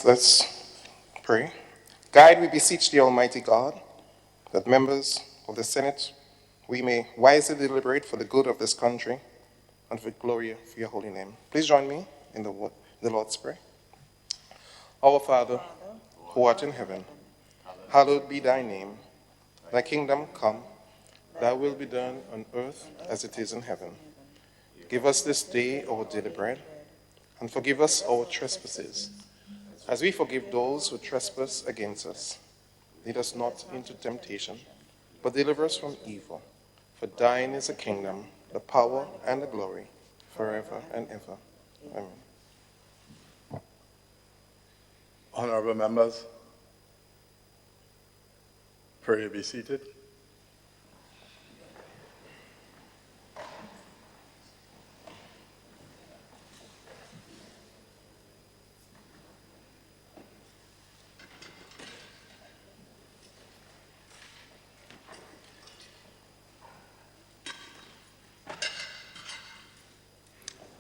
Let's pray. Guide, we beseech the Almighty God, that members of the Senate, we may wisely deliberate for the good of this country and for glory of your holy name. Please join me in the Lord's Prayer. Our Father, who art in heaven, hallowed be thy name. Thy kingdom come, thy will be done on earth as it is in heaven. Give us this day our daily bread, and forgive us our trespasses, as we forgive those who trespass against us. Lead us not into temptation, but deliver us from evil. For thine is the kingdom, the power, and the glory, forever and ever. Amen. Honorable members, pray be seated.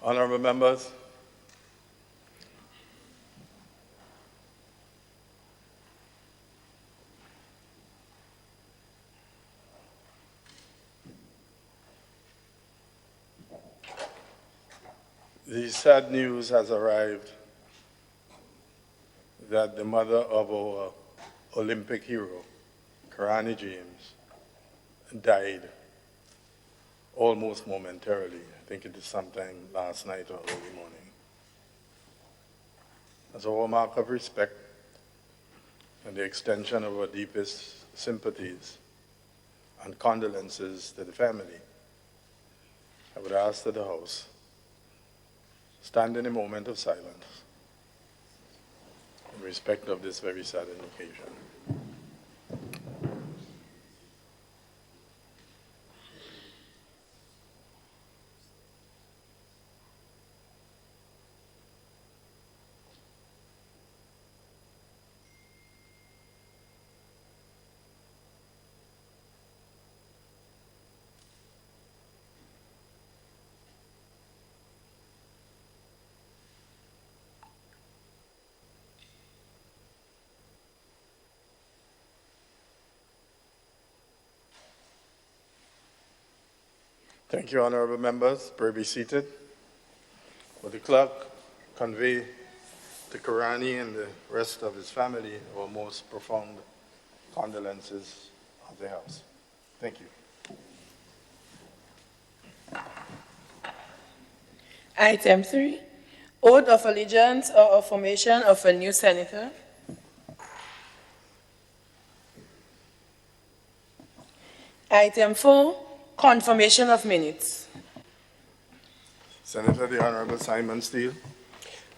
Honorable members, the sad news has arrived that the mother of our Olympic hero, Karani James, died almost momentarily. I think it is sometime last night or early morning. As a mark of respect and the extension of our deepest sympathies and condolences to the family, I would ask that the House stand in a moment of silence in respect of this very sad occasion. Thank you, honorable members. Pray be seated. Will the clerk convey to Karani and the rest of his family our most profound condolences of the House. Thank you. Item 3, Oath of Allegiance or Affirmation of a new Senator. Item 4, Confirmation of Minutes. Senator, the Honorable Simon Steele.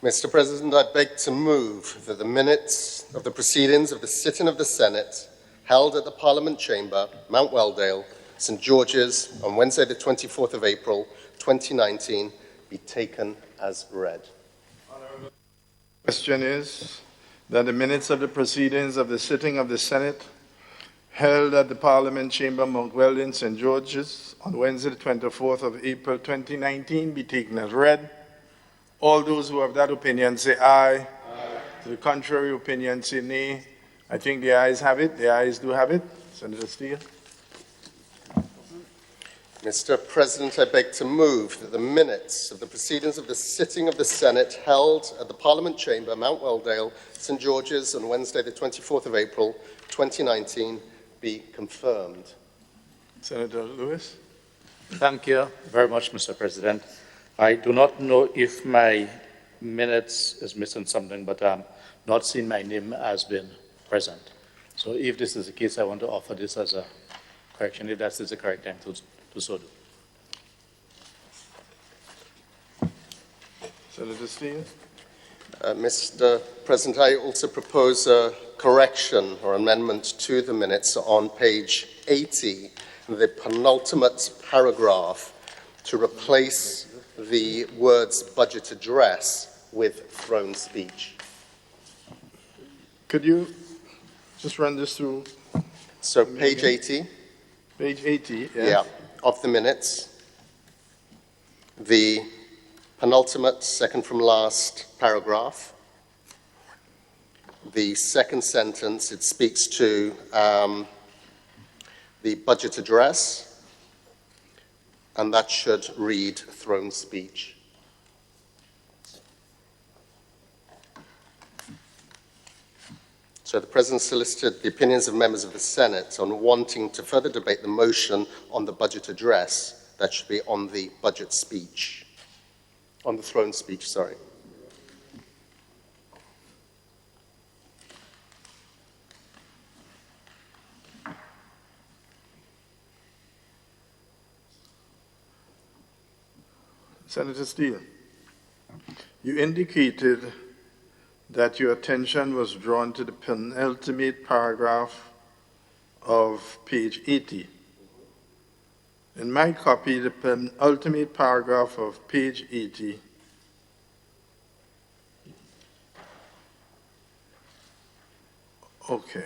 Mr. President, I beg to move that the minutes of the proceedings of the sitting of the Senate held at the Parliament Chamber, Mount Weldale, St. George's, on Wednesday the 24th of April, 2019, be taken as read. The question is that the minutes of the proceedings of the sitting of the Senate held at the Parliament Chamber, Mount Weldon, St. George's, on Wednesday, the 24th of April, 2019, be taken as read. All those who have that opinion say aye. Aye. To the contrary opinion say nay. I think the ayes have it. The ayes do have it. Senator Steele. Mr. President, I beg to move that the minutes of the proceedings of the sitting of the Senate held at the Parliament Chamber, Mount Weldale, St. George's, on Wednesday, the 24th of April, 2019, be confirmed. Senator Lewis. Thank you very much, Mr. President. I do not know if my minutes is missing something, but I'm not seeing my name as being present. So if this is the case, I want to offer this as a correction, if that is the correct time to so do. Senator Steele. Mr. President, I also propose a correction or amendment to the minutes on page 80, the penultimate paragraph, to replace the words budget address with throne speech. Could you just run this through? So page 80. Page 80, yes. Yeah, of the minutes. The penultimate, second from last paragraph. the second sentence, it speaks to the budget address, and that should read throne speech. So the President solicited the opinions of members of the Senate on wanting to further debate the motion on the budget address. That should be on the budget speech, on the throne speech, sorry. Senator Steele, you indicated that your attention was drawn to the penultimate paragraph of page 80. In my copy, the penultimate paragraph of page 80 okay.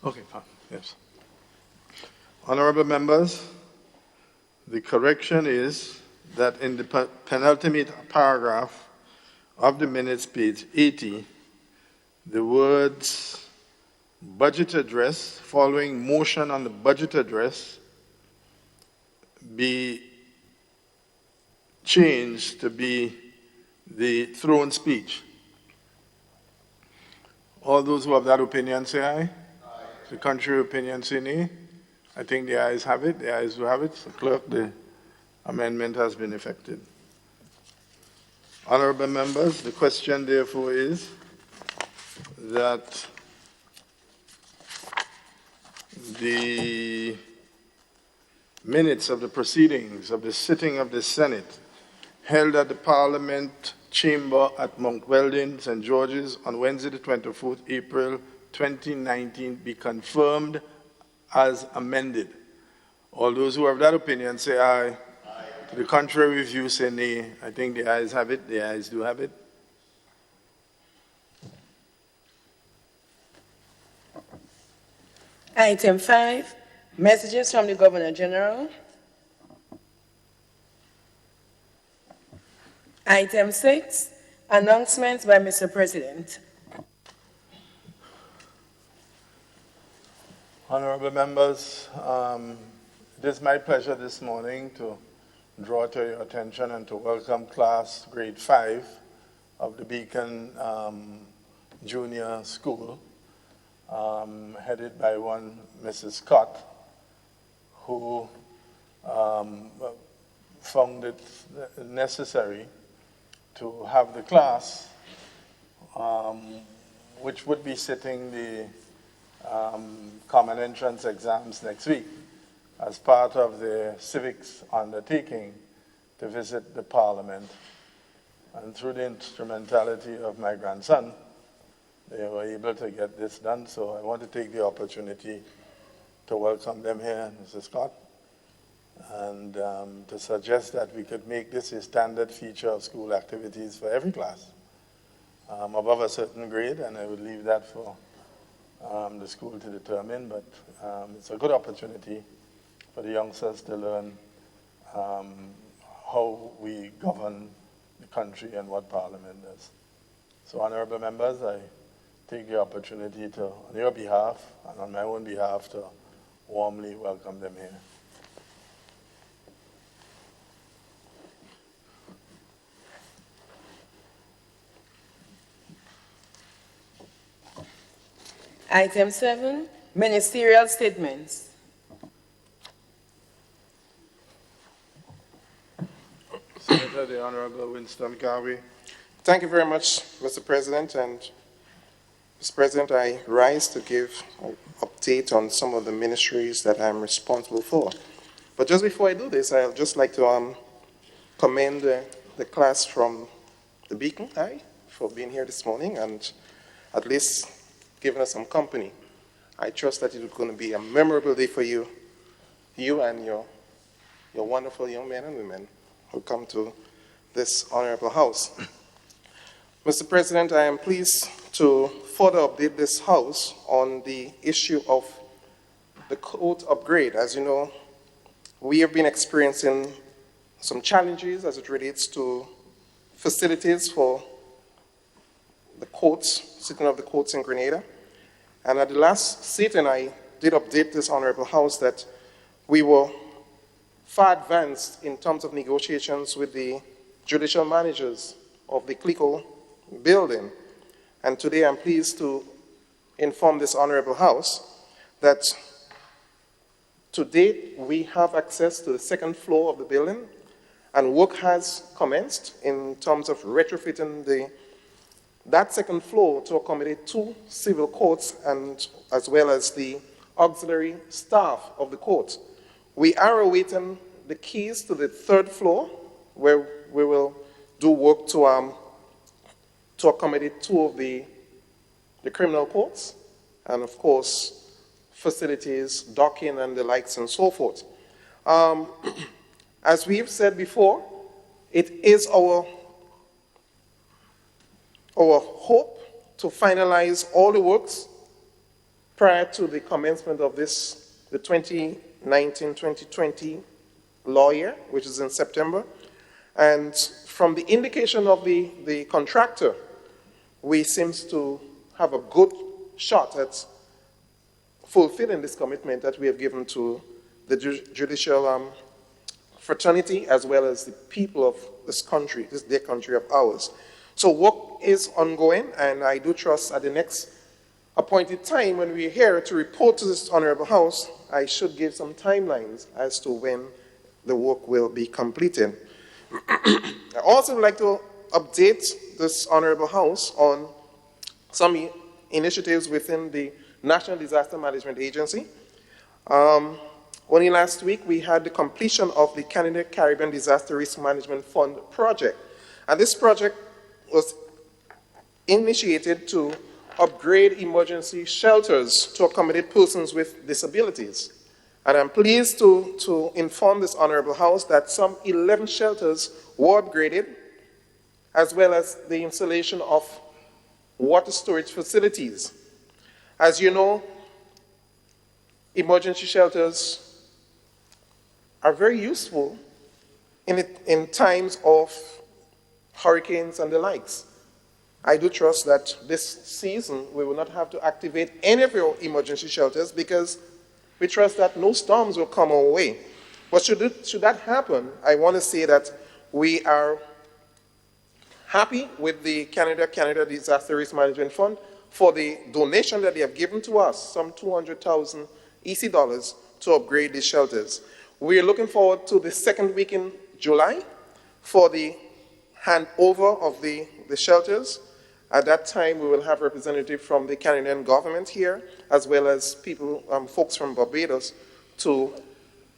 Okay, fine. Yes. Honorable members, the correction is that in the penultimate paragraph of the minutes, page 80, the words budget address following motion on the budget address be changed to be the throne speech. All those who have that opinion say aye. The contrary opinion say nay. I think the ayes have it. The ayes do have it. So clerk, the amendment has been effected. Honorable members, the question therefore is that the minutes of the proceedings of the sitting of the Senate held at the Parliament Chamber at Mount Weldon, St. George's on Wednesday, the 24th April 2019 be confirmed as amended. All those who have that opinion say aye. Aye. To the contrary view say nay. I think the ayes have it. The ayes do have it. Item 5, messages from the Governor General. Item 6, announcements by Mr. President. Honorable members, it is my pleasure this morning to draw to your attention and to welcome class grade 5 of the Beacon Junior School, headed by one Mrs. Scott, who found it necessary to have the class, which would be sitting the common entrance exams next week, as part of the civics undertaking to visit the Parliament. And through the instrumentality of my grandson, they were able to get this done. So I want to take the opportunity to welcome them here, Mrs. Scott, and to suggest that we could make this a standard feature of school activities for every class above a certain grade, and I would leave that for the school to determine, but it's a good opportunity for the youngsters to learn how we govern the country and what Parliament does. So, honorable members, I take the opportunity to, on your behalf and on my own behalf, to warmly welcome them here. Item 7, ministerial statements. Senator, the Honorable Winston Garvey. Thank you very much, Mr. President. And Mr. President, I rise to give an update on some of the ministries that I'm responsible for. But just before I do this, I'd just like to commend the class from the Beacon High for being here this morning and at least giving us some company. I trust that it is going to be a memorable day for you, you and your wonderful young men and women who come to this honorable house. Mr. President, I am pleased to further update this House on the issue of the court upgrade. As you know, we have been experiencing some challenges as it relates to facilities for the courts, sitting of the courts in Grenada. And at the last sitting, I did update this honorable House that we were far advanced in terms of negotiations with the judicial managers of the Carriacou building. And today I'm pleased to inform this honorable House that to date we have access to the second floor of the building, and work has commenced in terms of retrofitting that second floor to accommodate 2 civil courts and as well as the auxiliary staff of the court. We are awaiting the keys to the 3rd floor, where we will do work to accommodate 2 of the criminal courts, and of course, facilities, docking, and the likes, and so forth. As we've said before, it is our hope to finalize all the works prior to the commencement of the 2019-2020 law year, which is in September. And from the indication of the contractor, we seem to have a good shot at fulfilling this commitment that we have given to the judicial fraternity as well as the people of this country, this dear country of ours. So work is ongoing, and I do trust at the next appointed time when we're here to report to this honorable House, I should give some timelines as to when the work will be completed. I also would like to update this honorable House on some initiatives within the National Disaster Management Agency. Only last week, we had the completion of the Canada Caribbean Disaster Risk Management Fund project. And this project was initiated to upgrade emergency shelters to accommodate persons with disabilities. And I'm pleased to inform this honorable House that some 11 shelters were upgraded, as well as the installation of water storage facilities. As you know, emergency shelters are very useful in times of hurricanes and the likes. I do trust that this season we will not have to activate any of our emergency shelters because we trust that no storms will come our way. But should that happen, I want to say that we are happy with the Canada Disaster Risk Management Fund for the donation that they have given to us, some 200,000 EC dollars, to upgrade these shelters. We are looking forward to the 2nd week in July for the handover of the shelters. At that time, we will have representatives from the Canadian government here, as well as people, folks from Barbados, to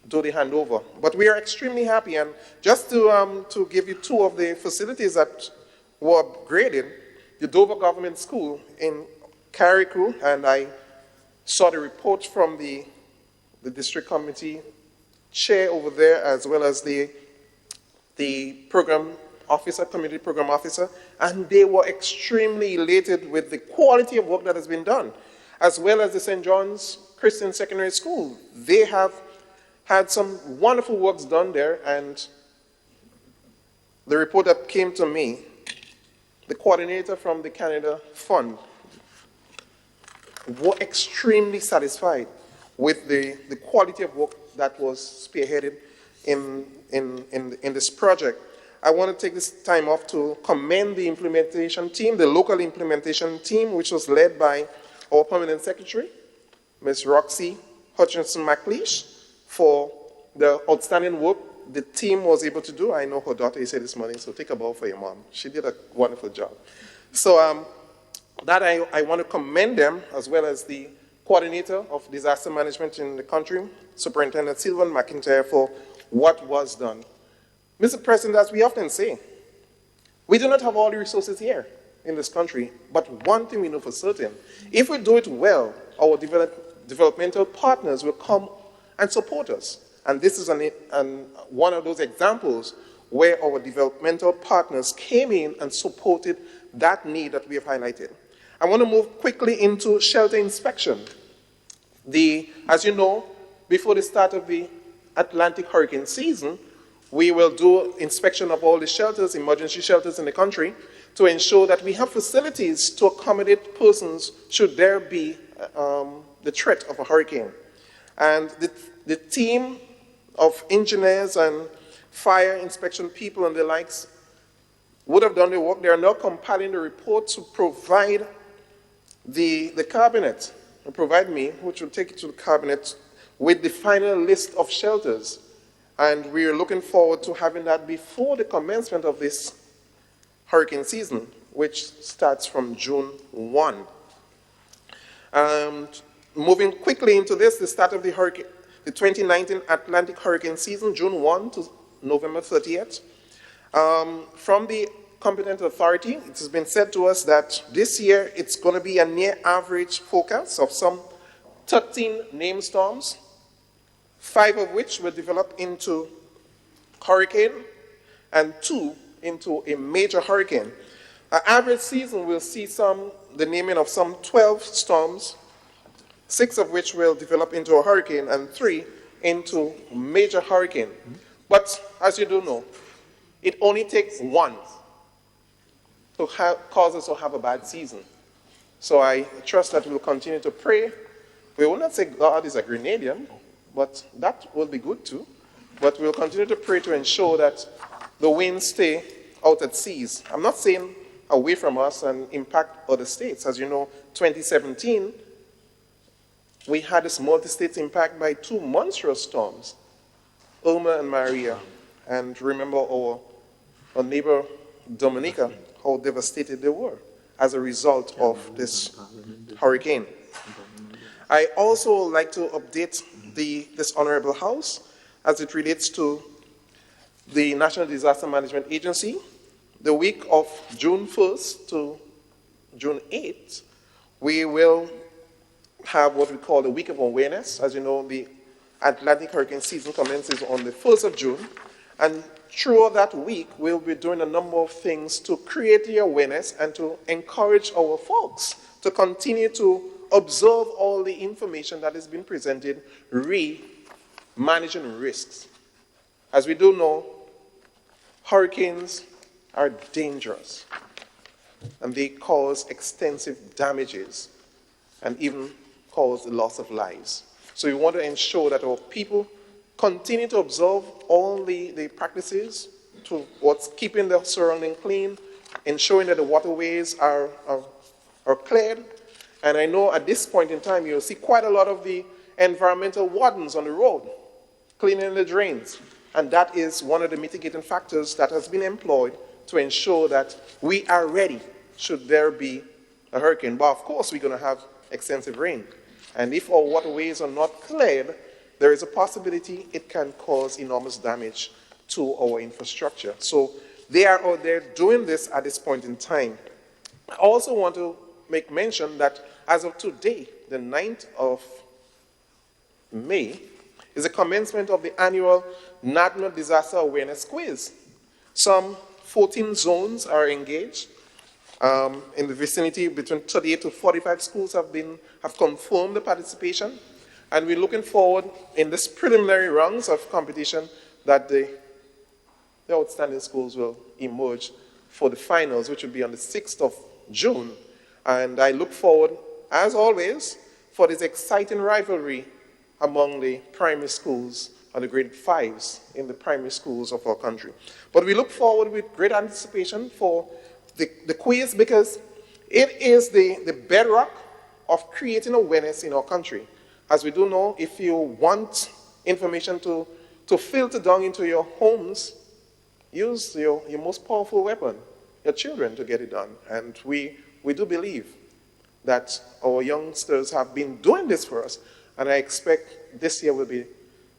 do the handover. But we are extremely happy, and just to give you 2 of the facilities that were upgraded, the Dover Government School in Carriacou, and I saw the report from the district committee chair over there, as well as the program officer, community program officer, and they were extremely elated with the quality of work that has been done, as well as the St. John's Christian Secondary School. They have had some wonderful works done there, and the report that came to me, the coordinator from the Canada Fund, were extremely satisfied with the quality of work that was spearheaded in this project. I want to take this time off to commend the implementation team, the local implementation team, which was led by our permanent secretary, Ms. Roxy Hutchinson-McLeish, for the outstanding work the team was able to do. I know her daughter is here this morning, so take a bow for your mom. She did a wonderful job. So that I want to commend them, as well as the coordinator of disaster management in the country, Superintendent Sylvan McIntyre, for what was done. Mr. President, as we often say, we do not have all the resources here in this country, but one thing we know for certain: if we do it well, our developmental partners will come and support us. And this is one of those examples where our developmental partners came in and supported that need that we have highlighted. I want to move quickly into shelter inspection. As you know, before the start of the Atlantic hurricane season, we will do inspection of all the shelters, emergency shelters in the country, to ensure that we have facilities to accommodate persons should there be the threat of a hurricane. And the team of engineers and fire inspection people and the likes would have done the work. They are now compiling the report to provide the cabinet, and provide me, which will take it to the cabinet with the final list of shelters. And we are looking forward to having that before the commencement of this hurricane season, which starts from June 1. Moving quickly into this, the start of the 2019 Atlantic hurricane season, June 1 to November 30th. From the competent authority, it has been said to us that this year it's going to be a near average forecast of some 13 named storms, 5 of which will develop into hurricane and 2 into a major hurricane. An average season will see the naming of some 12 storms, 6 of which will develop into a hurricane and 3 into major hurricane. But as you do know, it only takes one to cause us to have a bad season. So I trust that we'll continue to pray. We will not say God is a Grenadian, but that will be good too. But we'll continue to pray to ensure that the winds stay out at seas. I'm not saying away from us and impact other states. As you know, 2017, we had this multi-state impact by 2 monstrous storms, Irma and Maria. And remember our neighbor Dominica, how devastated they were as a result of this hurricane. I also like to update this Honorable House as it relates to the National Disaster Management Agency. The week of June 1st to June 8th, we will have what we call the Week of Awareness. As you know, the Atlantic hurricane season commences on the 1st of June. And throughout that week, we'll be doing a number of things to create the awareness and to encourage our folks to continue to observe all the information that has been presented, managing risks. As we do know, hurricanes are dangerous, and they cause extensive damages and even cause the loss of lives. So we want to ensure that our people continue to observe all the practices to what's keeping the surrounding clean, ensuring that the waterways are cleared. And I know at this point in time, you'll see quite a lot of the environmental wardens on the road, cleaning the drains. And that is one of the mitigating factors that has been employed to ensure that we are ready should there be a hurricane. But of course, we're going to have extensive rain. And if our waterways are not cleared, there is a possibility it can cause enormous damage to our infrastructure. So they are out there doing this at this point in time. I also want to make mention that as of today, the 9th of May, is the commencement of the annual National Disaster Awareness Quiz. Some 14 zones are engaged. In the vicinity, between 38 to 45 schools have confirmed the participation. And we're looking forward in this preliminary rounds of competition that the outstanding schools will emerge for the finals, which will be on the 6th of June. And I look forward, as always, for this exciting rivalry among the primary schools and the grade 5s in the primary schools of our country. But we look forward with great anticipation for the quiz, because it is the bedrock of creating awareness in our country. As we do know, if you want information to filter down into your homes, use your most powerful weapon, your children, to get it done. And we do believe that our youngsters have been doing this for us, and I expect this year will be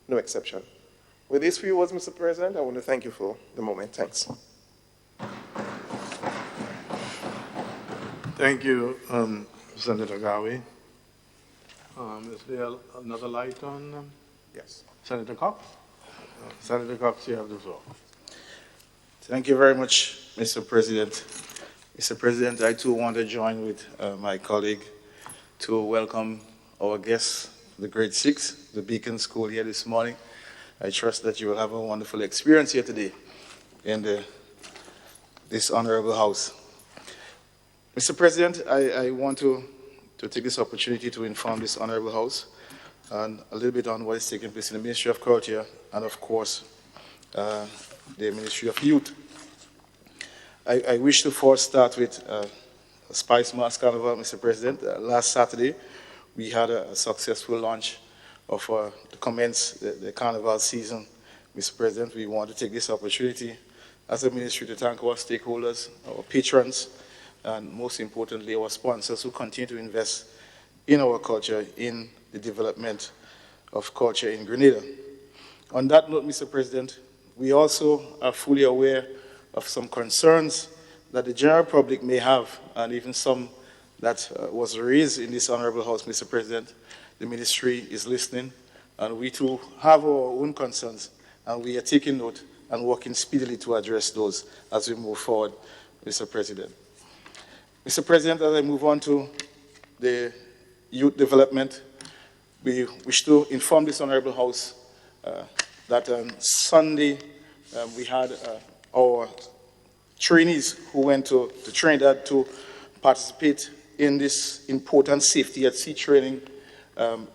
no exception. With these few words, Mr. President, I want to thank you for the moment. Thanks. Thank you, Senator Gawi. Is there another light on Yes. Senator Cox? Senator Cox, you have the floor. Thank you very much, Mr. President. Mr. President, I too want to join with my colleague to welcome our guests, the grade 6, the Beacon School here this morning. I trust that you will have a wonderful experience here today in this honorable house. Mr. President, I want to take this opportunity to inform this honorable house and a little bit on what is taking place in the Ministry of Culture and, of course, the Ministry of Youth. I wish to first start with Spice Mass Carnival, Mr. President. Last Saturday, we had a successful launch of to commence the Carnival season. Mr. President, we want to take this opportunity as a ministry to thank our stakeholders, our patrons, and most importantly, our sponsors who continue to invest in our culture, in the development of culture in Grenada. On that note, Mr. President, we also are fully aware of some concerns that the general public may have, and even some that was raised in this honorable house, Mr. President. The ministry is listening, and we too have our own concerns, and we are taking note and working speedily to address those as we move forward, Mr. President. Mr. President, as I move on to the youth development, we wish to inform this honorable house that on Sunday we had our trainees who went to Trinidad to participate in this important safety at sea training.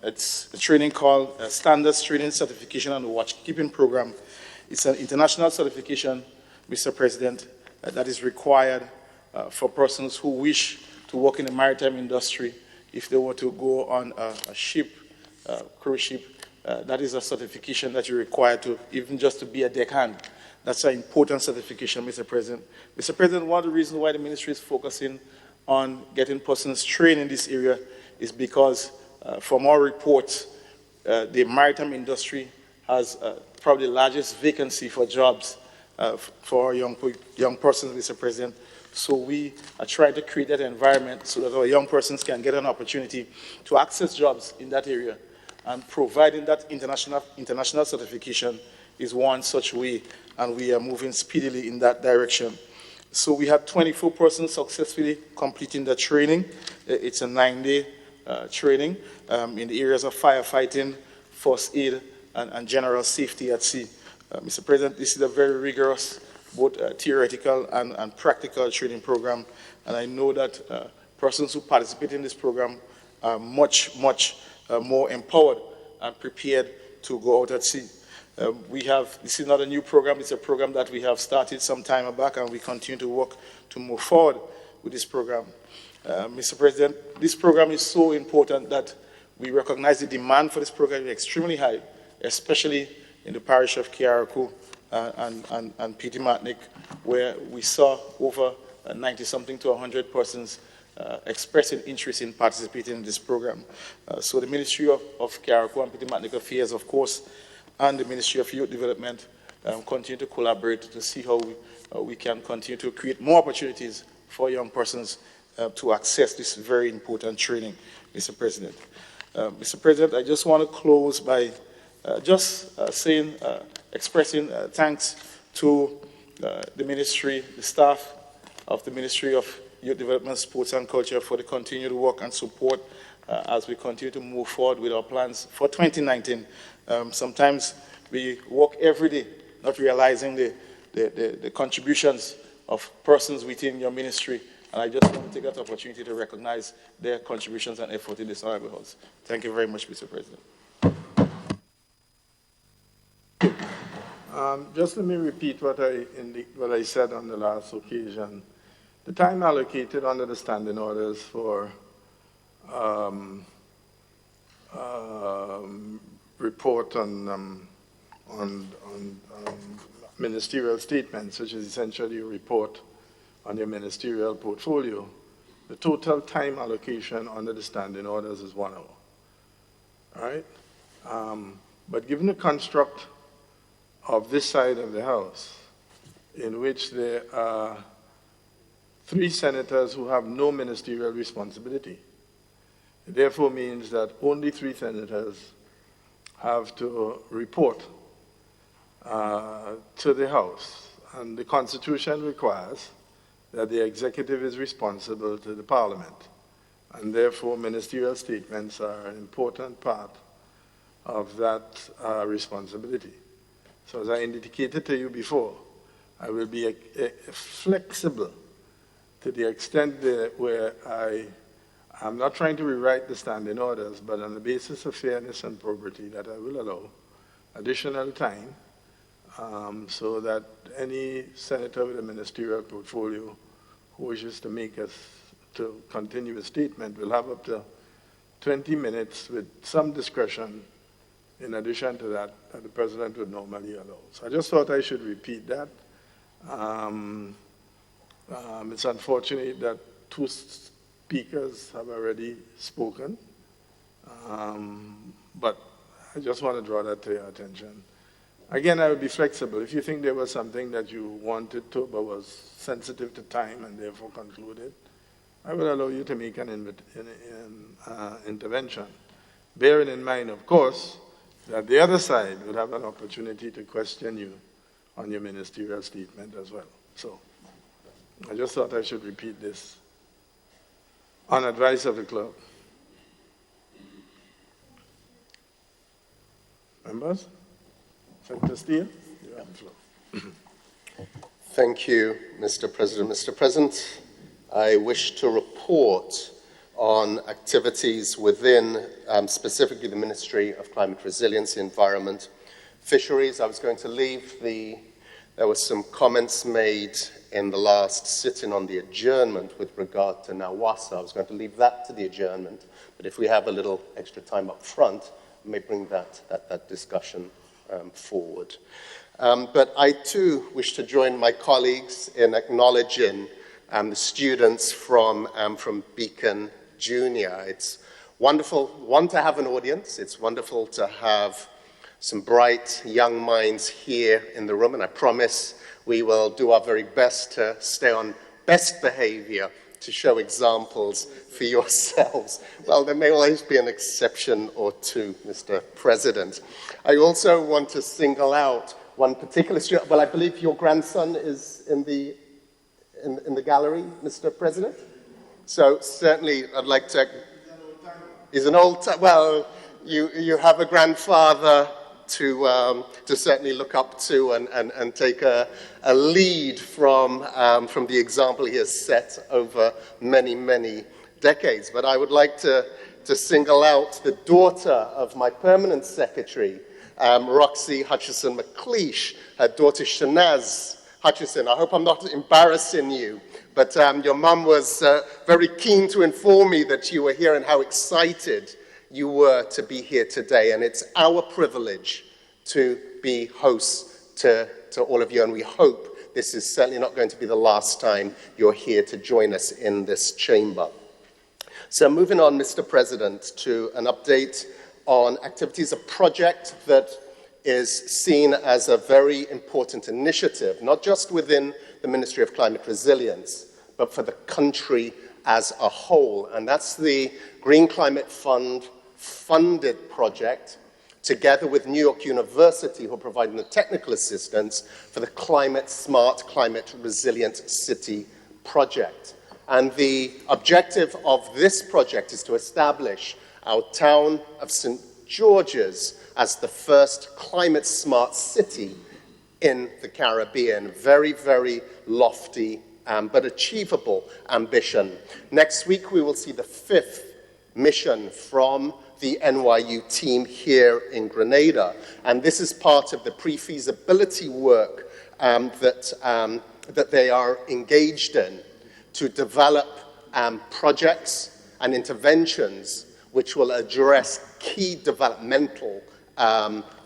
It's a training called Standards Training Certification and Watchkeeping Program. It's an international certification, Mr. President, that is required for persons who wish to work in the maritime industry. If they were to go on a ship, cruise ship, that is a certification that you're required to, even just to be a deckhand. That's an important certification, Mr. President. Mr. President, one of the reasons why the ministry is focusing on getting persons trained in this area is because from our reports, the maritime industry has probably the largest vacancy for jobs for young persons, Mr. President. So we are trying to create that environment so that our young persons can get an opportunity to access jobs in that area. And providing that international certification is one such way, and we are moving speedily in that direction. So we had 24 persons successfully completing the training. It's a 9-day training in the areas of firefighting, first aid, and general safety at sea. Mr. President, this is a very rigorous, both theoretical and practical training program, and I know that persons who participate in this program are much more empowered and prepared to go out at sea. This is not a new program, it's a program that we have started some time back, and we continue to work to move forward with this program. Mr. President, this program is so important that we recognize the demand for this program is extremely high, especially in the parish of Carriacou and Petit Martinique, where we saw over 90-something to 100 persons expressing interest in participating in this program. So the Ministry of Carriacou and Petit Martinique Affairs, of course, and the Ministry of Youth Development continue to collaborate to see how we can continue to create more opportunities for young persons to access this very important training, Mr. President. Mr. President, I just want to close by expressing thanks to the ministry, the staff of the Ministry of Youth Development, Sports and Culture for the continued work and support as we continue to move forward with our plans for 2019. Sometimes we work every day, not realizing the contributions of persons within your ministry, and I just want to take that opportunity to recognize their contributions and effort in this honorable house. Thank you very much, Mr. President. Just let me repeat what I said on the last occasion. The time allocated under the standing orders for report on ministerial statements, which is essentially a report on your ministerial portfolio, the total time allocation under the standing orders is 1 hour. All right? But given the construct of this side of the House, in which there are 3 senators who have no ministerial responsibility, It therefore means that only 3 senators have to report to the House. And the Constitution requires that the executive is responsible to the Parliament. And therefore, ministerial statements are an important part of that responsibility. So as I indicated to you before, I will be flexible to the extent where I'm not trying to rewrite the standing orders, but on the basis of fairness and probity, that I will allow additional time so that any senator with a ministerial portfolio who wishes to continue a statement will have up to 20 minutes with some discretion in addition to that the president would normally allow. So I just thought I should repeat that. It's unfortunate that 2 speakers have already spoken, but I just want to draw that to your attention. Again, I will be flexible. If you think there was something that you wanted to but was sensitive to time and therefore concluded, I will allow you to make an intervention. Bearing in mind, of course, that the other side would have an opportunity to question you on your ministerial statement as well. So I just thought I should repeat this on advice of the clerk. Members? Senator Steele, you have the floor. Thank you, Mr. President. Mr. President, I wish to report on activities within specifically the Ministry of Climate Resilience, Environment, Fisheries. I was going to leave there were some comments made in the last sitting on the adjournment with regard to Nawasa. I was going to leave that to the adjournment, but if we have a little extra time up front, I may bring that discussion forward. But I too wish to join my colleagues in acknowledging the students from Beacon Junior. It's wonderful, to have an audience. It's wonderful to have some bright young minds here in the room, and I promise we will do our very best to stay on best behavior to show examples for yourselves. Well, there may always be an exception or two, Mr. President. I also want to single out one particular student. Well, I believe your grandson is in the gallery, Mr. President. So certainly I'd like to... He's an old time. Well, you have a grandfather to certainly look up to and take a lead from the example he has set over many, many decades. But I would like to single out the daughter of my permanent secretary, Roxy Hutchison-McLeish, her daughter Shanaz Hutchison. I hope I'm not embarrassing you, but your mum was very keen to inform me that you were here and how excited you were to be here today. And it's our privilege to be hosts to all of you, and we hope this is certainly not going to be the last time you're here to join us in this chamber. So moving on, Mr. President, to an update on activities, a project that is seen as a very important initiative, not just within the Ministry of Climate Resilience, but for the country as a whole. And that's the Green Climate Fund funded project, together with New York University, who are providing the technical assistance for the Climate Smart, Climate Resilient City project. And the objective of this project is to establish our town of St. George's as the first climate smart city in the Caribbean. Very, very lofty but achievable ambition. Next week, we will see the 5th mission from the NYU team here in Grenada. And this is part of the pre-feasibility work that they are engaged in to develop projects and interventions which will address key developmental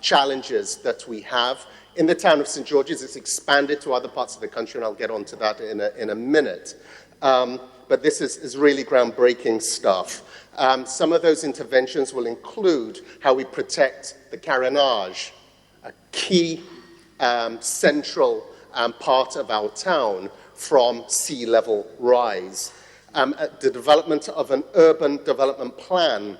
challenges that we have. In the town of St. George's, it's expanded to other parts of the country, and I'll get onto that in a minute. But this is really groundbreaking stuff. Some of those interventions will include how we protect the carénage, a key central part of our town, from sea level rise. the development of an urban development plan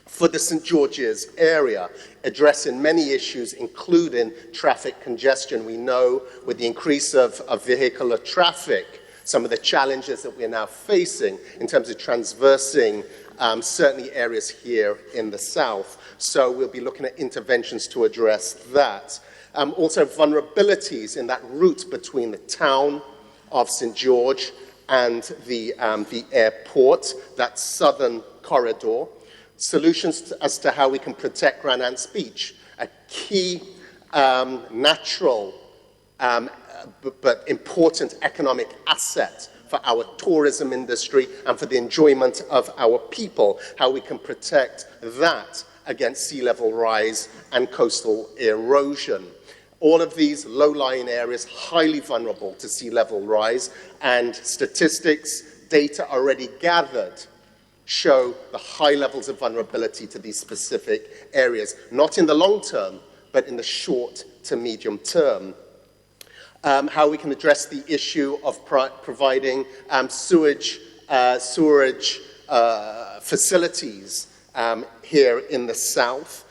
for the St. George's area, addressing many issues, including traffic congestion. We know with the increase of vehicular traffic, some of the challenges that we're now facing in terms of transversing certainly areas here in the south. So we'll be looking at interventions to address that. Also vulnerabilities in that route between the town of St. George and the airport, that southern corridor. Solutions as to how we can protect Grand Anse Beach, a key natural but important economic asset for our tourism industry and for the enjoyment of our people, how we can protect that against sea level rise and coastal erosion. All of these low-lying areas highly vulnerable to sea level rise, and statistics, data already gathered show the high levels of vulnerability to these specific areas, not in the long term, but in the short to medium term. How we can address the issue of providing sewerage facilities here in the south.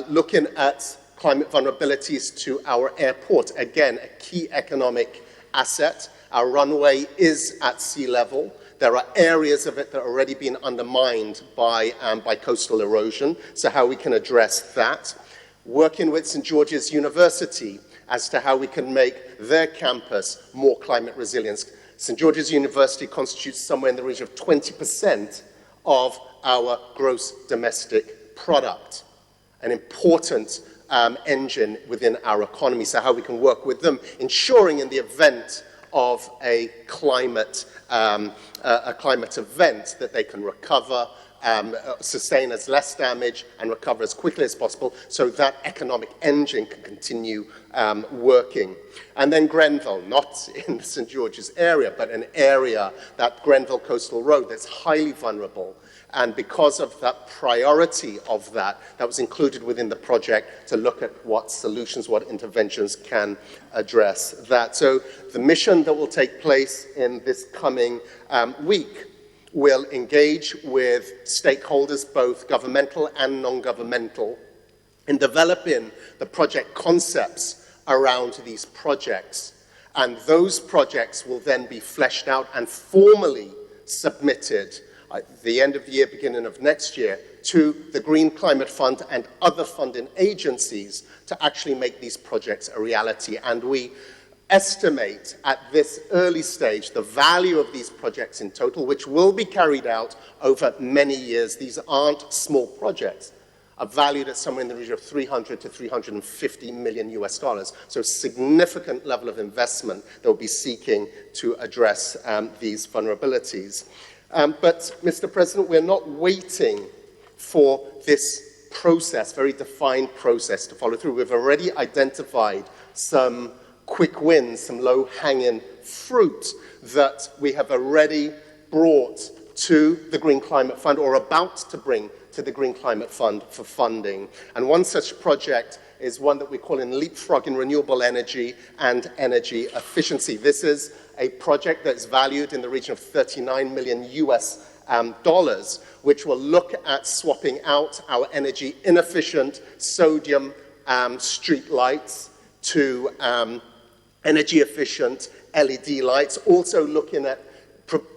Looking at climate vulnerabilities to our airport, again, a key economic asset. Our runway is at sea level. There are areas of it that are already being undermined by coastal erosion, so how we can address that. Working with St. George's University as to how we can make their campus more climate resilient. St. George's University constitutes somewhere in the region of 20% of our gross domestic product, an important engine within our economy, so how we can work with them, ensuring in the event of a climate event that they can recover, sustain as less damage and recover as quickly as possible so that economic engine can continue working. And then Grenville, not in the St. George's area, but an area, that Grenville Coastal Road, that's highly vulnerable. And because of that priority of that was included within the project to look at what solutions, what interventions can address that. So the mission that will take place in this coming week will engage with stakeholders, both governmental and non-governmental, in developing the project concepts around these projects. And those projects will then be fleshed out and formally submitted at the end of the year, beginning of next year, to the Green Climate Fund and other funding agencies to actually make these projects a reality. And we estimate at this early stage the value of these projects in total, which will be carried out over many years. These aren't small projects, are valued at somewhere in the region of 300 to 350 million US dollars. So a significant level of investment that will be seeking to address these vulnerabilities. But, Mr. President, we're not waiting for this process, very defined process, to follow through. We've already identified some quick wins, some low-hanging fruit that we have already brought to the Green Climate Fund, or about to bring to the Green Climate Fund for funding. And one such project is one that we call in leapfrogging renewable energy and energy efficiency. This is a project that's valued in the region of 39 million US dollars, which will look at swapping out our energy inefficient sodium street lights to energy efficient LED lights, also looking at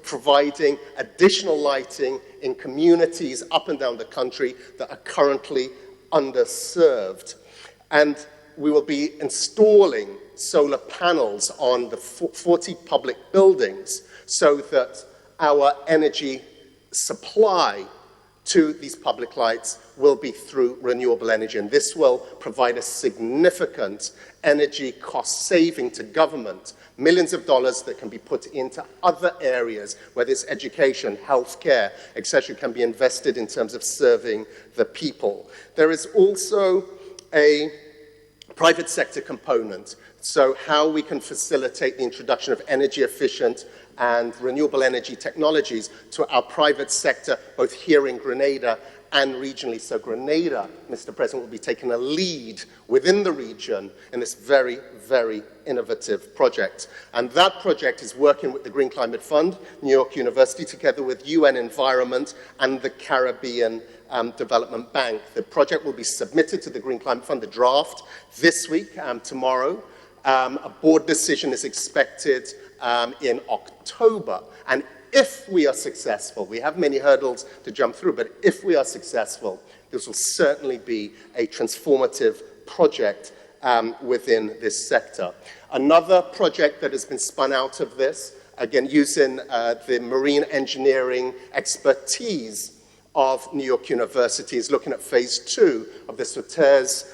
providing additional lighting in communities up and down the country that are currently underserved. And we will be installing solar panels on the 40 public buildings so that our energy supply to these public lights will be through renewable energy. And this will provide a significant energy cost saving to government, millions of dollars that can be put into other areas, whether it's education, healthcare, etc., can be invested in terms of serving the people. There is also a private sector component, so how we can facilitate the introduction of energy efficient and renewable energy technologies to our private sector, both here in Grenada and regionally. So Grenada, Mr. President, will be taking a lead within the region in this very, very innovative project. And that project is working with the Green Climate Fund, New York University, together with UN Environment and the Caribbean Development Bank. The project will be submitted to the Green Climate Fund, the draft, this week, tomorrow. A board decision is expected in October. And if we are successful, we have many hurdles to jump through, but if we are successful, this will certainly be a transformative project within this sector. Another project that has been spun out of this, again using the marine engineering expertise of New York University, is looking at phase 2 of the Sauteurs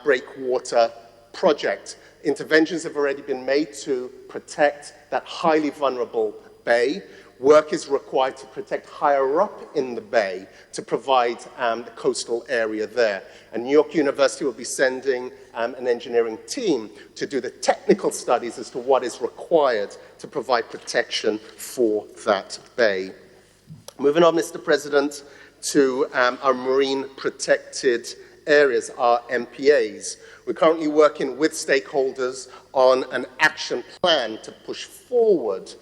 breakwater project. Interventions have already been made to protect that highly vulnerable bay. Work is required to protect higher up in the bay to provide the coastal area there. And New York University will be sending an engineering team to do the technical studies as to what is required to provide protection for that bay. Moving on, Mr. President, to our marine protected areas, our MPAs. We're currently working with stakeholders on an action plan to push forward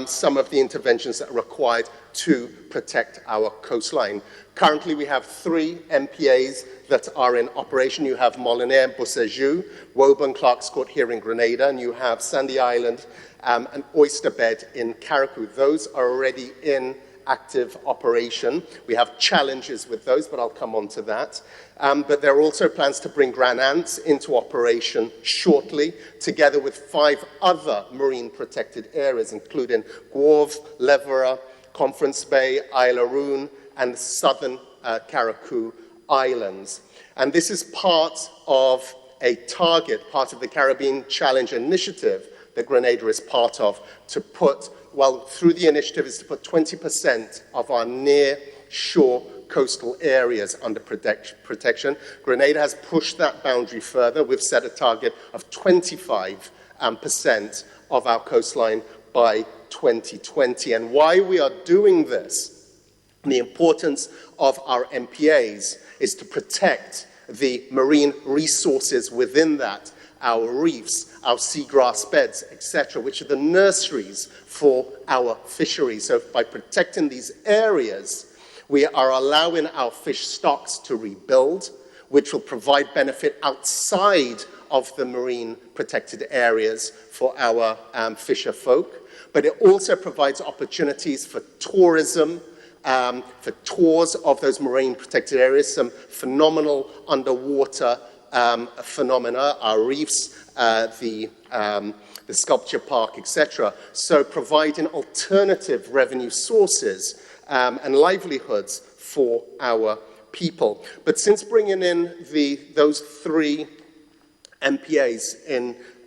some of the interventions that are required to protect our coastline. Currently, we have 3 MPAs that are in operation. You have Molinaire, Beausejour, Woburn, Clark's Court here in Grenada, and you have Sandy Island and Oyster Bed in Carriacou. Those are already in active operation. We have challenges with those, but I'll come on to that. But there are also plans to bring Grand Anse into operation shortly, together with 5 other marine protected areas, including Guave, Levera, Conference Bay, Isle of Roon, and the southern Carriacou Islands. And this is part of a target, part of the Caribbean Challenge Initiative that Grenada is part of, to put, well, through the initiative is to put 20% of our near-shore coastal areas under protection. Grenada has pushed that boundary further. We've set a target of 25% of our coastline by 2020. And why we are doing this, the importance of our MPAs, is to protect the marine resources within that, our reefs, our seagrass beds, etc., which are the nurseries for our fisheries. So by protecting these areas, we are allowing our fish stocks to rebuild, which will provide benefit outside of the marine protected areas for our fisher folk. But it also provides opportunities for tourism, for tours of those marine protected areas, some phenomenal underwater phenomena, our reefs, the sculpture park, etc. So providing alternative revenue sources and livelihoods for our people. But since bringing in those 3 MPAs,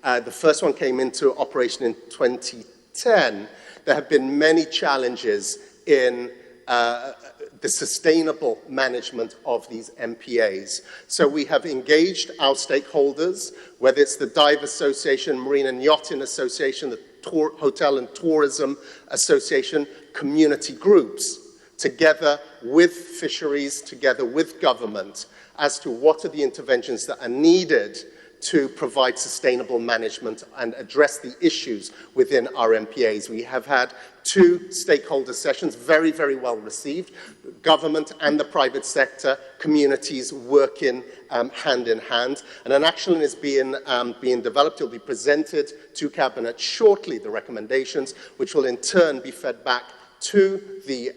the first one came into operation in 2010, there have been many challenges in the sustainable management of these MPAs. So we have engaged our stakeholders, whether it's the Dive Association, Marine and Yachting Association, the Hotel and Tourism Association, community groups, together with fisheries, together with government, as to what are the interventions that are needed to provide sustainable management and address the issues within our MPAs. We have had 2 stakeholder sessions, very, very well received. Government and the private sector, communities working hand in hand. And an action is being developed. It will be presented to Cabinet shortly, the recommendations, which will in turn be fed back to the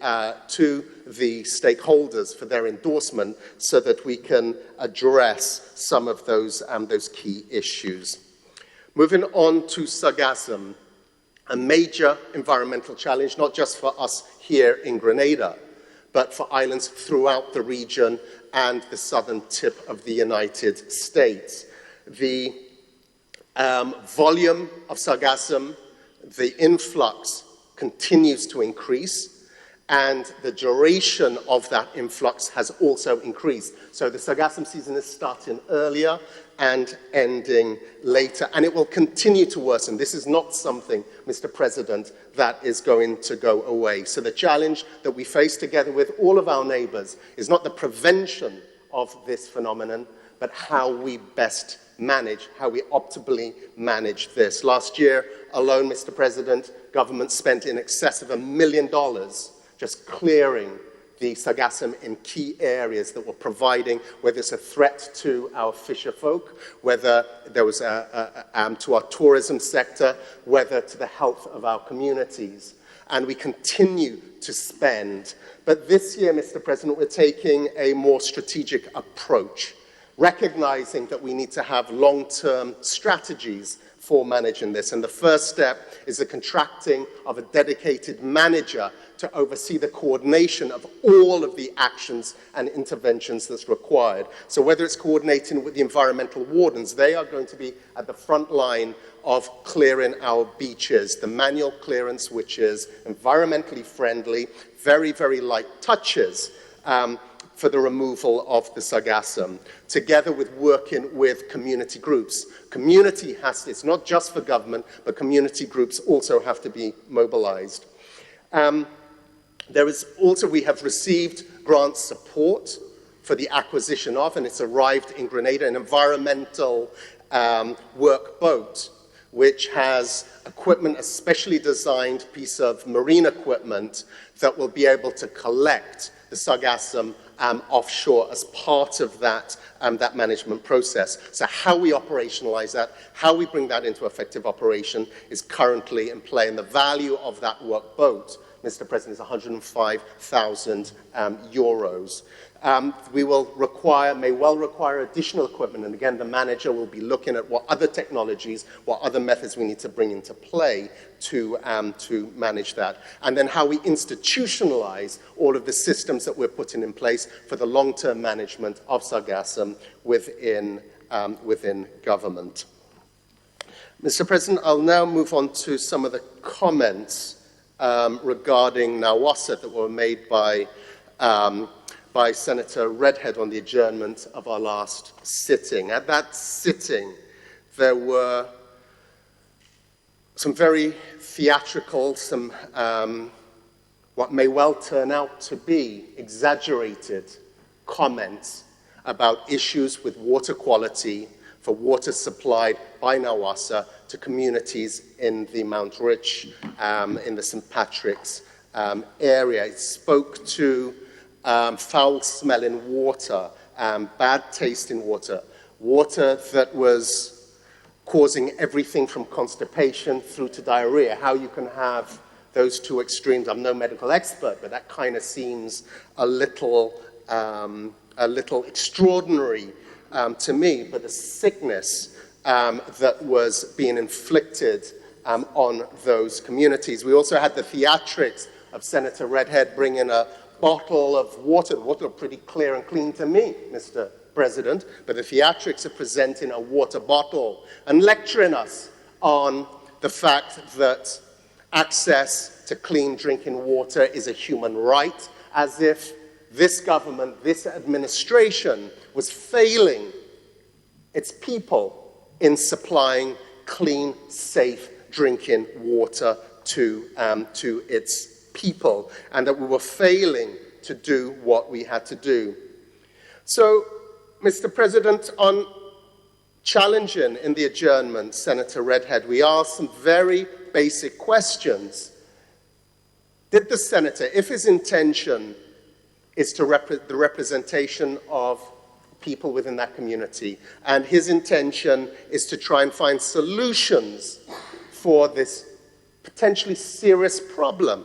stakeholders for their endorsement, so that we can address some of those key issues. Moving on to sargassum, a major environmental challenge, not just for us here in Grenada, but for islands throughout the region and the southern tip of the United States. The volume of sargassum, the influx, continues to increase, and the duration of that influx has also increased. So the sargassum season is starting earlier and ending later, and it will continue to worsen. This is not something, Mr. President, that is going to go away. So the challenge that we face together with all of our neighbors is not the prevention of this phenomenon, but how we best manage, how we optimally manage this. Last year alone, Mr. President, government spent in excess of $1 million just clearing the sargassum in key areas that were providing, whether it's a threat to our fisher folk, whether there was to our tourism sector, whether to the health of our communities. And we continue to spend. But this year, Mr. President, we're taking a more strategic approach, recognizing that we need to have long-term strategies for managing this. And the first step is the contracting of a dedicated manager to oversee the coordination of all of the actions and interventions that's required. So whether it's coordinating with the environmental wardens, they are going to be at the front line of clearing our beaches, the manual clearance, which is environmentally friendly, very, very light touches, for the removal of the sargassum, together with working with community groups. Community has, it's not just for government, but community groups also have to be mobilized. There is also, we have received grant support for the acquisition of, and it's arrived in Grenada, an environmental work boat, which has equipment, a specially designed piece of marine equipment that will be able to collect the sargassum offshore as part of that, that management process. So how we operationalize that, how we bring that into effective operation is currently in play, and the value of that work boat, Mr. President, is 105,000 euros. We will require, may well require additional equipment, and again, the manager will be looking at what other technologies, what other methods we need to bring into play to manage that. And then how we institutionalize all of the systems that we're putting in place for the long-term management of sargassum within government. Mr. President, I'll now move on to some of the comments regarding NAWASA that were made by Senator Redhead on the adjournment of our last sitting. At that sitting, there were some very theatrical, some what may well turn out to be exaggerated comments about issues with water quality for water supplied by NAWASA to communities in the Mount Rich, in the St. Patrick's area. It spoke to foul-smelling water, bad tasting water, water that was causing everything from constipation through to diarrhea. How you can have those two extremes, I'm no medical expert, but that kind of seems a little extraordinary to me, but the sickness that was being inflicted on those communities. We also had the theatrics of Senator Redhead bringing a bottle of water. The water looked pretty clear and clean to me, Mr. President, but the theatrics of presenting a water bottle and lecturing us on the fact that access to clean drinking water is a human right, as if this government, this administration, was failing its people in supplying clean, safe drinking water to its people, and that we were failing to do what we had to do. So, Mr. President, on challenging in the adjournment Senator Redhead, we asked some very basic questions. Did the senator, if his intention is to the representation of people within that community, and his intention is to try and find solutions for this potentially serious problem,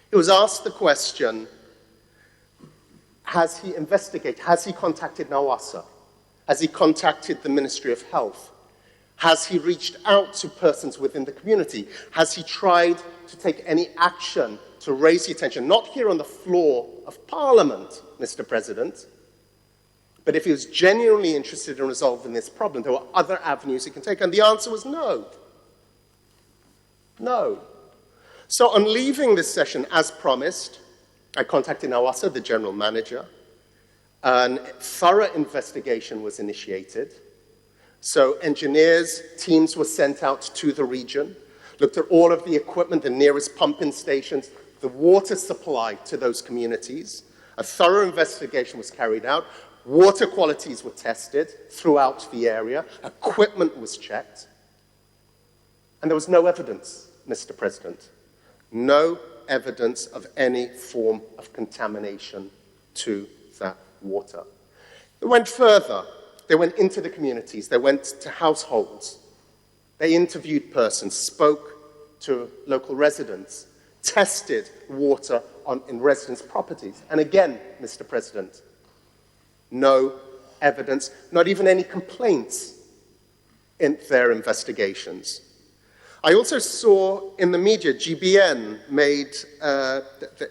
he was asked the question, has he investigated, has he contacted NAWASA? Has he contacted the Ministry of Health? Has he reached out to persons within the community? Has he tried to take any action to raise the attention, not here on the floor of Parliament, Mr. President, but if he was genuinely interested in resolving this problem, there were other avenues he can take, and the answer was no. No. So on leaving this session, as promised, I contacted Nawasa, the general manager, and thorough investigation was initiated. So engineers, teams were sent out to the region, looked at all of the equipment, the nearest pumping stations, the water supply to those communities. A thorough investigation was carried out. Water qualities were tested throughout the area. Equipment was checked. And there was no evidence, Mr. President. No evidence of any form of contamination to that water. They went further. They went into the communities. They went to households. They interviewed persons, spoke to local residents, tested water in residents' properties. And again, Mr. President, no evidence, not even any complaints in their investigations. I also saw in the media, GBN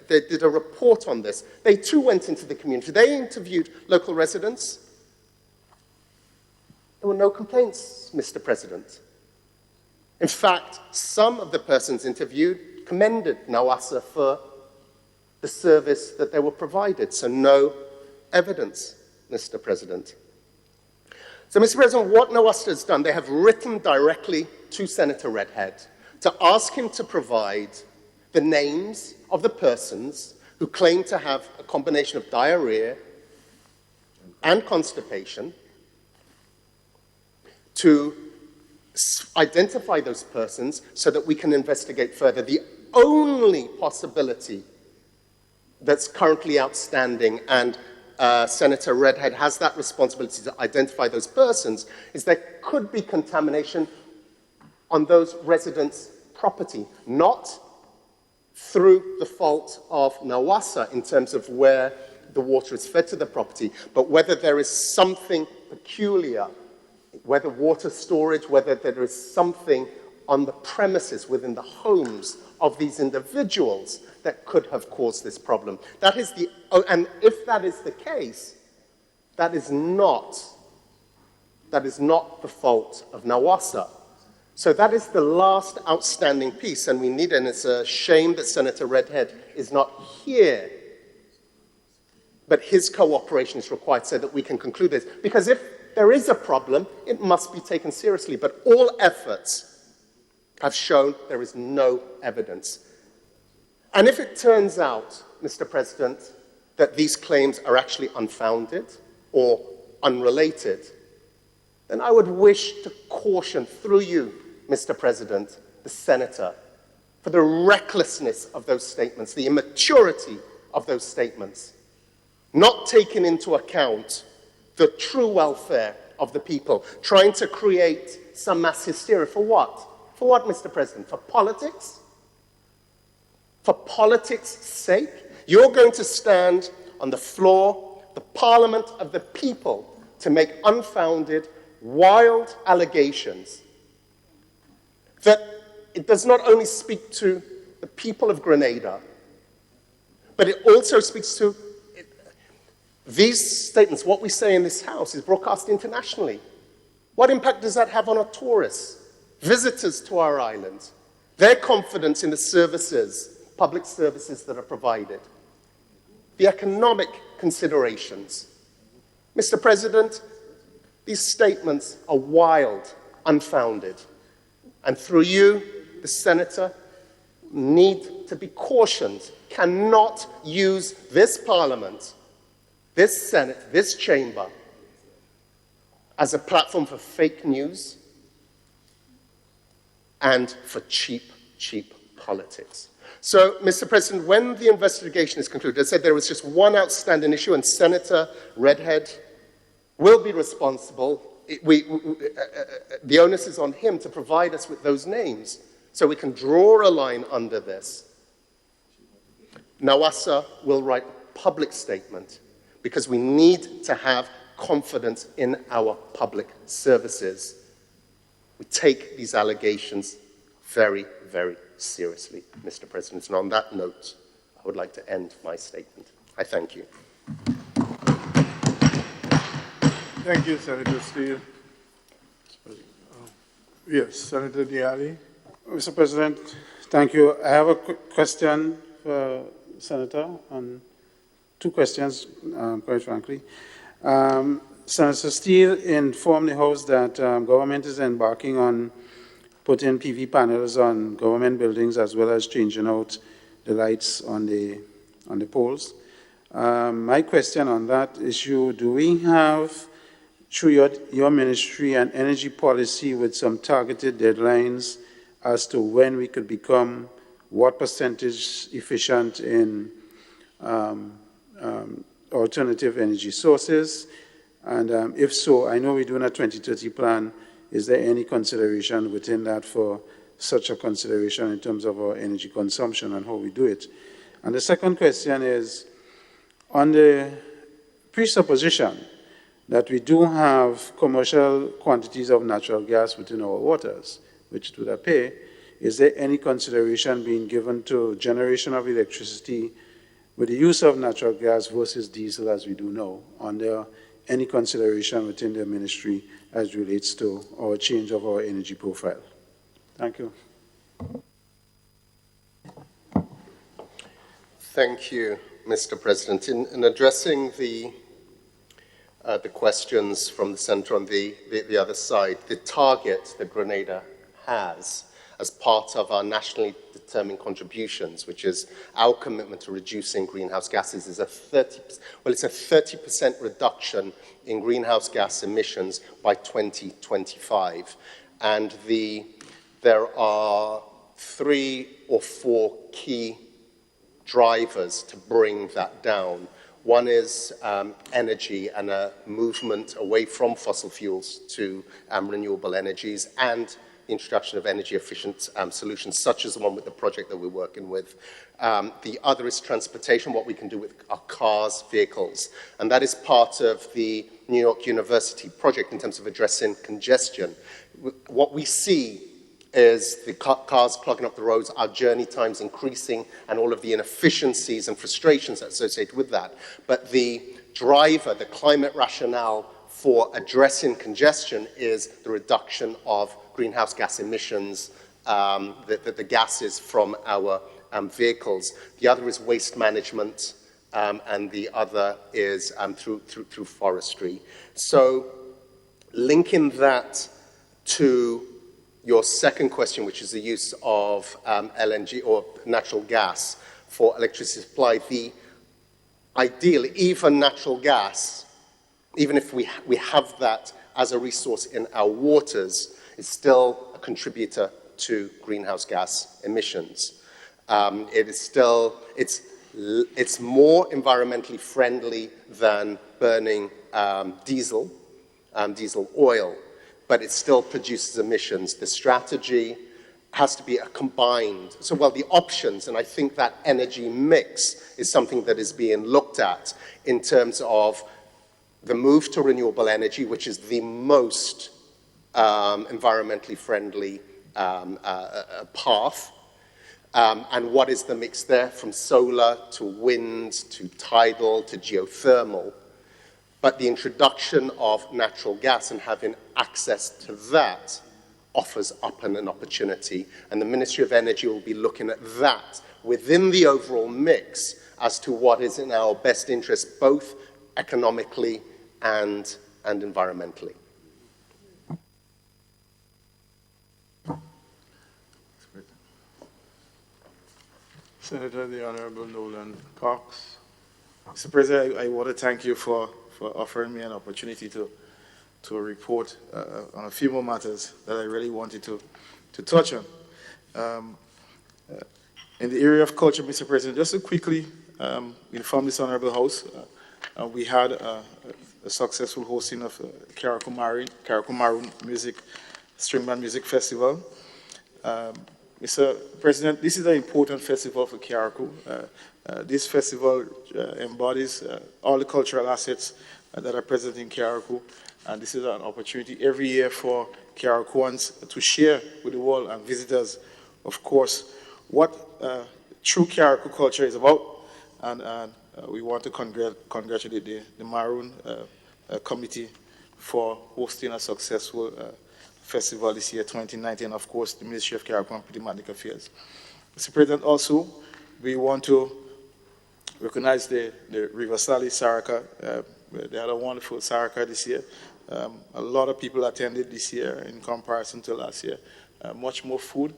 they did a report on this. They too went into the community. They interviewed local residents. There were no complaints, Mr. President. In fact, some of the persons interviewed commended Nawasa for the service that they were provided. So no evidence, Mr. President. So, Mr. President, what Nawasa has done, they have written directly to Senator Redhead to ask him to provide the names of the persons who claim to have a combination of diarrhea and constipation, to identify those persons so that we can investigate further. The only possibility that's currently outstanding, and Senator Redhead has that responsibility to identify those persons, is there could be contamination on those residents' property, not through the fault of Nawasa in terms of where the water is fed to the property, but whether there is something peculiar, whether water storage, whether there is something on the premises within the homes of these individuals that could have caused this problem. That is and if that is the case, that is not the fault of Nawasa. So that is the last outstanding piece, and we need, and it's a shame that Senator Redhead is not here, but his cooperation is required so that we can conclude this. Because if there is a problem, it must be taken seriously, but all efforts have shown there is no evidence. And if it turns out, Mr. President, that these claims are actually unfounded or unrelated, then I would wish to caution through you, Mr. President, the Senator, for the recklessness of those statements, the immaturity of those statements, not taking into account the true welfare of the people, trying to create some mass hysteria. For what? For what, Mr. President? For politics? For politics' sake? You're going to stand on the floor, the parliament of the people, to make unfounded, wild allegations that it does not only speak to the people of Grenada, but it also speaks to these statements. What we say in this house is broadcast internationally. What impact does that have on our tourists, visitors to our island, their confidence in the services, public services that are provided, the economic considerations? Mr. President, these statements are wild, unfounded. And through you, the Senator, need to be cautioned, cannot use this Parliament, this Senate, this chamber, as a platform for fake news and for cheap politics. So, Mr. President, when the investigation is concluded, I said there was just one outstanding issue, and Senator Redhead will be responsible. The onus is on him to provide us with those names so we can draw a line under this. Nawasa will write a public statement because we need to have confidence in our public services. We take these allegations very, very seriously, Mr. President. And on that note, I would like to end my statement. I thank you. Thank you, Senator Steele. Yes, Senator Dialli. Mr. President, Thank you. I have a quick question for Senator, and two questions, quite frankly. Senator Steele informed the House that government is embarking on putting PV panels on government buildings as well as changing out the lights on the poles. My question on that issue, do we have, through your ministry and energy policy, with some targeted deadlines as to when we could become what percentage efficient in alternative energy sources? And if so, I know we're doing a 2030 plan. Is there any consideration within that for such a consideration in terms of our energy consumption and how we do it? And the second question is, on the presupposition that we do have commercial quantities of natural gas within our waters, which would appear, is there any consideration being given to generation of electricity with the use of natural gas versus diesel as we do now? Under any consideration within the ministry as relates to our change of our energy profile? Thank you. Thank you, Mr. President. In addressing the questions from the Senator on the other side, the target that Grenada has as part of our nationally determined contributions, which is our commitment to reducing greenhouse gases, is a 30% reduction in greenhouse gas emissions by 2025. And there are 3 or 4 key drivers to bring that down. One is energy and a movement away from fossil fuels to renewable energies, and introduction of energy-efficient solutions, such as the one with the project that we're working with. The other is transportation, what we can do with our cars, vehicles. And that is part of the New York University project in terms of addressing congestion. What we see is the cars clogging up the roads, our journey times increasing, and all of the inefficiencies and frustrations associated with that. But the driver, the climate rationale for addressing congestion is the reduction of greenhouse gas emissions, the gases from our vehicles. The other is waste management, and the other is through forestry. So linking that to your second question, which is the use of LNG or natural gas for electricity supply, ideally, even natural gas, even if we have that as a resource in our waters, is still a contributor to greenhouse gas emissions. It's more environmentally friendly than burning diesel oil, but it still produces emissions. The strategy has to be a combined, the options, and I think that energy mix is something that is being looked at in terms of the move to renewable energy, which is the most environmentally friendly path, and what is the mix there, from solar to wind to tidal to geothermal. But the introduction of natural gas and having access to that offers up an opportunity, and the Ministry of Energy will be looking at that within the overall mix as to what is in our best interest, both economically and environmentally. Senator, the Honorable Nolan Cox. Mr. President, I want to thank you for offering me an opportunity to report on a few more matters that I really wanted to touch on. In the area of culture, Mr. President, just to quickly inform this Honorable House, we had a successful hosting of Carriacou Maroon String Band Music Festival. Mr. President, this is an important festival for Carriacou. This festival embodies all the cultural assets that are present in Carriacou, and this is an opportunity every year for Carriacouans to share with the world and visitors, of course, what true Carriacou culture is about, and we want to congratulate the Maroon Committee for hosting a successful festival this year, 2019, of course, the Ministry of Carriacou and Diplomatic Affairs. Mr. President, also, we want to recognize the River Sally Saraka. They had a wonderful Saraka this year. A lot of people attended this year in comparison to last year. Much more food.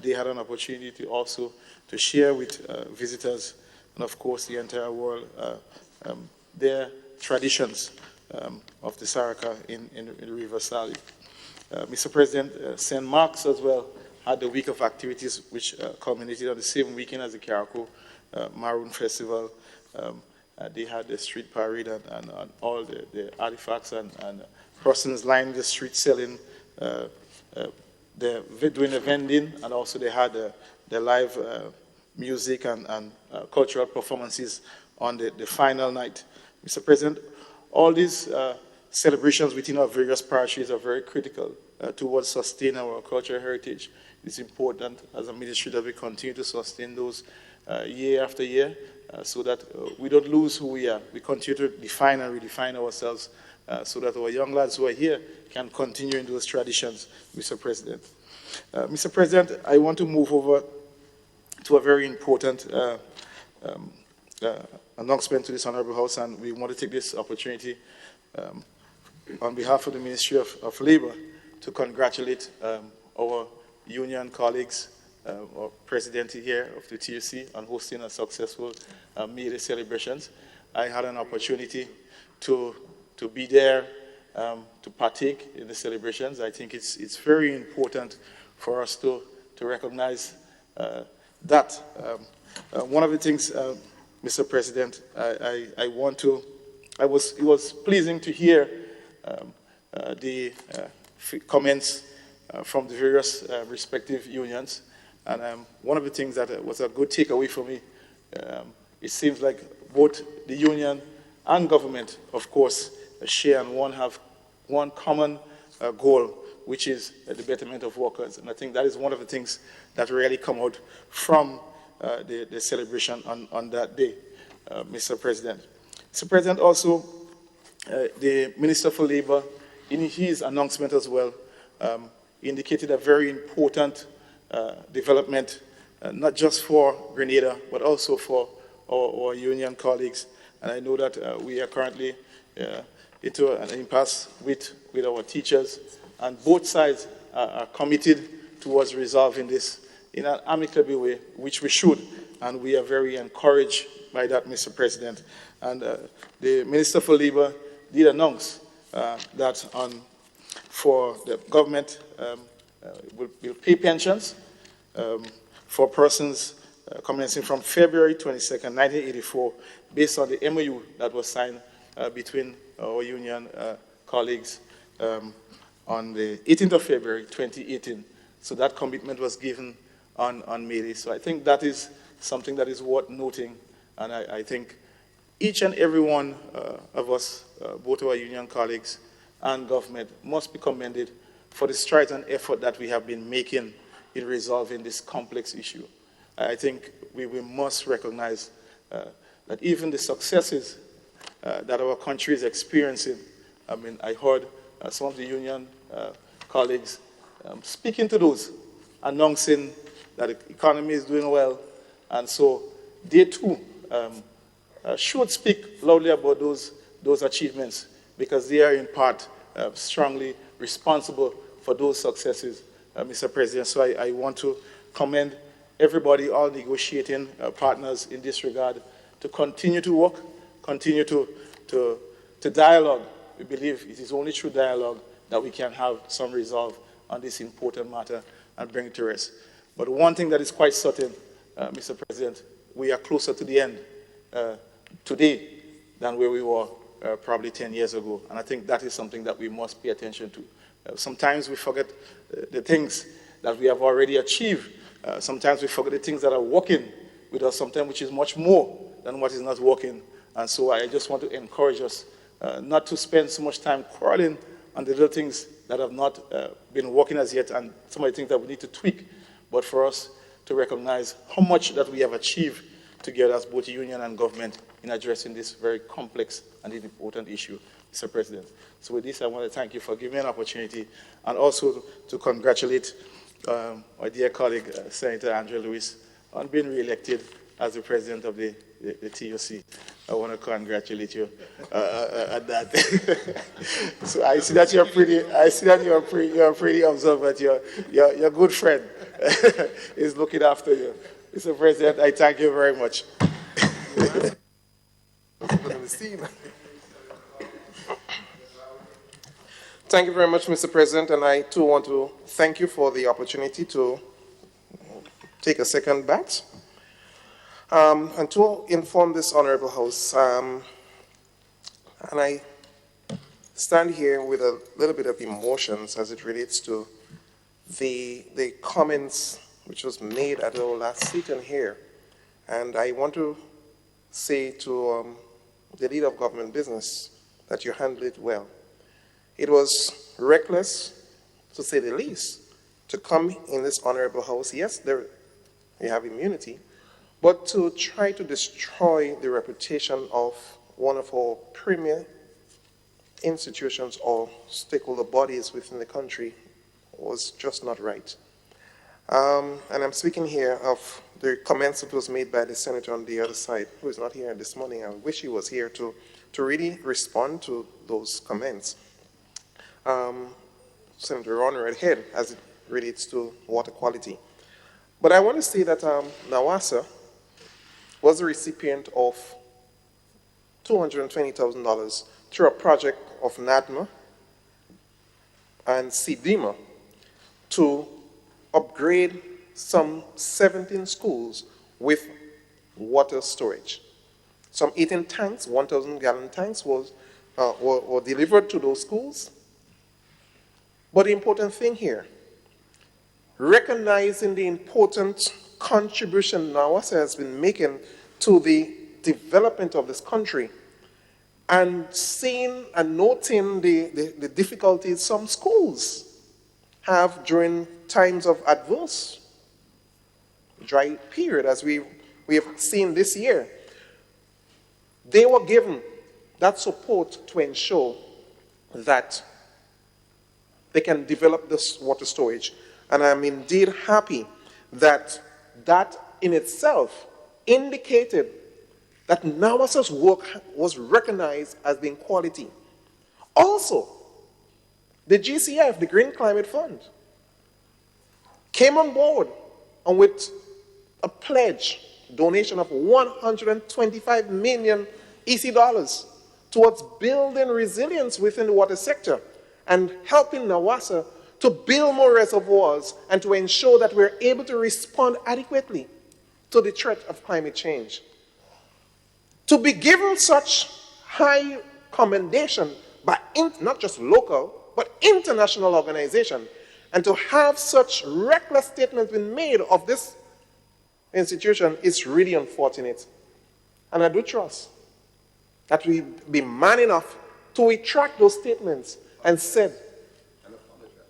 They had an opportunity to also to share with visitors and, of course, the entire world their traditions of the Saraka in the River Sally. Mr. President, St. Mark's as well had the week of activities which culminated on the same weekend as the Carriacou Maroon Festival. They had the street parade and all the artifacts and persons lining the street selling, doing the vending, and also they had the live music and cultural performances on the final night. Mr. President, all these celebrations within our various parishes are very critical towards sustaining our cultural heritage. It's important as a ministry that we continue to sustain those year after year so that we don't lose who we are. We continue to define and redefine ourselves so that our young lads who are here can continue in those traditions, Mr. President. Mr. President, I want to move over to a very important announcement to this Honorable House, and we want to take this opportunity on behalf of the Ministry of Labor to congratulate our union colleagues, our president here of the TUC, on hosting a successful May Day celebrations. I had an opportunity to be there, to partake in the celebrations. I think it's very important for us to recognize that. One of the things, Mr. President, it was pleasing to hear the comments from the various respective unions. And one of the things that was a good takeaway for me, it seems like both the union and government, of course, share and have one common goal, which is the betterment of workers. And I think that is one of the things that really come out from the celebration on that day, Mr. President. Mr. President, also, the Minister for Labor, in his announcement as well, indicated a very important development, not just for Grenada, but also for our union colleagues. And I know that we are currently into an impasse with our teachers, and both sides are committed towards resolving this in an amicable way, which we should, and we are very encouraged by that, Mr. President. And the Minister for Labor did announce that for the government will pay pensions for persons commencing from February 22nd, 1984, based on the MOU that was signed between our union colleagues on the 18th of February, 2018. So that commitment was given on May Day. So I think that is something that is worth noting, and I think each and every one of us, both our union colleagues and government, must be commended for the strides and effort that we have been making in resolving this complex issue. I think we must recognize that even the successes that our country is experiencing, I mean, I heard some of the union colleagues speaking to those, announcing that the economy is doing well, and so they too should speak loudly about those achievements, because they are in part strongly responsible for those successes, Mr. President. So I want to commend everybody, all negotiating partners in this regard, to continue to work, continue to dialogue. We believe it is only through dialogue that we can have some resolve on this important matter and bring it to rest. But one thing that is quite certain, Mr. President, we are closer to the end today than where we were probably 10 years ago. And I think that is something that we must pay attention to. Sometimes we forget the things that we have already achieved. Sometimes we forget the things that are working with us, sometimes which is much more than what is not working. And so I just want to encourage us not to spend so much time quarreling on the little things that have not been working as yet, and some of the things that we need to tweak, but for us to recognize how much that we have achieved together as both union and government in addressing this very complex and important issue, Mr. President. So with this, I want to thank you for giving me an opportunity, and also to congratulate our dear colleague, Senator Andrea Lewis, on being re-elected as the president of the TUC. I want to congratulate you at that. So I see that you're pretty observant. Your good friend is looking after you. Mr. President, I thank you very much. Thank you very much, Mr. President, and I too want to thank you for the opportunity to take a second bat and to inform this honorable House. And I stand here with a little bit of emotions as it relates to the comments which was made at our last sitting here. And I want to say to the leader of government business that you handled it well. It was reckless, to say the least, to come in this honorable House. Yes, you have immunity, but to try to destroy the reputation of one of our premier institutions or stakeholder bodies within the country was just not right. And I'm speaking here of the comments that was made by the senator on the other side, who is not here this morning. I wish he was here to really respond to those comments. Senator Ron Redhead, as it relates to water quality. But I want to say that NAWASA was the recipient of $220,000 through a project of NADMA and CDMA to upgrade some 17 schools with water storage. Some 18 tanks, 1,000-gallon tanks were delivered to those schools. But the important thing here, recognizing the important contribution NAWASA has been making to the development of this country, and seeing and noting the difficulties some schools have during times of adverse dry period, as we have seen this year. They were given that support to ensure that they can develop this water storage. And I'm indeed happy that that in itself indicated that NAWASA's work was recognized as being quality. Also, the GCF, the Green Climate Fund, came on board and with a pledge, donation of 125 million EC dollars towards building resilience within the water sector and helping NAWASA to build more reservoirs and to ensure that we're able to respond adequately to the threat of climate change. To be given such high commendation by not just local, but international organizations, and to have such reckless statements been made of this institution is really unfortunate. And I do trust that we be man enough to retract those statements and said,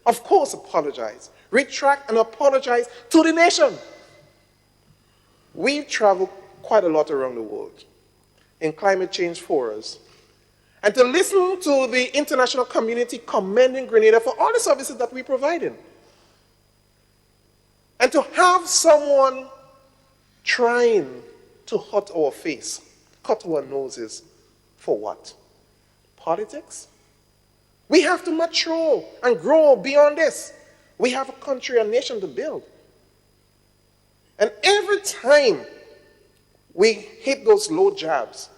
of course, apologize. Retract and apologize to the nation. We travel quite a lot around the world in climate change forums. And to listen to the international community commending Grenada for all the services that we provided. And to have someone trying to hurt our face, cut our noses, for what? Politics? We have to mature and grow beyond this. We have a country, a nation to build. And every time we hit those low jabs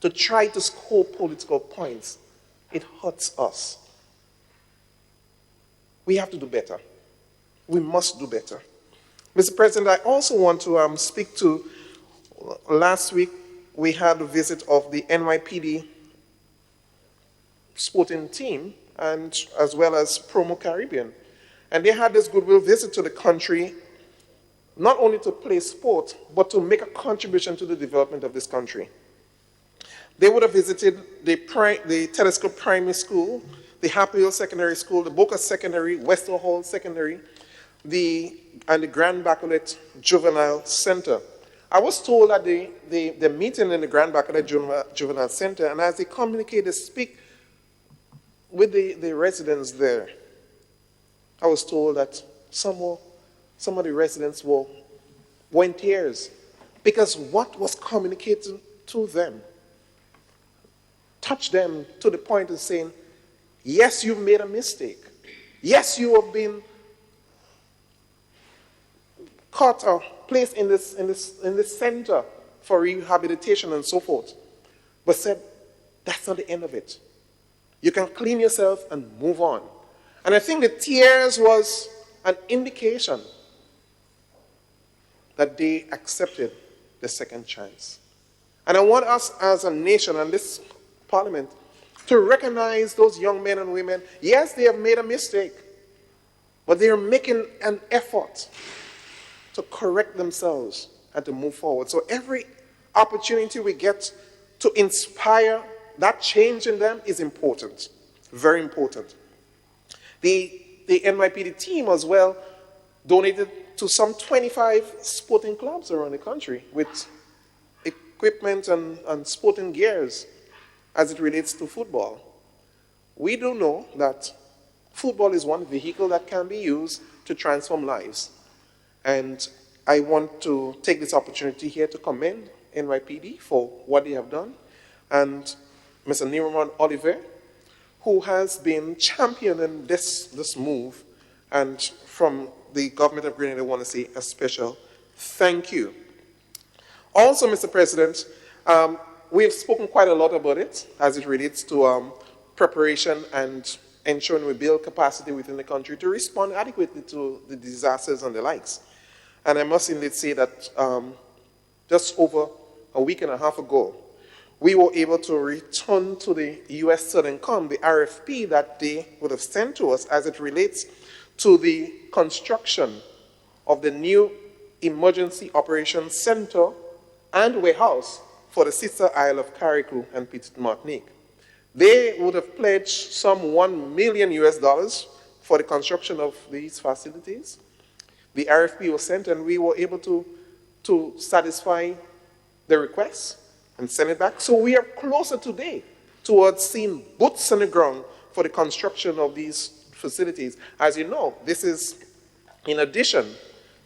to try to score political points, it hurts us. We have to do better. We must do better. Mr. President, I also want to speak to, last week we had a visit of the NYPD sporting team, and as well as Promo Caribbean. And they had this goodwill visit to the country, not only to play sport, but to make a contribution to the development of this country. They would have visited the Telescope Primary School, the Happy Hill Secondary School, the Boca Secondary, Western Hall Secondary, and the Grand Bacolet Juvenile Center. I was told at the meeting in the Grand Bacolet Juvenile Center, and as they communicated, speak with the residents there, I was told that some of the residents were were in tears because what was communicated to them touched them to the point of saying, yes, you've made a mistake. Yes, you have been caught or placed in this center for rehabilitation and so forth. But said, that's not the end of it. You can clean yourself and move on. And I think the tears was an indication that they accepted the second chance. And I want us as a nation and this parliament to recognize those young men and women. Yes, they have made a mistake, but they are making an effort to correct themselves and to move forward. So every opportunity we get to inspire that change in them is important, very important. The NYPD team as well donated to some 25 sporting clubs around the country with equipment and sporting gears as it relates to football. We do know that football is one vehicle that can be used to transform lives. And I want to take this opportunity here to commend NYPD for what they have done, and Mr. Niraman Oliver, who has been championing this move. And from the government of Grenada, I want to say a special thank you. Also, Mr. President, we have spoken quite a lot about it as it relates to preparation and ensuring we build capacity within the country to respond adequately to the disasters and the likes. And I must indeed say that just over a week and a half ago, we were able to return to the U.S. Southern Com, the RFP that they would have sent to us as it relates to the construction of the new Emergency Operations Center and warehouse for the sister isle of Carriacou and Petite Martinique. They would have pledged some $1 million for the construction of these facilities. The RFP was sent and we were able to satisfy the request and send it back. So we are closer today towards seeing boots on the ground for the construction of these facilities. As you know, this is in addition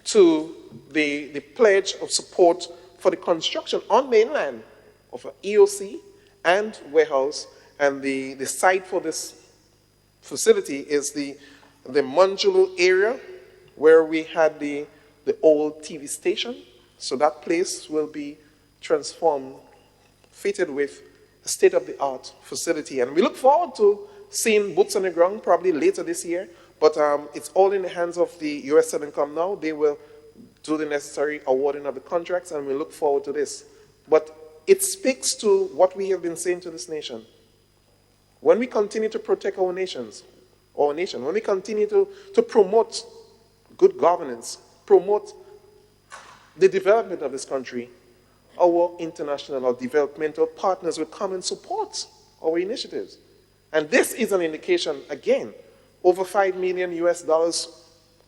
to the pledge of support for the construction on mainland of an EOC and warehouse. And the site for this facility is the Manjulu area where we had the old TV station. So that place will be transformed, fitted with a state-of-the-art facility. And we look forward to seeing boots on the ground probably later this year. But it's all in the hands of the U.S. Southern Com now. They will do the necessary awarding of the contracts, and we look forward to this. But it speaks to what we have been saying to this nation. When we continue to protect our nation, when we continue to promote good governance, promote the development of this country, our international or developmental partners will come and support our initiatives. And this is an indication, again, over $5 million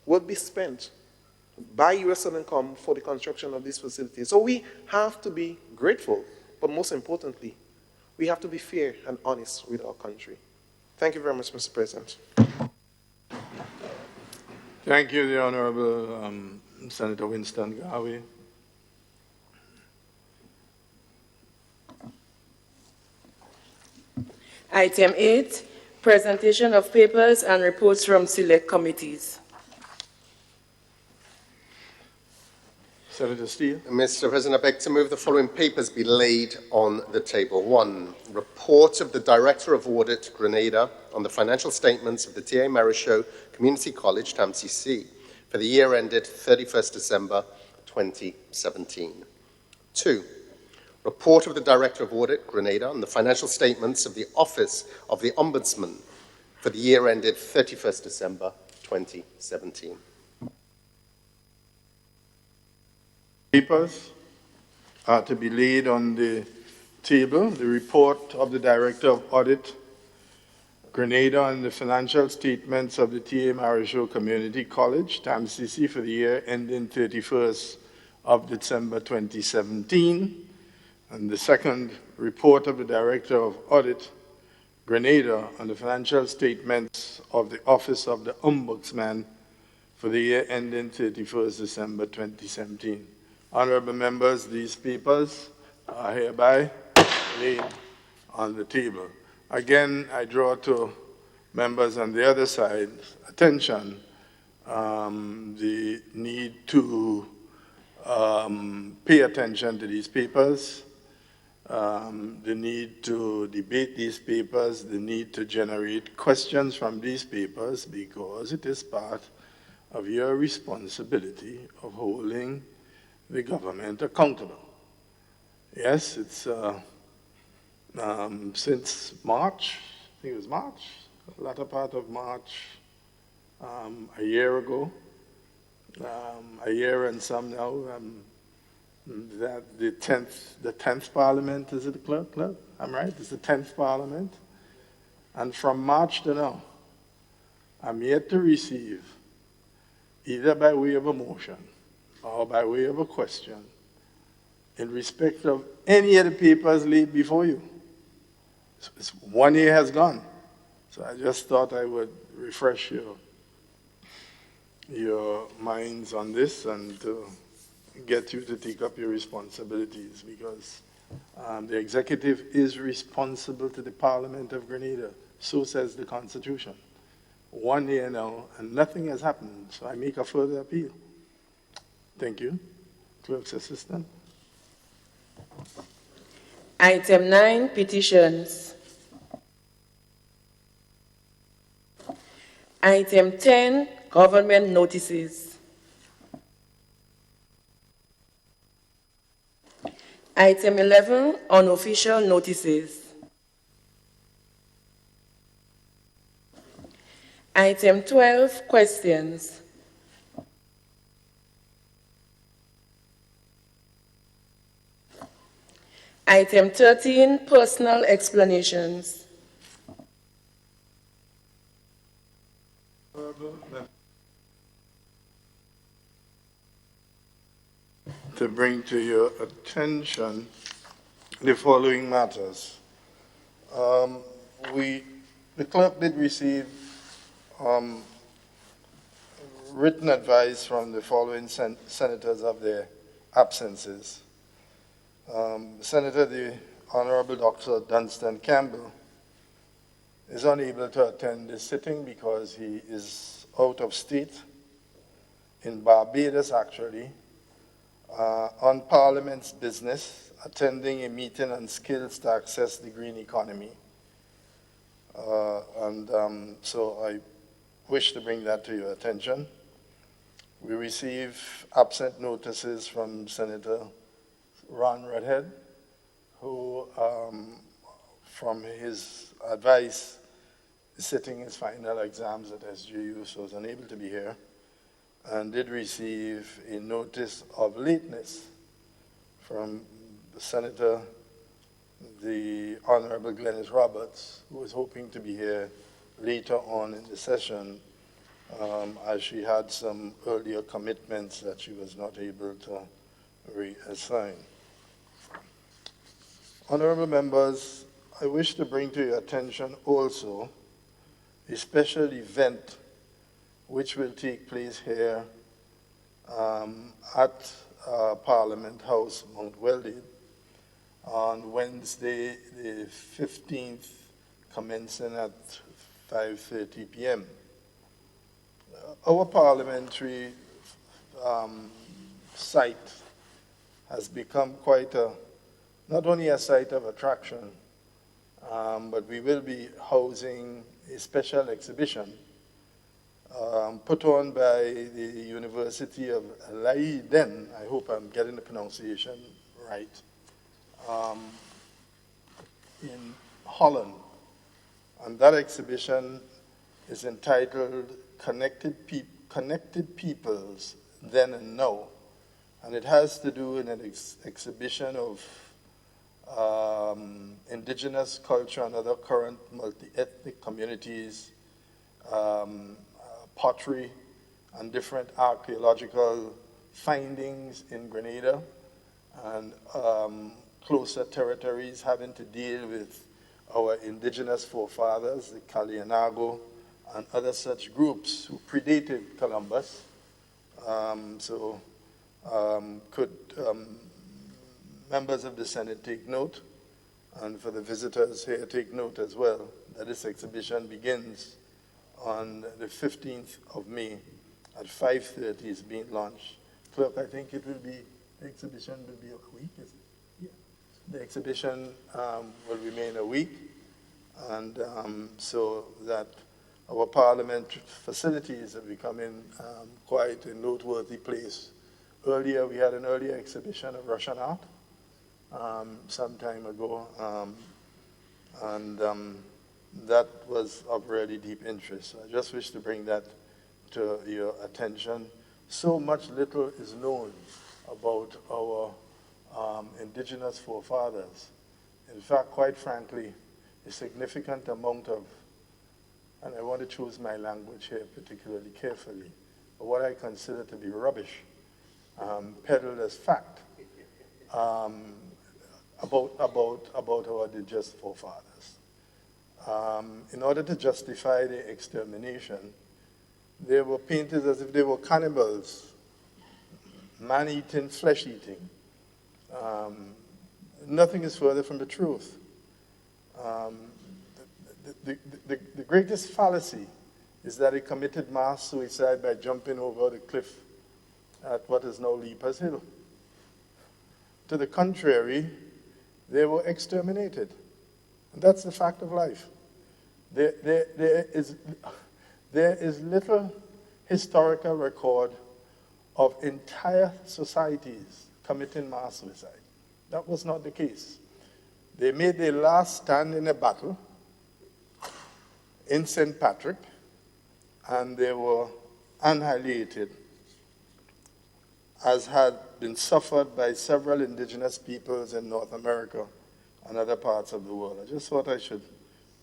will be spent by U.S. Southern Com for the construction of these facilities. So we have to be grateful, but most importantly, we have to be fair and honest with our country. Thank you very much, Mr. President. Thank you, the Honorable Senator Winston Garvey. Item 8, presentation of papers and reports from select committees. Senator Steele. Mr. President, I beg to move the following papers be laid on the table. 1, report of the Director of Audit, Grenada, on the financial statements of the T.A. Marichaud Community College, TAMCC, for the year ended 31st December 2017. 2, report of the Director of Audit, Grenada, on the financial statements of the Office of the Ombudsman for the year ended 31st December 2017. Papers are to be laid on the table. The report of the Director of Audit, Grenada, on the financial statements of the T.A. Marichaud Community College, TAMCC, for the year ending 31st of December 2017. And the second report of the Director of Audit, Grenada, on the financial statements of the Office of the Ombudsman for the year ending 31st December 2017. Honorable members, these papers are hereby laid on the table. Again, I draw to members on the other side attention the need to pay attention to these papers, the need to debate these papers, the need to generate questions from these papers, because it is part of your responsibility of holding the government accountable. Yes, it's since March, I think it was March, the latter part of March, a year ago, a year and some now, that the 10th Parliament, is it the clerk? I'm right, it's the 10th Parliament. And from March to now, I'm yet to receive, either by way of a motion or by way of a question, in respect of any of the papers laid before you. 1 year has gone. So I just thought I would refresh your minds on this and to get you to take up your responsibilities, because the executive is responsible to the Parliament of Grenada. So says the Constitution. 1 year now, and nothing has happened, so I make a further appeal. Thank you. Clerk's Assistant. Item 9, petitions. Item 10, government notices. Item 11, unofficial notices. Item 12, questions. Item 13, personal explanations. To bring to your attention the following matters. The clerk did receive written advice from the following senators of their absences. Senator, the Honorable Dr. Dunstan Campbell, is unable to attend this sitting because he is out of state, in Barbados actually, on Parliament's business, attending a meeting on skills to access the green economy. So I wish to bring that to your attention. We receive absent notices from Senator Ron Redhead, who, from his advice, is sitting his final exams at SGU, so is unable to be here, and did receive a notice of lateness from the Senator, the Honorable Glenys Roberts, who was hoping to be here later on in the session, as she had some earlier commitments that she was not able to reassign. Honorable members, I wish to bring to your attention also a special event which will take place here at Parliament House, Mount Weldon, on Wednesday, the 15th, commencing at 5:30 p.m. Our parliamentary site has become quite not only a site of attraction, but we will be housing a special exhibition put on by the University of Leiden. I hope I'm getting the pronunciation right, in Holland. And that exhibition is entitled Connected Peoples Then and Now. And it has to do with an exhibition of indigenous culture and other current multi-ethnic communities, pottery, and different archaeological findings in Grenada, and closer territories having to deal with our indigenous forefathers, the Carriacou, and other such groups who predated Columbus. So Could members of the Senate take note, and for the visitors here take note as well, that this exhibition begins on the 15th of May at 5:30 is being launched. Clerk, I think it will be, the exhibition will be a week, is it? Yeah. The exhibition will remain a week, and so that our Parliament facilities are becoming quite a noteworthy place. Earlier, we had an earlier exhibition of Russian art some time ago, and that was of really deep interest. So I just wish to bring that to your attention. So much little is known about our indigenous forefathers. In fact, quite frankly, a significant amount of, and I want to choose my language here particularly carefully, but what I consider to be rubbish, peddled as fact about our indigenous forefathers. In order to justify the extermination, they were painted as if they were cannibals, man-eating, flesh-eating. Nothing is further from the truth. The greatest fallacy is that he committed mass suicide by jumping over the cliff at what is now Leapers Hill. To the contrary, they were exterminated. And that's the fact of life. There is little historical record of entire societies committing mass suicide. That was not the case. They made their last stand in a battle in St. Patrick, and they were annihilated, as had been suffered by several indigenous peoples in North America and other parts of the world. I just thought I should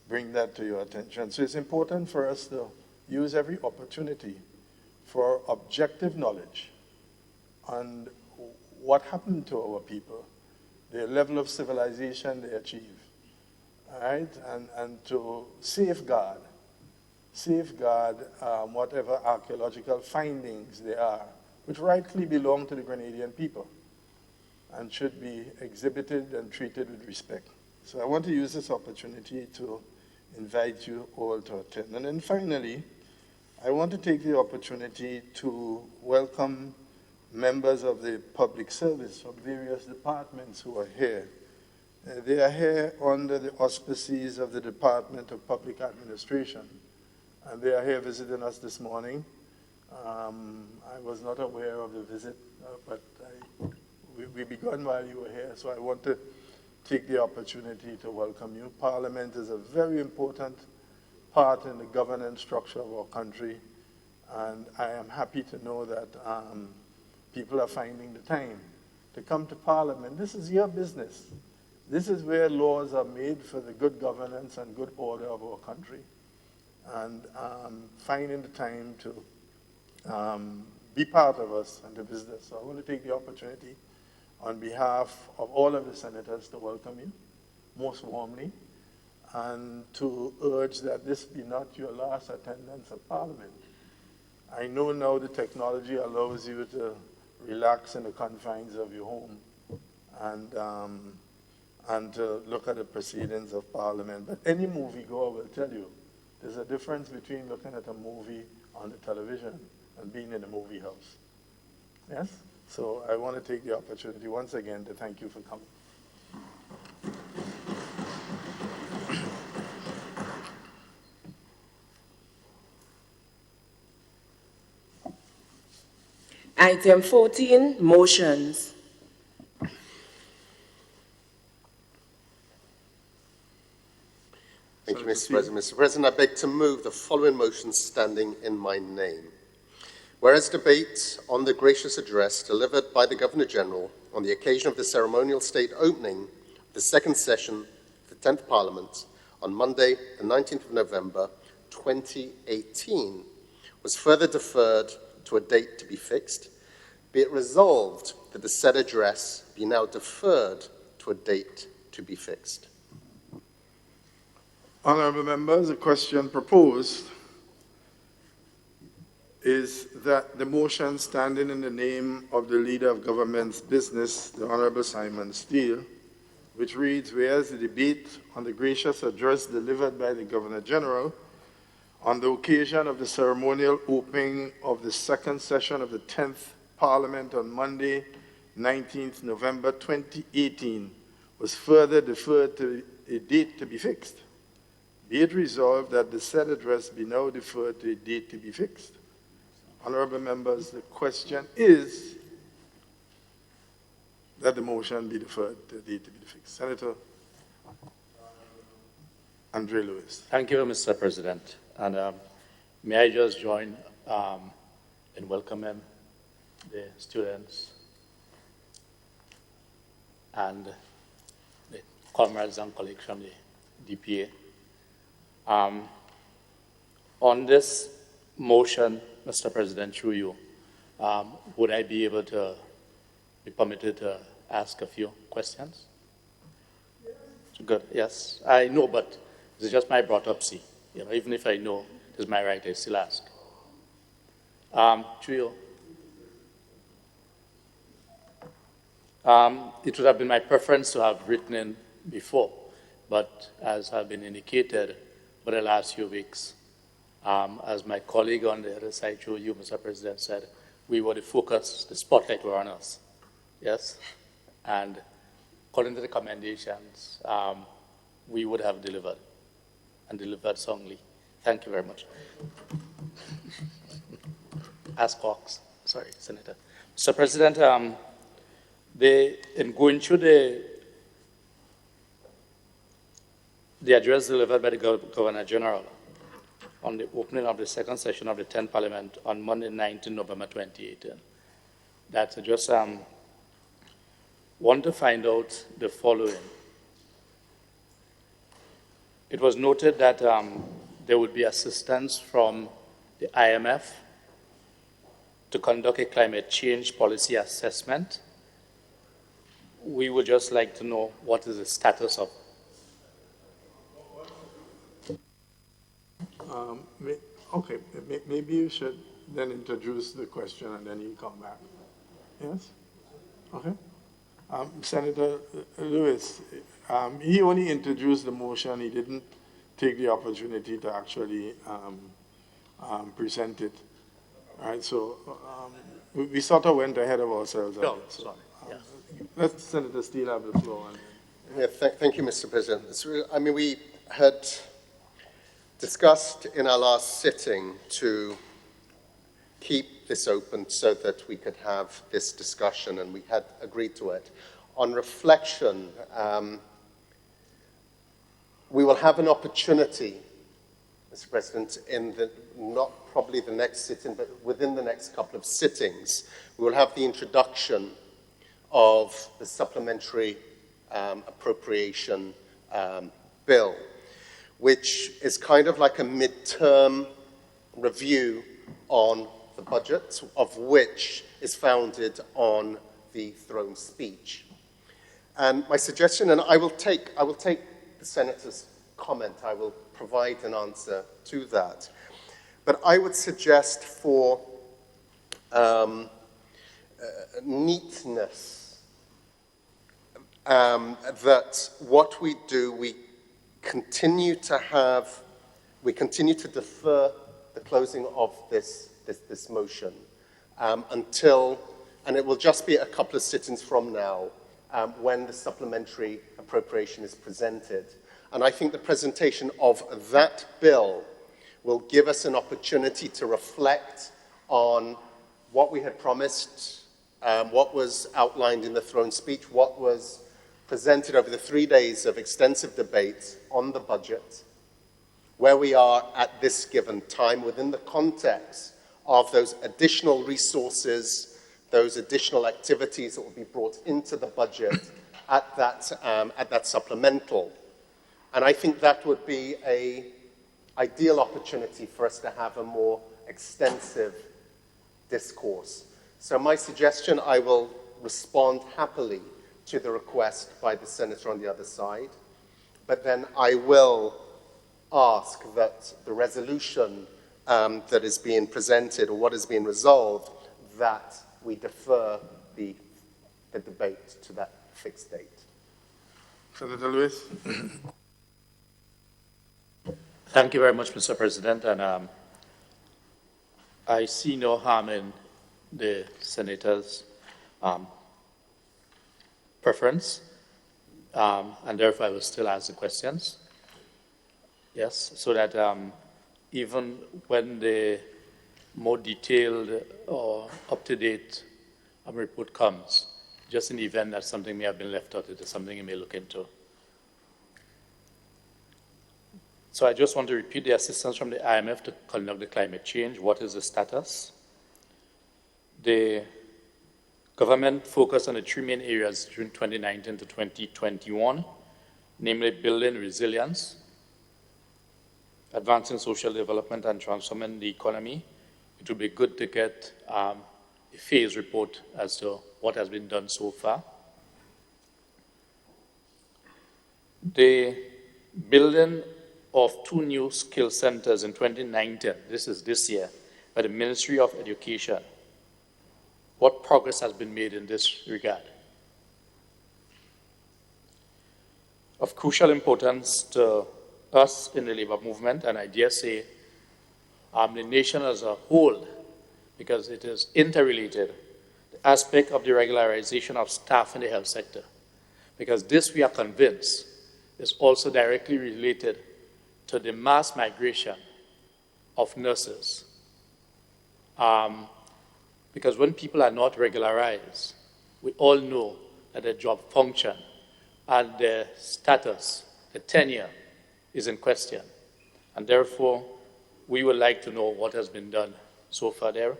bring that to your attention. So it's important for us to use every opportunity for objective knowledge on what happened to our people, the level of civilization they achieved, all right? And to safeguard whatever archaeological findings there are, which rightly belong to the Grenadian people and should be exhibited and treated with respect. So I want to use this opportunity to invite you all to attend. And then finally, I want to take the opportunity to welcome members of the public service from various departments who are here. They are here under the auspices of the Department of Public Administration, and they are here visiting us this morning. I was not aware of the visit, but we began while you were here, so I want to take the opportunity to welcome you. Parliament is a very important part in the governance structure of our country, and I am happy to know that people are finding the time to come to Parliament. This is your business. This is where laws are made for the good governance and good order of our country, and finding the time to be part of us and the business. So I want to take the opportunity on behalf of all of the senators to welcome you most warmly and to urge that this be not your last attendance at Parliament. I know now the technology allows you to relax in the confines of your home and to look at the proceedings of Parliament. But any moviegoer will tell you there's a difference between looking at a movie on the television and being in a movie house. Yes? So I want to take the opportunity once again to thank you for coming. Item 14, motions. Thank you, Mr. President. Mr. President, I beg to move the following motion standing in my name. Whereas debate on the gracious address delivered by the Governor-General on the occasion of the ceremonial state opening of the second session of the 10th Parliament on Monday, the 19th of November, 2018, was further deferred to a date to be fixed, be it resolved that the said address be now deferred to a date to be fixed. Honourable members, a question proposed is that the motion standing in the name of the Leader of Government's Business, the Honorable Simon Steele, which reads, whereas the debate on the gracious address delivered by the Governor General on the occasion of the ceremonial opening of the second session of the 10th Parliament on Monday, 19th November 2018, was further deferred to a date to be fixed. Be it resolved that the said address be now deferred to a date to be fixed. Honorable members, the question is that the motion be deferred to a date to be fixed. Senator Andre Lewis. Thank you, Mr. President. And may I just join in welcoming the students and the comrades and colleagues from the DPA. On this motion, Mr. President, through you, would I be able to be permitted to ask a few questions? Yes. Good, yes. I know, but it's just my brought up see. You know, even if I know it's my right, I still ask. Through you. It would have been my preference to have written in before, but as has been indicated for the last few weeks, as my colleague on the other side, through you, Mr. President, said, we were the focus, the spotlight were on us, yes? And according to the recommendations, we would have delivered, and delivered strongly. Thank you very much. Ask Cox, sorry, Senator. Mr. President, in going through the address delivered by the Governor General on the opening of the second session of the 10th Parliament on Monday, 19 November 2018, that I just want to find out the following. It was noted that there would be assistance from the IMF to conduct a climate change policy assessment. We would just like to know what is the status of. Okay, maybe you should then introduce the question and then you come back. Yes? Okay. Senator Lewis, he only introduced the motion. He didn't take the opportunity to actually present it. All right, so we sort of went ahead of ourselves. No, sorry. Let Senator Steele have the floor. Yeah, thank you, Mr. President. It's really, I mean, we had discussed in our last sitting to keep this open so that we could have this discussion, and we had agreed to it. On reflection, we will have an opportunity, Mr. President, in the, not probably the next sitting, but within the next couple of sittings, we will have the introduction of the supplementary appropriation bill, which is kind of like a midterm review on the budget, of which is founded on the throne speech. And my suggestion, and I will take the Senator's comment, I will provide an answer to that. But I would suggest for neatness that what we do, we continue to defer the closing of this motion until, and it will just be a couple of sittings from now, when the supplementary appropriation is presented. And I think the presentation of that bill will give us an opportunity to reflect on what we had promised, what was outlined in the throne speech, what was presented over the 3 days of extensive debate on the budget, where we are at this given time within the context of those additional resources, those additional activities that will be brought into the budget at that supplemental. And I think that would be an ideal opportunity for us to have a more extensive discourse. So my suggestion, I will respond happily to the request by the senator on the other side, but then I will ask that the resolution that is being presented or what is being resolved, that we defer the debate to that fixed date. Senator Lewis. Thank you very much, Mr. President. And I see no harm in the senator's preference, and therefore I will still ask the questions. Yes, so that even when the more detailed or up-to-date report comes, just in the event that something may have been left out, it is something you may look into. So I just want to repeat the assistance from the IMF to conduct the climate change. What is the status? The government focused on the three main areas during 2019 to 2021, namely building resilience, advancing social development, and transforming the economy. It would be good to get a phase report as to what has been done so far. The building of 2 new skill centers in 2019, this is this year, by the Ministry of Education. What progress has been made in this regard? Of crucial importance to us in the labor movement, and I dare say the nation as a whole, because it is interrelated, the aspect of the regularization of staff in the health sector, because this, we are convinced, is also directly related to the mass migration of nurses. Because when people are not regularized, we all know that their job function and their status, the tenure, is in question. And therefore, we would like to know what has been done so far there.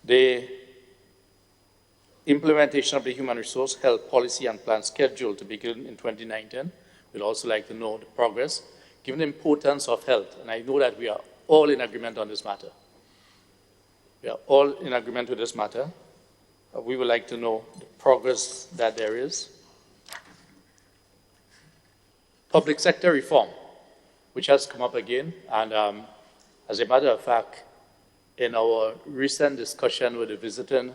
The implementation of the human resource health policy and plan scheduled to begin in 2019. We'd also like to know the progress, given the importance of health. And I know that we are all in agreement on this matter. We are all in agreement with this matter. We would like to know the progress that there is. Public sector reform, which has come up again. And as a matter of fact, in our recent discussion with the visiting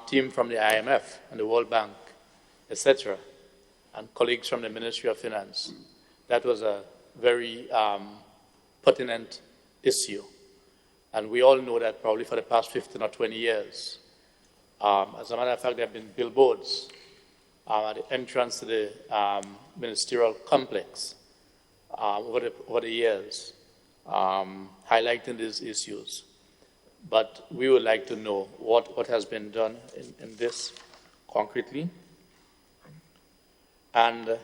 team from the IMF and the World Bank, etc., and colleagues from the Ministry of Finance, that was a very pertinent issue. And we all know that probably for the past 15 or 20 years, as a matter of fact, there have been billboards at the entrance to the ministerial complex over the years, highlighting these issues. But we would like to know what has been done in this concretely. And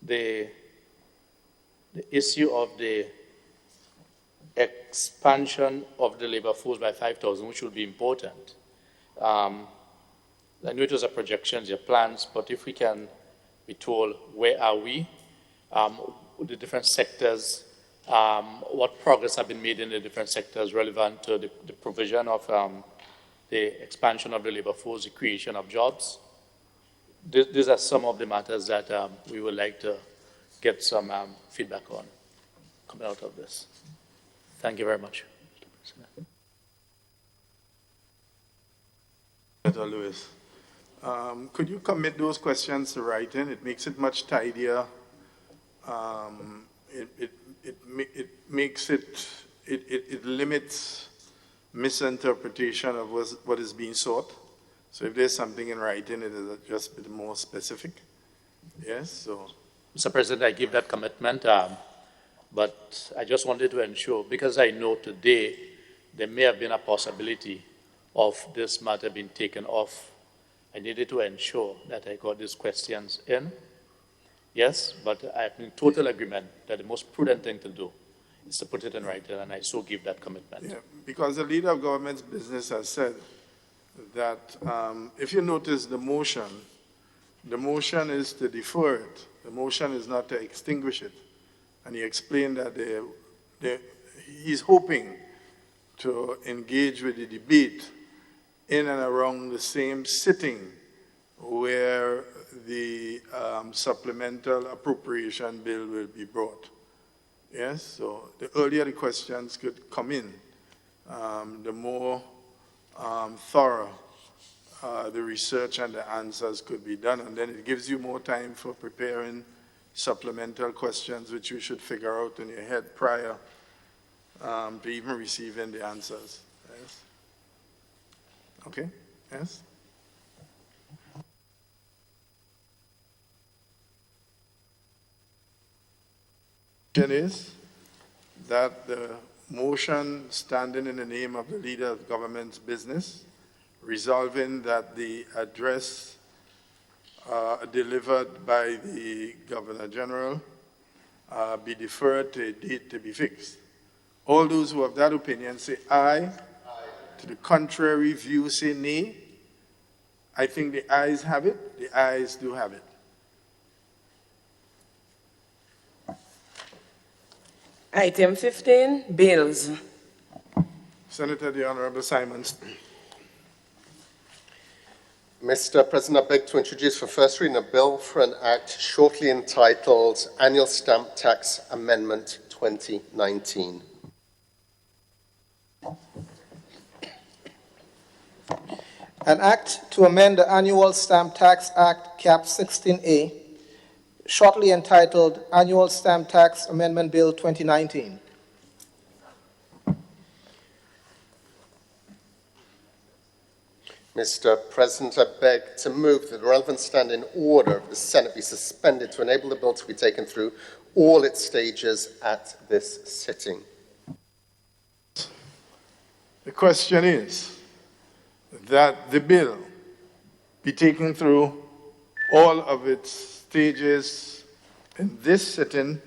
the issue of the expansion of the labor force by 5,000, which will be important. I know it was a projection, your plans, but if we can be told where are we, the different sectors, what progress have been made in the different sectors relevant to the provision of the expansion of the labor force, the creation of jobs. These are some of the matters that we would like to get some feedback on coming out of this. Thank you very much. Senator Lewis, could you commit those questions to writing? It makes it much tidier. It limits misinterpretation of what is being sought. So if there's something in writing, it is just a bit more specific. Yes, so. Mr. President, I give that commitment, but I just wanted to ensure, because I know today there may have been a possibility of this matter being taken off. I needed to ensure that I got these questions in. Yes, but I'm in total agreement that the most prudent thing to do is to put it in writing, and I so give that commitment. Yeah, because the leader of government's business has said that if you notice the motion is to defer it. The motion is not to extinguish it. And he explained that he's hoping to engage with the debate in and around the same sitting where the supplemental appropriation bill will be brought. Yes, so the earlier the questions could come in, the more thorough the research and the answers could be done, and then it gives you more time for preparing supplemental questions which you should figure out in your head prior to even receiving the answers. Yes? Okay, yes? Question is that the motion standing in the name of the leader of government's business, resolving that the address delivered by the Governor General be deferred to a date to be fixed. All those who have that opinion say aye. Aye. To the contrary view say nay. I think the ayes have it. The ayes do have it. Item 15, bills. Senator, the Honorable Simons. Mr. President, I beg to introduce for first reading a bill for an act shortly entitled Annual Stamp Tax Amendment 2019. An act to amend the Annual Stamp Tax Act, Cap 16A, shortly entitled Annual Stamp Tax Amendment Bill 2019. Mr. President, I beg to move that the relevant standing order of the Senate be suspended to enable the bill to be taken through all its stages at this sitting. The question is that the bill be taken through all of its stages in this sitting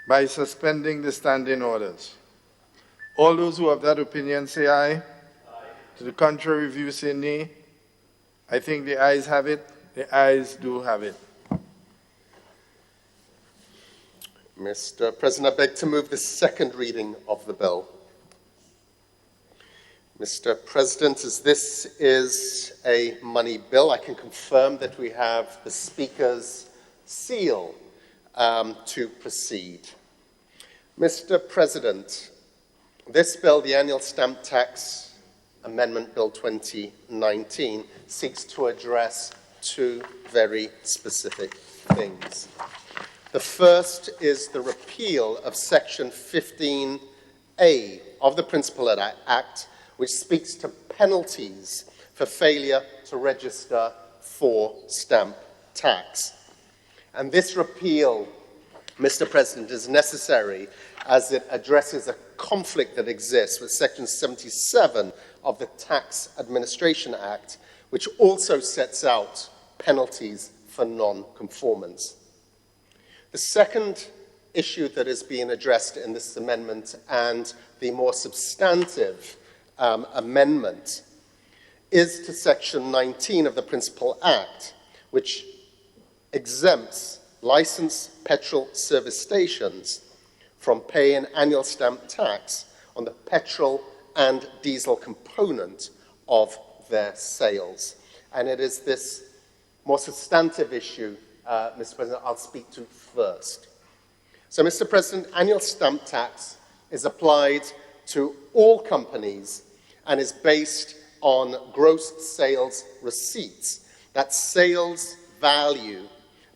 by suspending the standing orders. All those who have that opinion say aye. Aye. To the contrary view say nay. I think the ayes have it. The ayes do have it. Mr. President, I beg to move the second reading of the bill. Mr. President, as this is a money bill, I can confirm that we have the Speaker's seal to proceed. Mr. President, this bill, the Annual Stamp Tax Amendment Bill 2019, seeks to address two very specific things. The first is the repeal of Section 15A of the Principal Act, which speaks to penalties for failure to register for stamp tax. And this repeal, Mr. President, is necessary as it addresses a conflict that exists with Section 77 of the Tax Administration Act, which also sets out penalties for non-conformance. The second issue that is being addressed in this amendment, and the more substantive amendment, is to Section 19 of the Principal Act, which exempts licensed petrol service stations from paying annual stamp tax on the petrol and diesel component of their sales. And it is this more substantive issue, Mr. President, I'll speak to first. So, Mr. President, annual stamp tax is applied to all companies and is based on gross sales receipts. That's sales value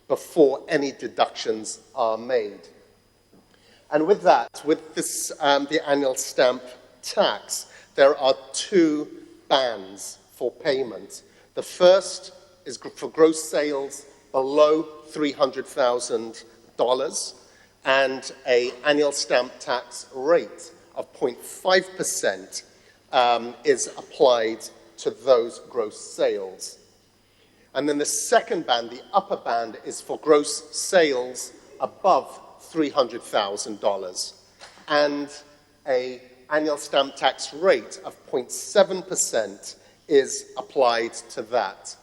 before any deductions are made. And with that, with this, the annual stamp tax, there are two bands for payment. The first is for gross sales below $300,000 and an annual stamp tax rate of 0.5% is applied to those gross sales. And then the second band, the upper band, is for gross sales above $300,000 and an annual stamp tax rate of 0.7% is applied to that.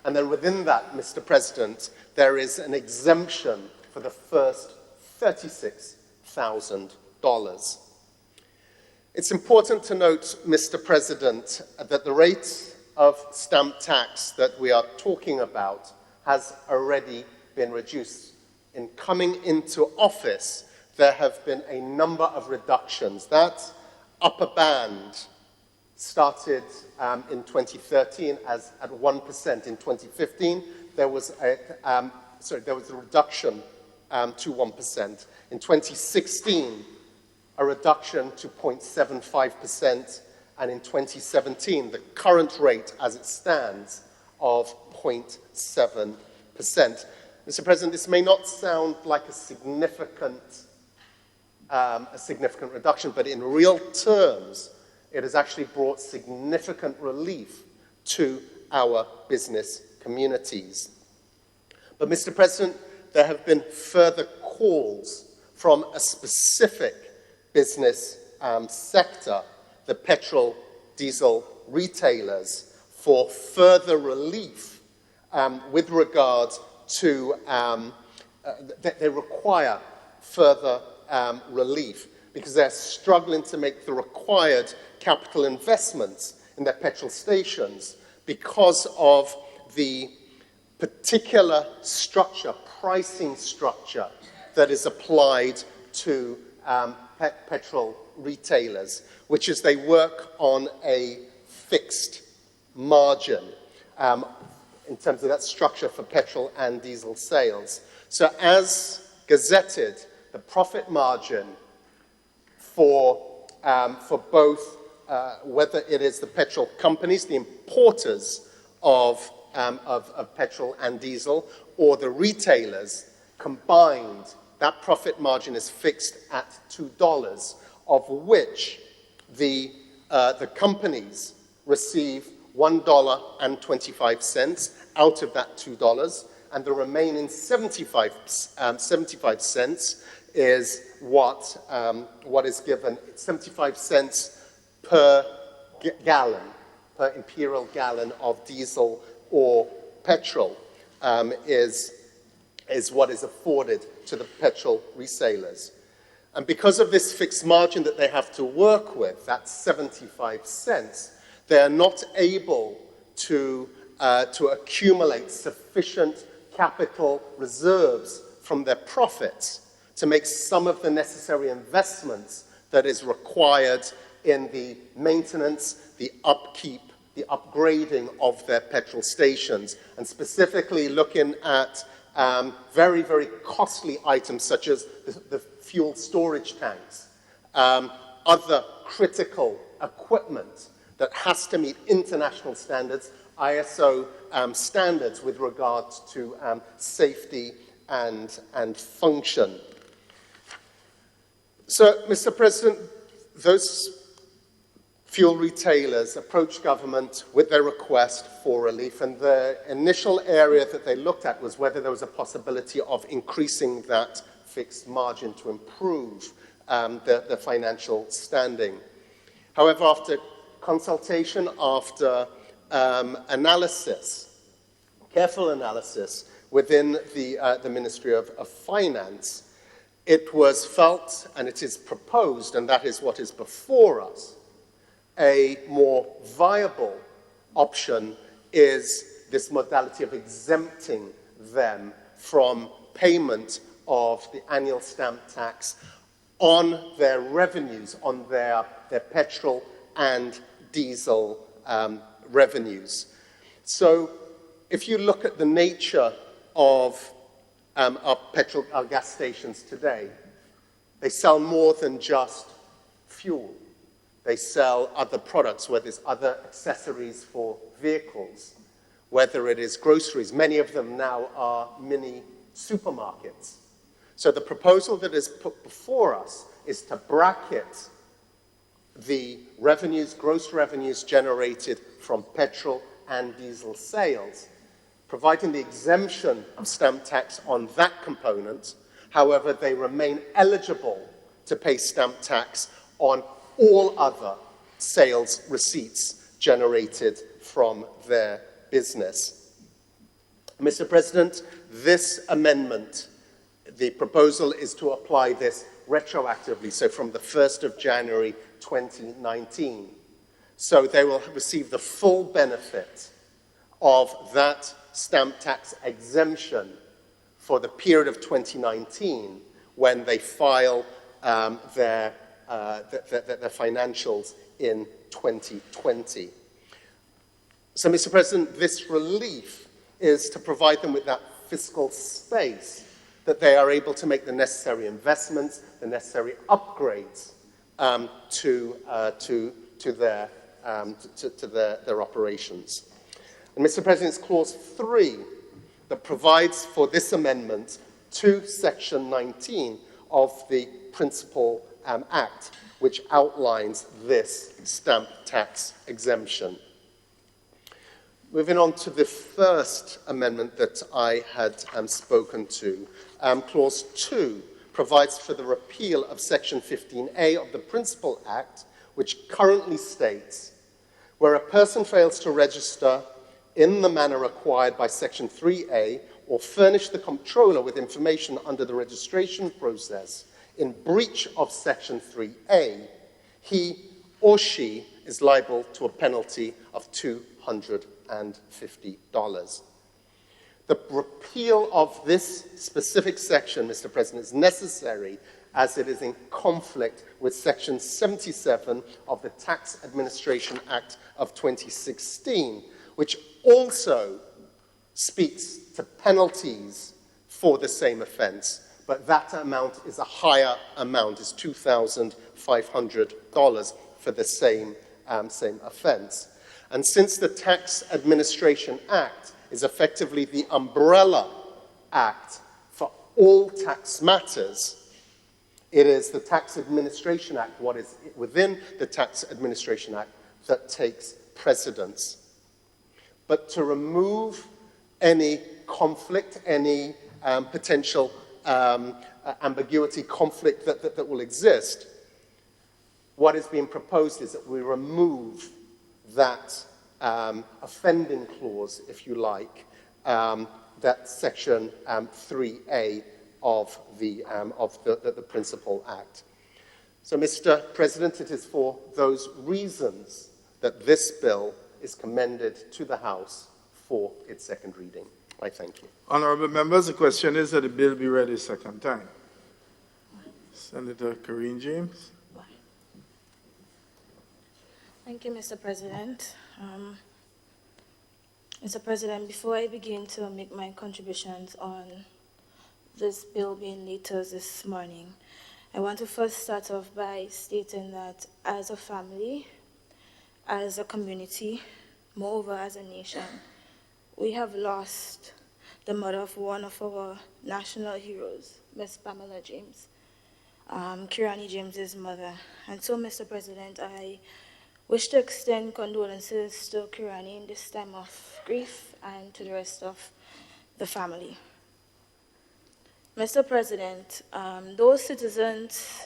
And then within that, Mr. President, there is an exemption for the first $36,000. It's important to note, Mr. President, that the rate of stamp tax that we are talking about has already been reduced in coming into office, there have been a number of reductions. That upper band started in 2013 as at 1%. In 2015, there was a reduction to 1%. In 2016, a reduction to 0.75%, and in 2017, the current rate as it stands of 0.7%. Mr. President, this may not sound like a significant reduction, but in real terms, it has actually brought significant relief to our business communities. But, Mr. President, there have been further calls from a specific business sector, the petrol diesel retailers, for further relief with regard to, they require further relief because they're struggling to make the required capital investments in their petrol stations because of the particular structure, pricing structure, that is applied to petrol retailers, which is they work on a fixed margin in terms of that structure for petrol and diesel sales. So as gazetted, the profit margin for both, whether it is the petrol companies, the importers of petrol and diesel, or the retailers, combined, that profit margin is fixed at $2, of which the companies receive $1.25 out of that $2, and the remaining 75 cents is what is given. 75 cents per gallon, per imperial gallon of diesel or petrol is what is afforded to the petrol resellers. And because of this fixed margin that they have to work with, that's 75 cents, they are not able to accumulate sufficient capital reserves from their profits to make some of the necessary investments that is required in the maintenance, the upkeep, the upgrading of their petrol stations, and specifically looking at very, very costly items such as the fuel storage tanks, other critical equipment that has to meet international standards, ISO standards with regard to safety and function. So, Mr. President, those fuel retailers approached government with their request for relief, and the initial area that they looked at was whether there was a possibility of increasing that fixed margin to improve the financial standing. However, after consultation, after analysis, careful analysis within the Ministry of Finance, it was felt, and it is proposed, and that is what is before us, a more viable option is this modality of exempting them from payment of the annual stamp tax on their revenues, on their petrol and diesel revenues. So if you look at the nature of our gas stations today, they sell more than just fuel. They sell other products, whether it's other accessories for vehicles, whether it is groceries. Many of them now are mini supermarkets. So the proposal that is put before us is to bracket the revenues, gross revenues generated from petrol and diesel sales, providing the exemption of stamp tax on that component. However, they remain eligible to pay stamp tax on all other sales receipts generated from their business. Mr. President, this amendment, the proposal is to apply this retroactively, so from the 1st of January 2019. So they will receive the full benefit of that stamp tax exemption for the period of 2019 when they file their financials in 2020. So, Mr. President, this relief is to provide them with that fiscal space that they are able to make the necessary investments, the necessary upgrades to their operations. And Mr. President, it's Clause 3 that provides for this amendment to Section 19 of the Principal Act, which outlines this stamp tax exemption. Moving on to the first amendment that I had spoken to, Clause 2 provides for the repeal of Section 15A of the Principal Act, which currently states, where a person fails to register in the manner required by Section 3A or furnish the comptroller with information under the registration process in breach of Section 3A, he or she is liable to a penalty of $250. The repeal of this specific section, Mr. President, is necessary as it is in conflict with Section 77 of the Tax Administration Act of 2016, which also speaks to penalties for the same offense, but that amount is a higher amount, is $2,500 for the same offense. And since the Tax Administration Act is effectively the umbrella act for all tax matters, it is the Tax Administration Act, what is within the Tax Administration Act, that takes precedence. But to remove any conflict, any potential ambiguity, conflict that will exist, what is being proposed is that we remove that offending clause, if you like, that Section 3A of the Principal Act. So, Mr. President, it is for those reasons that this bill is commended to the House for its second reading. I thank you. Honourable members, the question is that the bill be read a second time. Senator Karine James. Thank you, Mr. President. Mr. President, before I begin to make my contributions on this bill being later this morning, I want to first start off by stating that as a family, as a community, moreover as a nation, we have lost the mother of one of our national heroes, Miss Pamela James, Kirani James's mother. And so, Mr. President, I wish to extend condolences to Kirani in this time of grief and to the rest of the family. Mr. President, those citizens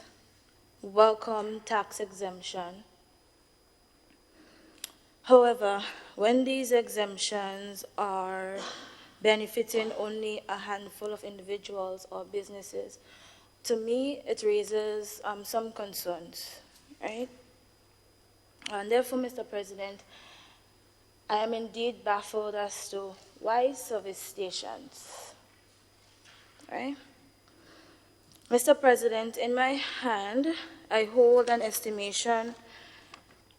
welcome tax exemption. However, when these exemptions are benefiting only a handful of individuals or businesses, to me, it raises some concerns, right? And therefore, Mr. President, I am indeed baffled as to why service stations, right? Mr. President, in my hand, I hold an estimation,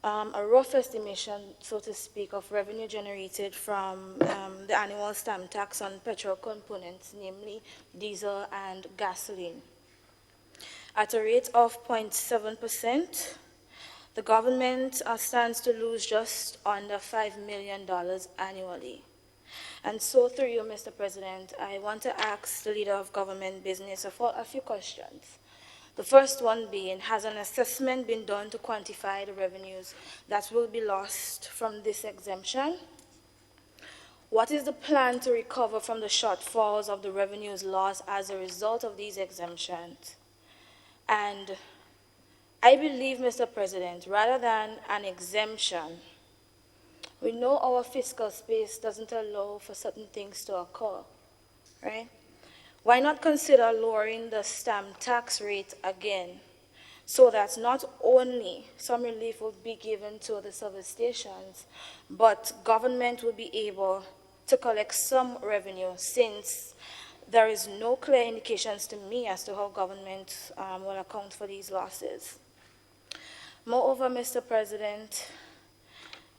a rough estimation, so to speak, of revenue generated from the annual stamp tax on petrol components, namely diesel and gasoline. At a rate of 0.7%, the government stands to lose just under $5 million annually. And so through you, Mr. President, I want to ask the leader of government business a few questions. The first one being, has an assessment been done to quantify the revenues that will be lost from this exemption? What is the plan to recover from the shortfalls of the revenues lost as a result of these exemptions? And I believe, Mr. President, rather than an exemption, we know our fiscal space doesn't allow for certain things to occur, right? Why not consider lowering the stamp tax rate again so that not only some relief will be given to the service stations, but government will be able to collect some revenue since there is no clear indications to me as to how government will account for these losses. Moreover, Mr. President,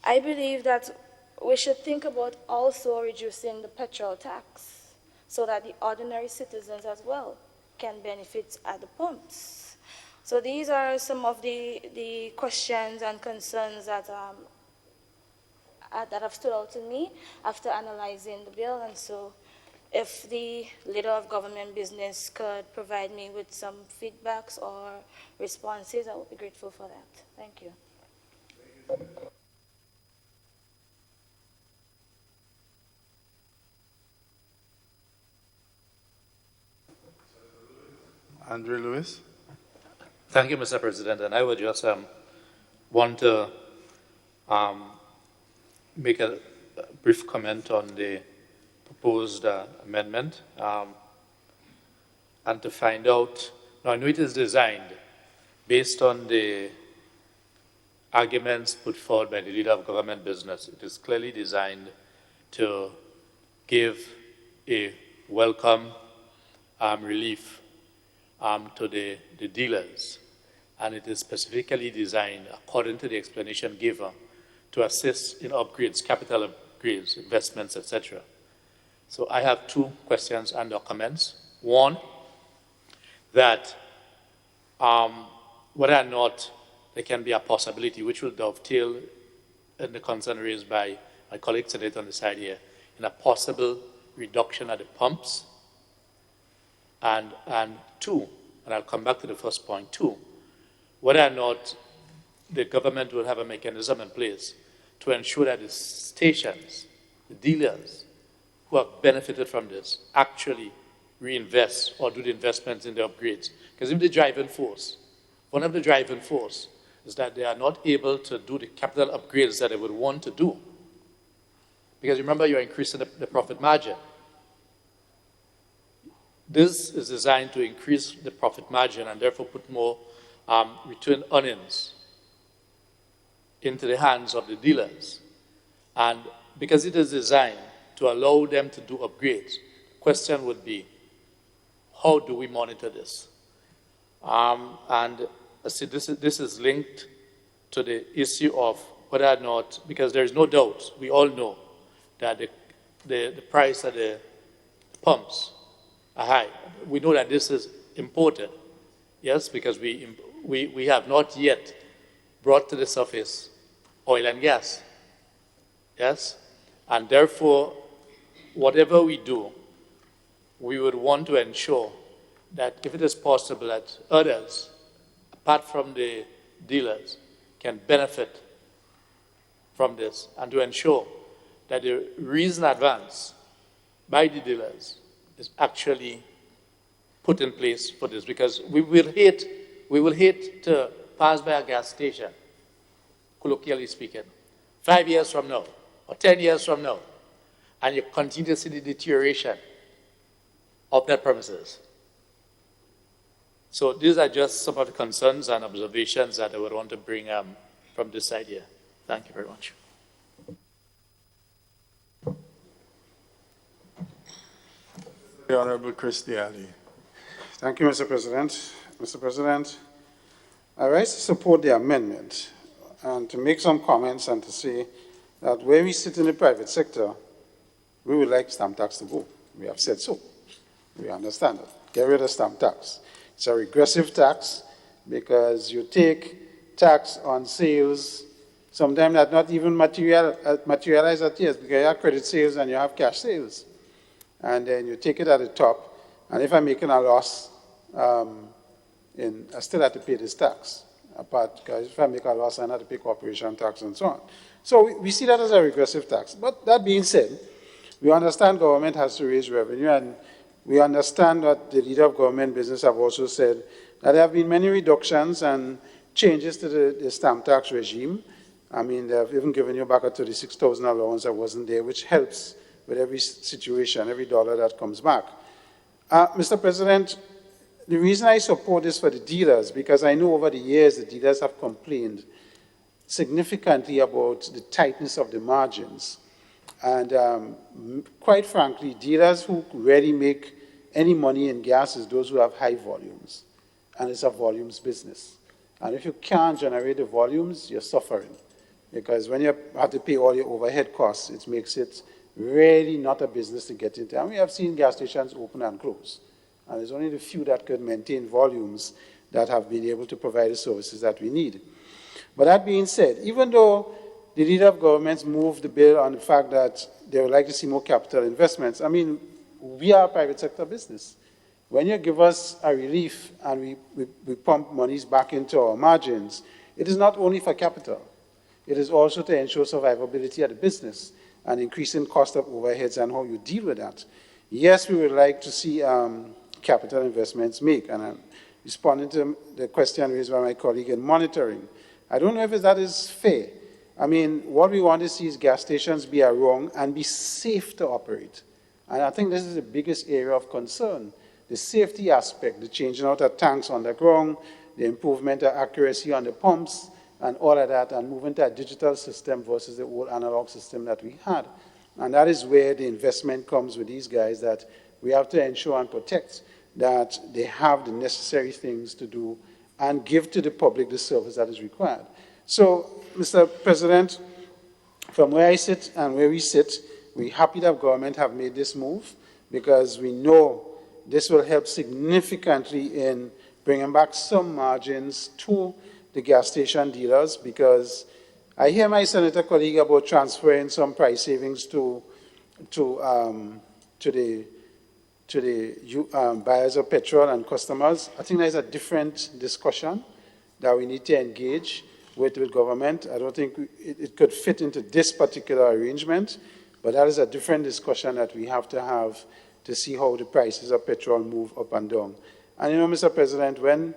I believe that we should think about also reducing the petrol tax so that the ordinary citizens as well can benefit at the pumps. So these are some of the questions and concerns that have stood out to me after analyzing the bill. And so if the leader of government business could provide me with some feedbacks or responses, I would be grateful for that. Thank you. Andre Lewis. Thank you, Mr. President. And I would just want to make a brief comment on the proposed amendment and to find out, now I know it is designed based on the arguments put forward by the leader of government business. It is clearly designed to give a welcome relief to the dealers. And it is specifically designed, according to the explanation given, to assist in upgrades, capital upgrades, investments, etc. So I have two questions and comments. One, that whether or not there can be a possibility, which will dovetail in the concern raised by my colleague senator on the side here, in a possible reduction at the pumps. And two, and I'll come back to the first point, two, whether or not the government will have a mechanism in place to ensure that the stations, the dealers who have benefited from this actually reinvest or do the investments in the upgrades. Because if the driving force, one of the driving force is that they are not able to do the capital upgrades that they would want to do. Because remember, you're increasing the profit margin. This is designed to increase the profit margin and therefore put more return earnings into the hands of the dealers. And because it is designed to allow them to do upgrades, the question would be, how do we monitor this? And see, this is linked to the issue of whether or not, because there is no doubt, we all know that the price at the pumps are high. We know that this is imported, yes, because we have not yet brought to the surface oil and gas, yes? And therefore, whatever we do, we would want to ensure that if it is possible that others, apart from the dealers, can benefit from this, and to ensure that the reason advance by the dealers is actually put in place for this, because we will hate to pass by a gas station, colloquially speaking, 5 years from now or 10 years from now, and you continue to see the deterioration of their premises. So these are just some of the concerns and observations that I would want to bring from this side here. Thank you very much. The Honorable Christy Ali. Thank you, Mr. President. Mr. President, I rise to support the amendment and to make some comments and to say that where we sit in the private sector, we would like stamp tax to go. We have said so. We understand that. Get rid of stamp tax. It's a regressive tax because you take tax on sales, sometimes that not even materialize at years, because you have credit sales and you have cash sales. And then you take it at the top, and if I'm making a loss, I still have to pay this tax. Apart, because if I make a loss, I have to pay corporation tax and so on. So we see that as a regressive tax. But that being said, we understand government has to raise revenue, and we understand that the leader of government business have also said that there have been many reductions and changes to the stamp tax regime. I mean, they have even given you back a 36,000 allowance that wasn't there, which helps with every situation, every dollar that comes back. Mr. President, the reason I support this for the dealers, because I know over the years the dealers have complained significantly about the tightness of the margins. And quite frankly, dealers who really make any money in gas is those who have high volumes, and it's a volumes business. And if you can't generate the volumes, you're suffering, because when you have to pay all your overhead costs, it makes it really not a business to get into. And we have seen gas stations open and close, and there's only the few that could maintain volumes that have been able to provide the services that we need. But that being said, even though the leader of governments moved the bill on the fact that they would like to see more capital investments, I mean, we are a private sector business. When you give us a relief and we pump monies back into our margins, it is not only for capital. It is also to ensure survivability of the business and increasing cost of overheads and how you deal with that. Yes, we would like to see capital investments make, and I'm responding to the question raised by my colleague in monitoring. I don't know if that is fair. I mean, what we want to see is gas stations be around and be safe to operate. And I think this is the biggest area of concern. The safety aspect, the changing out of tanks on the ground, the improvement of accuracy on the pumps, and all of that, and moving to a digital system versus the old analog system that we had. And that is where the investment comes with these guys, that we have to ensure and protect that they have the necessary things to do and give to the public the service that is required. So, Mr. President, from where I sit and where we sit, we're happy that government have made this move, because we know this will help significantly in bringing back some margins to the gas station dealers, because I hear my senator colleague about transferring some price savings to the buyers of petrol and customers. I think there's a different discussion that we need to engage with government. I don't think it could fit into this particular arrangement, but that is a different discussion that we have to see how the prices of petrol move up and down. And you know, Mr. President, when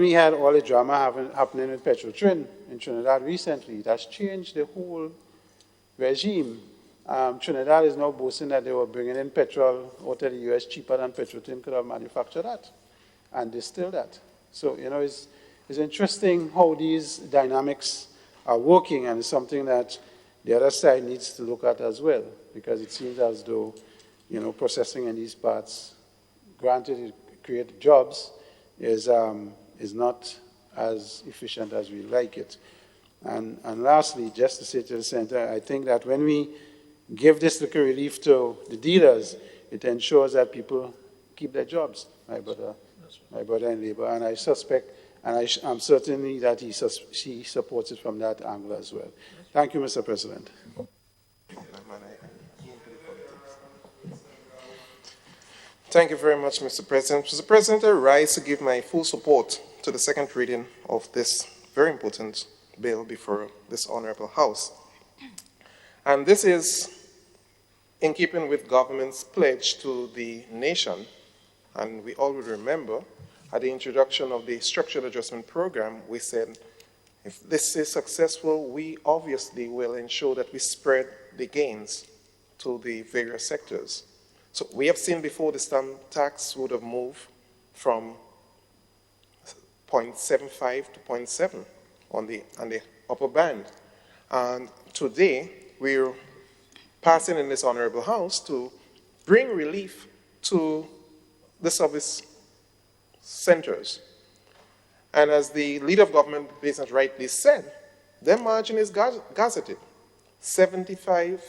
we had all the drama happening with Petrotrin in Trinidad recently, that's changed the whole regime. Trinidad is now boasting that they were bringing in petrol out of the U.S. cheaper than Petrotrin could have manufactured that and distilled that. So, you know, it's interesting how these dynamics are working, and it's something that the other side needs to look at as well, because it seems as though, you know, processing in these parts, granted it creates jobs, is not as efficient as we like it. And lastly, just to say to the Senator, I think that when we give this little relief to the dealers, it ensures that people keep their jobs, my brother in labor, and I suspect, and I'm certainly that he supports it from that angle as well. Thank you, Mr. President. Thank you very much, Mr. President. Mr. President, I rise to give my full support to the second reading of this very important bill before this honorable House. And this is in keeping with government's pledge to the nation. And we all will remember at the introduction of the Structural Adjustment Program, we said, if this is successful, we obviously will ensure that we spread the gains to the various sectors. So we have seen before the stamp tax would have moved from 0.75 to 0.7 on the upper band. And today, we're passing in this honorable House to bring relief to the service centers. And as the leader of government has rightly said, their margin is gazetted, 75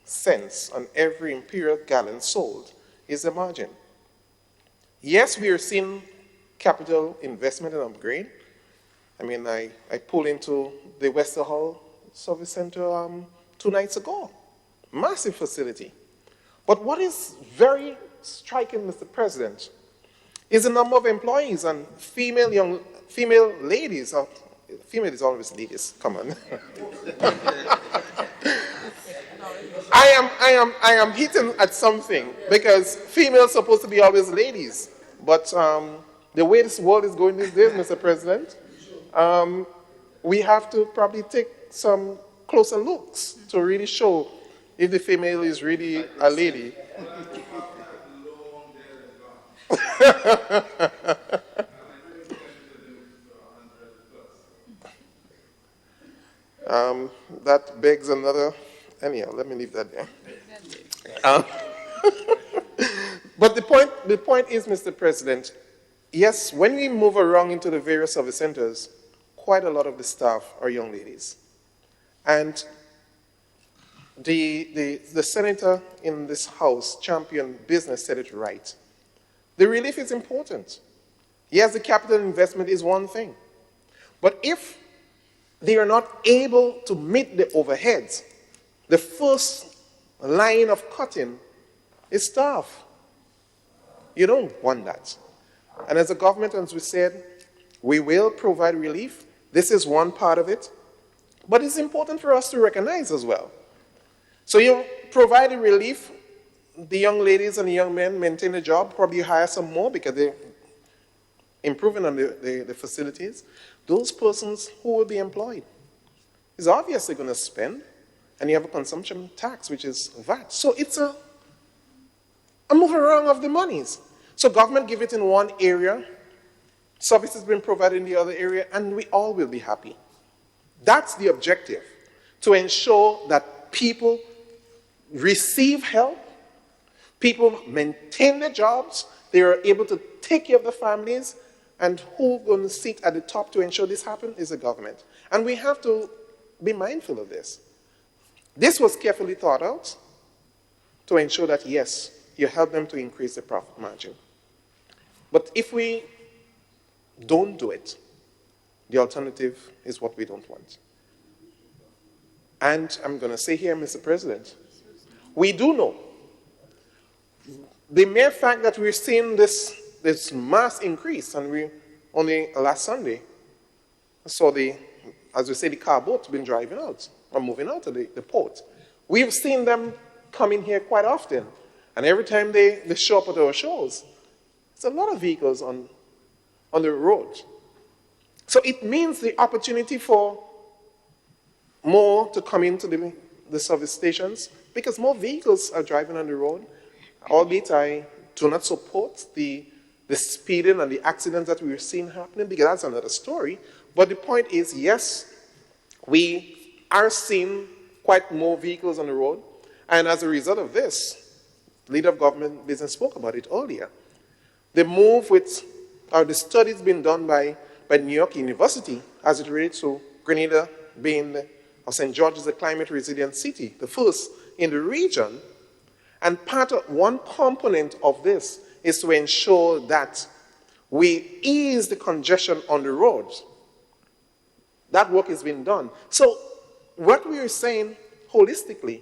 cents on every imperial gallon sold is the margin. Yes, we are seeing capital investment and upgrade. I mean, I pulled into the Wester Hall Service Center 2 nights ago. Massive facility. But what is very striking, Mr. President, is the number of employees and female ladies. Female is always ladies, come on. I am hitting at something, because females are supposed to be always ladies. But the way this world is going these days, Mr. President, we have to probably take some closer looks to really show if the female is really a lady. That begs another, anyhow, let me leave that there. But the point is, Mr. President, yes, when we move around into the various service centers, quite a lot of the staff are young ladies. And the senator in this House, Champion Business, said it right. The relief is important. Yes, the capital investment is one thing. But if they are not able to meet the overheads, the first line of cutting is staff. You don't want that. And as a government, as we said, we will provide relief. This is one part of it. But it's important for us to recognize as well. So you provide the relief, the young ladies and the young men maintain a job, probably hire some more because they're improving on the facilities. Those persons who will be employed is obviously going to spend, and you have a consumption tax, which is VAT. So it's a move around of the monies. So government give it in one area, services being provided in the other area, and we all will be happy. That's the objective, to ensure that people receive help, people maintain their jobs, they are able to take care of their families, and who's going to sit at the top to ensure this happens is the government. And we have to be mindful of this. This was carefully thought out to ensure that, yes, you help them to increase the profit margin. But if we don't do it, the alternative is what we don't want. And I'm going to say here, Mr. President, we do know the mere fact that we're seeing this mass increase, and we only last Sunday saw as we say, the car boats been driving out or moving out of the port. We've seen them coming here quite often, and every time they show up at our shows, there's a lot of vehicles on the road. So it means the opportunity for more to come into the service stations because more vehicles are driving on the road, albeit I do not support the speeding and the accidents that we're seeing happening because that's another story. But the point is, yes, we are seeing quite more vehicles on the road. And as a result of this, leader of government business spoke about it earlier. The move the studies being done by New York University as it relates to Grenada being, or St. George is a climate resilient city, the first in the region. And one component of this is to ensure that we ease the congestion on the roads. That work is being done. So what we are saying holistically,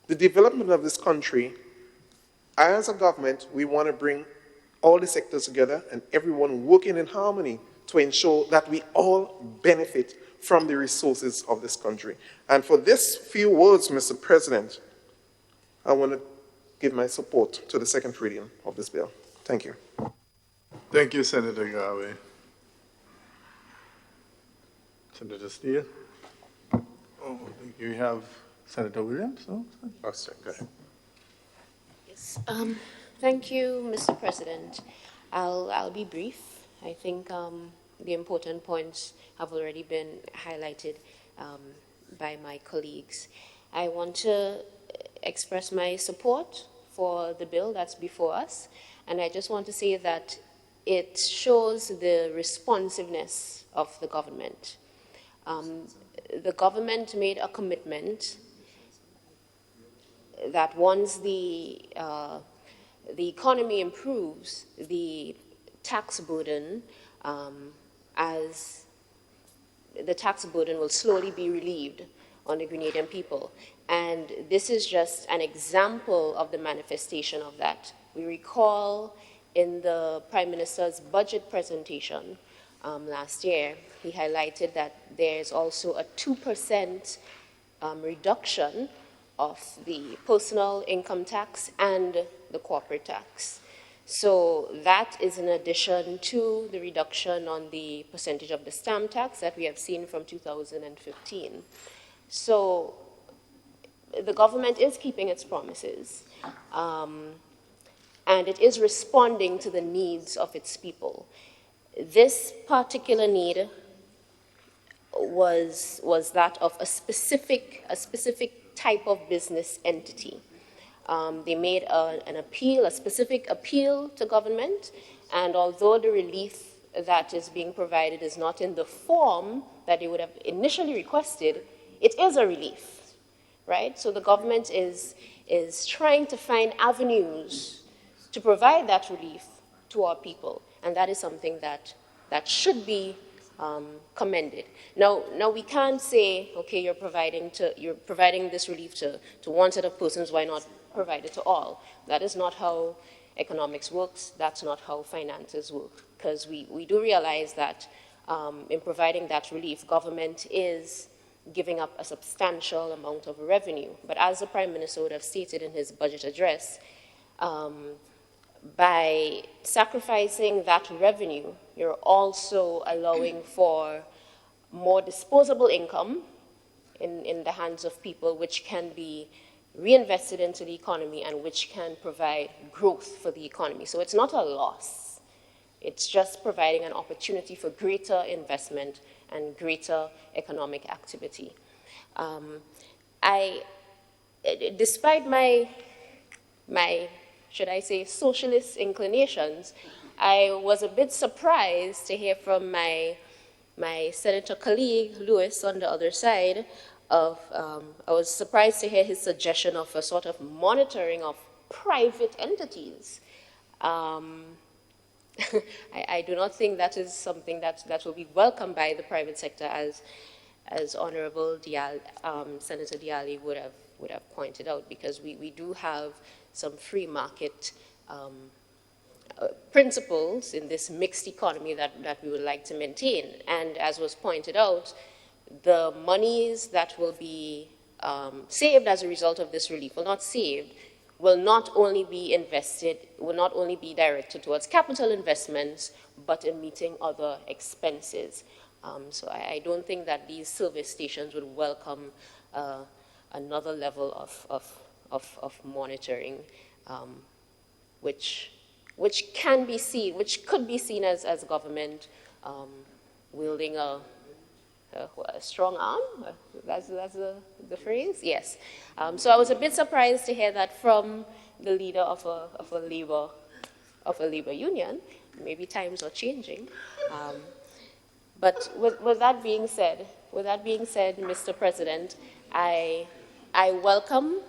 the development of this country, as a government, we want to bring all the sectors together and everyone working in harmony to ensure that we all benefit from the resources of this country. And for this few words, Mr. President, I want to give my support to the second reading of this bill. Thank you. Thank you, Senator Garvey. Senator Steele? Oh, you have Senator Williams? No? Oh, sorry, go ahead. Yes. Thank you, Mr. President. I'll be brief. I think the important points have already been highlighted by my colleagues. I want to express my support for the bill that's before us, and I just want to say that it shows the responsiveness of the government. The government made a commitment that once the economy improves, the tax burden, as the tax burden will slowly be relieved on the Grenadian people. And this is just an example of the manifestation of that. We recall in the Prime Minister's budget presentation last year, he highlighted that there's also a 2% reduction of the personal income tax and the corporate tax. So that is in addition to the reduction on the percentage of the stamp tax that we have seen from 2015. So the government is keeping its promises, and it is responding to the needs of its people. This particular need was that of a specific type of business entity. They made an appeal, a specific appeal to government, and although the relief that is being provided is not in the form that they would have initially requested, it is a relief, right? So the government is trying to find avenues to provide that relief to our people, and that is something that should be commended. Now we can't say, okay, you're providing this relief to one set of persons, why not provide it to all? That is not how economics works. That's not how finances work. Because we do realize that in providing that relief, government is giving up a substantial amount of revenue. But as the Prime Minister would have stated in his budget address, by sacrificing that revenue, you're also allowing for more disposable income in the hands of people, which can be reinvested into the economy and which can provide growth for the economy. So it's not a loss. It's just providing an opportunity for greater investment and greater economic activity. Despite my, should I say, socialist inclinations, I was a bit surprised to hear from my senator colleague, Lewis, on the other side of, I was surprised to hear his suggestion of a sort of monitoring of private entities. I do not think that is something that will be welcomed by the private sector, as Honorable Senator Diali would have pointed out, because we do have some free market principles in this mixed economy that we would like to maintain. And as was pointed out, the monies that will be saved as a result of this relief, well, not saved, will not only be invested, will not only be directed towards capital investments, but in meeting other expenses. So I don't think that these service stations would welcome another level of monitoring, which can be seen, which could be seen as government wielding a strong arm. That's the phrase. Yes. So I was a bit surprised to hear that from the leader of a labor union. Maybe times are changing. But with that being said, Mr. President, I welcome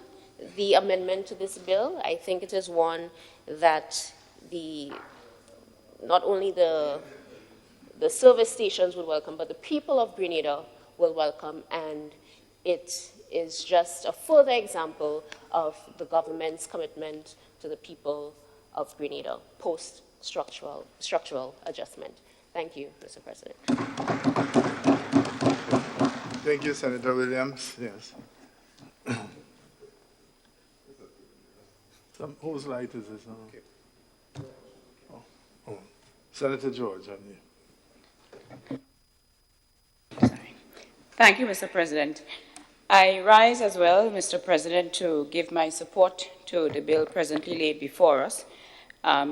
the amendment to this bill. I think it is one that not only the service stations would welcome, but the people of Grenada will welcome, and it is just a further example of the government's commitment to the people of Grenada post-structural adjustment. Thank you, Mr. President. Thank you, Senator Williams. Yes. Whose light is this on? Okay. Oh. Senator George, on you. Thank you, Mr. President. I rise as well, Mr. President, to give my support to the bill presently laid before us.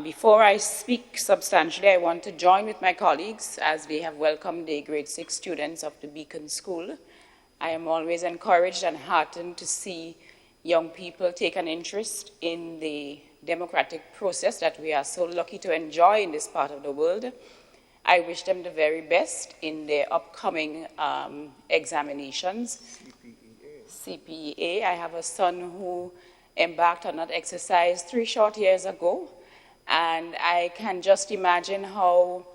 Before I speak substantially, I want to join with my colleagues as they have welcomed the grade 6 students of the Beacon School. I am always encouraged and heartened to see young people take an interest in the democratic process that we are so lucky to enjoy in this part of the world. I wish them the very best in their upcoming examinations. CPEA. I have a son who embarked on that exercise 3 short years ago, and I can just imagine how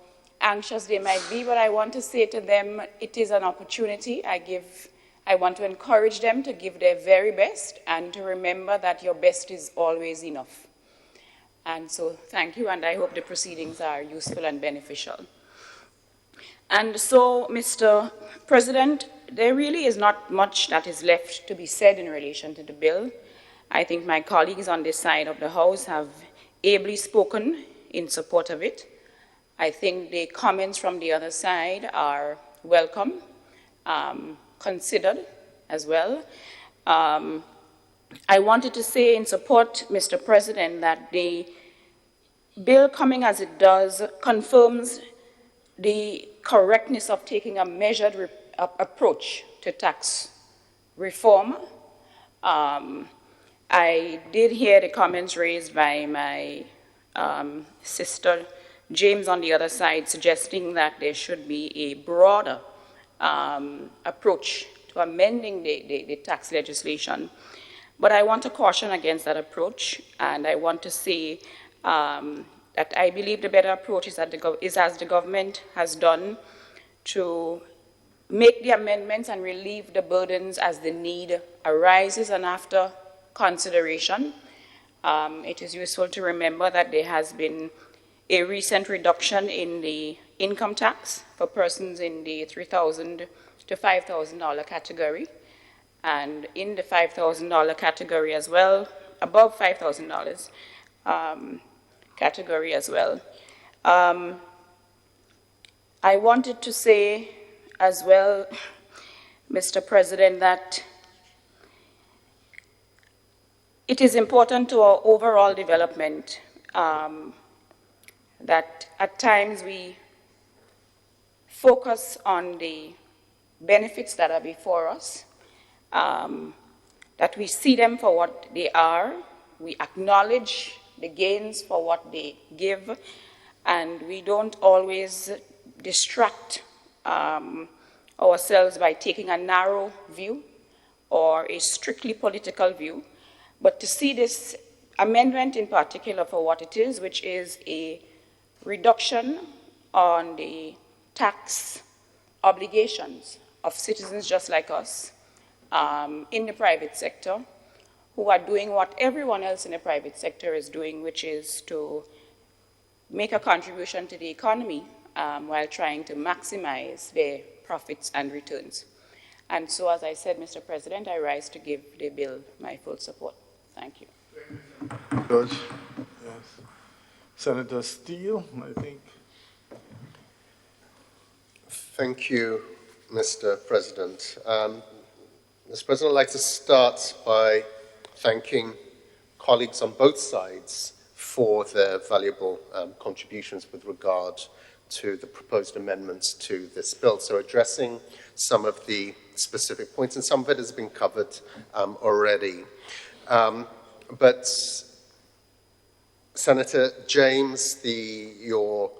anxious they might be, but I want to say to them, it is an opportunity. I want to encourage them to give their very best and to remember that your best is always enough. And so thank you, and I hope the proceedings are useful and beneficial. And so, Mr. President, there really is not much that is left to be said in relation to the bill. I think my colleagues on this side of the House have ably spoken in support of it. I think the comments from the other side are welcome, considered as well. I wanted to say in support, Mr. President, that the bill coming as it does confirms the correctness of taking a measured approach to tax reform. I did hear the comments raised by my sister James on the other side, suggesting that there should be a broader approach to amending the tax legislation. But I want to caution against that approach, and I want to say that I believe the better approach is as the government has done, to make the amendments and relieve the burdens as the need arises and after consideration. It is useful to remember that there has been a recent reduction in the income tax for persons in the $3,000 to $5,000 category, and in the $5,000 category as well, above $5,000 category as well. I wanted to say as well, Mr. President, that it is important to our overall development that at times we focus on the benefits that are before us, that we see them for what they are, we acknowledge the gains for what they give, and we don't always distract ourselves by taking a narrow view or a strictly political view, but to see this amendment in particular for what it is, which is a reduction on the tax obligations of citizens just like us in the private sector, who are doing what everyone else in the private sector is doing, which is to make a contribution to the economy while trying to maximize their profits and returns. And so, as I said, Mr. President, I rise to give the bill my full support. Thank you. Judge. Yes. Senator Steele, I think. Thank you, Mr. President. Mr. President, I'd like to start by thanking colleagues on both sides for their valuable contributions with regard to the proposed amendments to this bill. So addressing some of the specific points, and some of it has been covered already. But Senator James, your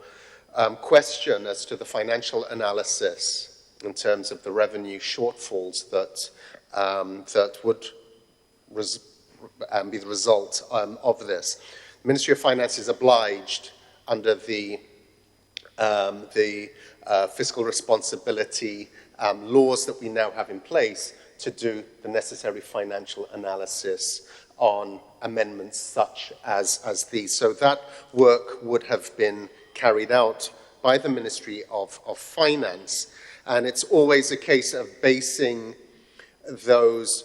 question as to the financial analysis in terms of the revenue shortfalls that would be the result of this. The Ministry of Finance is obliged under the fiscal responsibility laws that we now have in place to do the necessary financial analysis on amendments such as these. So that work would have been carried out by the Ministry of Finance, and it's always a case of basing those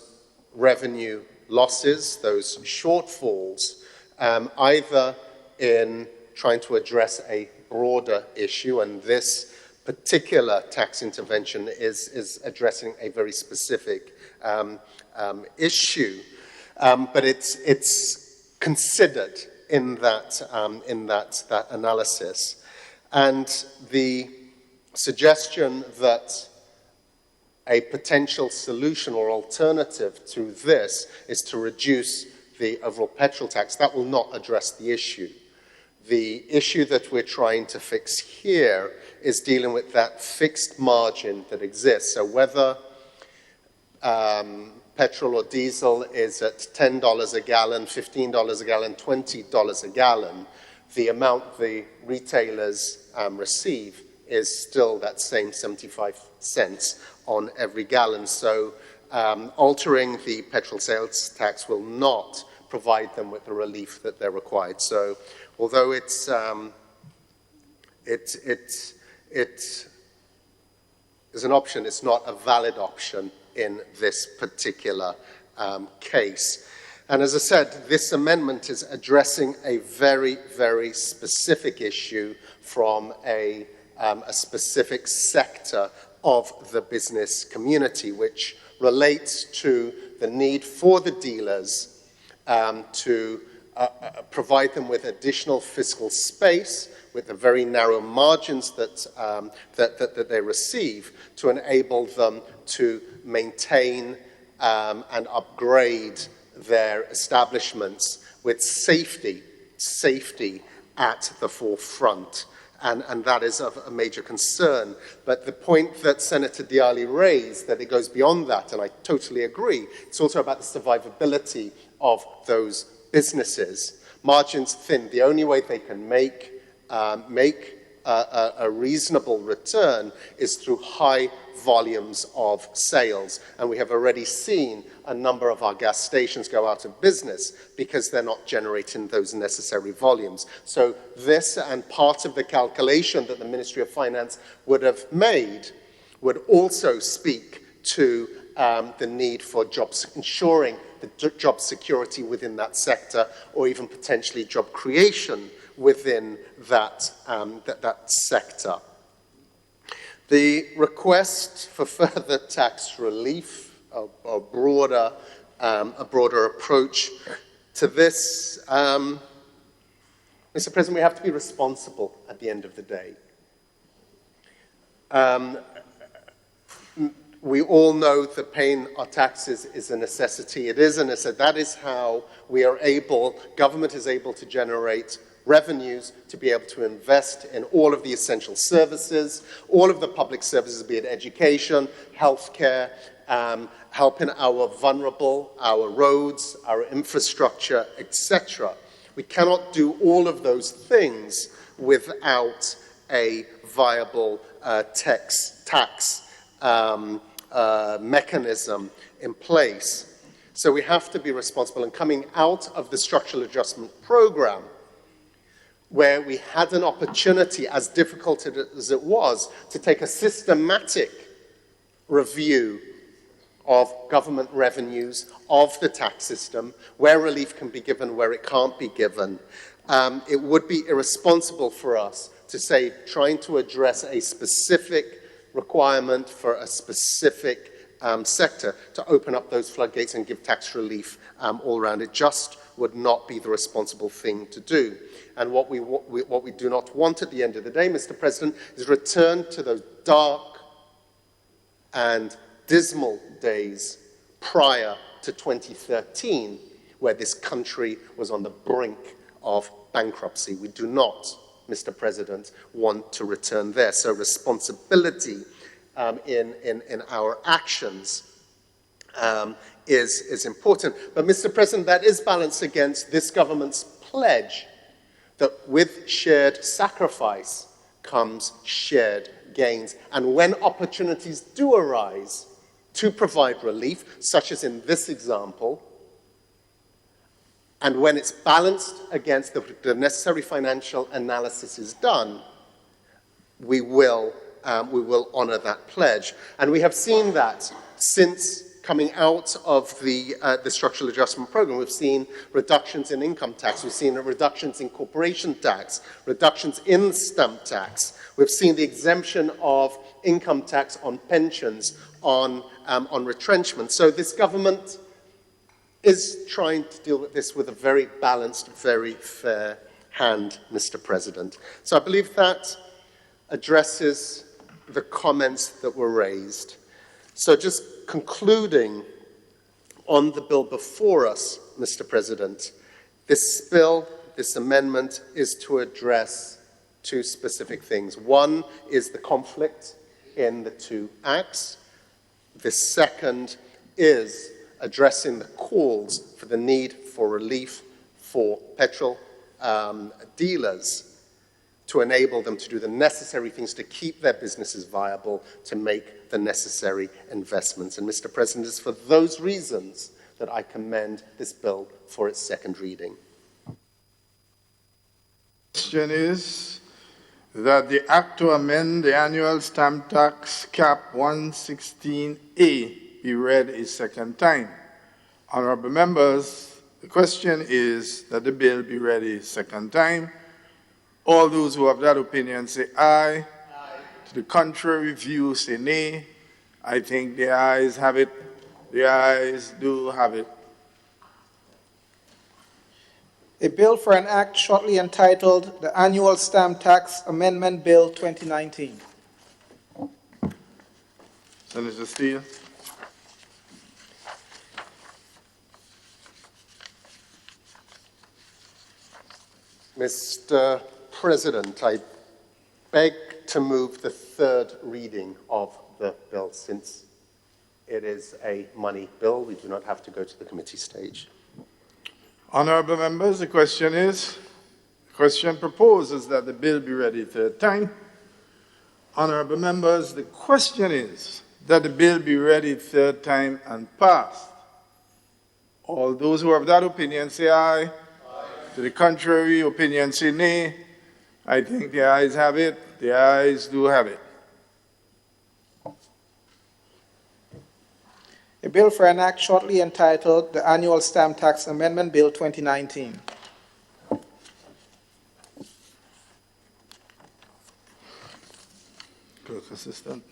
revenue losses, those shortfalls, either in trying to address a broader issue, and this particular tax intervention is addressing a very specific issue, but it's considered in that analysis. And the suggestion that a potential solution or alternative to this is to reduce the overall petrol tax, that will not address the issue. The issue that we're trying to fix here is dealing with that fixed margin that exists. So whether petrol or diesel is at $10 a gallon, $15 a gallon, $20 a gallon, the amount the retailers receive is still that same 75 cents on every gallon. So altering the petrol sales tax will not provide them with the relief that they're required. So although it is an option, it's not a valid option in this particular case. And as I said, this amendment is addressing a very, very specific issue from a specific sector of the business community, which relates to the need for the dealers to provide them with additional fiscal space, with the very narrow margins that they receive, to enable them to maintain and upgrade their establishments with safety at the forefront. And that is of a major concern. But the point that Senator Diali raised, that it goes beyond that, and I totally agree, it's also about the survivability of those businesses. Margins thin. The only way they can make a reasonable return is through high volumes of sales. And we have already seen a number of our gas stations go out of business because they're not generating those necessary volumes. So this and part of the calculation that the Ministry of Finance would have made would also speak to the need for jobs, ensuring the job security within that sector, or even potentially job creation within that sector. The request for further tax relief, a broader approach to this, Mr. President, we have to be responsible at the end of the day. We all know that paying our taxes is a necessity. It is a necessity. That is how we are able, government is able to generate revenues to be able to invest in all of the essential services, all of the public services, be it education, healthcare, helping our vulnerable, our roads, our infrastructure, etc. We cannot do all of those things without a viable tax mechanism in place. So we have to be responsible. And coming out of the structural adjustment program, where we had an opportunity, as difficult as it was, to take a systematic review of government revenues, of the tax system, where relief can be given, where it can't be given, it would be irresponsible for us to say, trying to address a specific requirement for a specific sector, to open up those floodgates and give tax relief all around. It just would not be the responsible thing to do. And what we do not want at the end of the day, Mr. President, is return to those dark and dismal days prior to 2013, where this country was on the brink of bankruptcy. We do not, Mr. President, want to return there. So responsibility in our actions is important. But, Mr. President, that is balanced against this government's pledge that with shared sacrifice comes shared gains. And when opportunities do arise to provide relief, such as in this example, and when it's balanced against the necessary financial analysis is done, we will honor that pledge. And we have seen that since coming out of the structural adjustment program. We've seen reductions in income tax, we've seen reductions in corporation tax, reductions in stamp tax. We've seen the exemption of income tax on pensions, on retrenchment. So this government is trying to deal with this with a very balanced, very fair hand, Mr. President. So I believe that addresses the comments that were raised. So just concluding on the bill before us, Mr. President, this bill, this amendment, is to address two specific things. One is the conflict in the two acts. The second is addressing the calls for the need for relief for petrol dealers, to enable them to do the necessary things to keep their businesses viable, to make the necessary investments. And, Mr. President, it's for those reasons that I commend this bill for its second reading. The question is that the Act to amend the annual stamp tax cap 116A be read a second time. Honorable members, the question is that the bill be read a second time. All those who have that opinion say aye. Aye. To the contrary view, say nay. I think the ayes have it. The ayes do have it. A bill for an act shortly entitled the Annual Stamp Tax Amendment Bill 2019. Senator Steele. Mr. President, I beg to move the third reading of the bill. Since it is a money bill, we do not have to go to the committee stage. Honorable members, the question proposes that the bill be read third time. Honorable members, the question is that the bill be read third time and passed. All those who have that opinion say aye. Aye. To the contrary opinion say nay. I think the ayes have it. The ayes do have it. A bill for an act shortly entitled the Annual Stamp Tax Amendment Bill 2019. Clerk Assistant.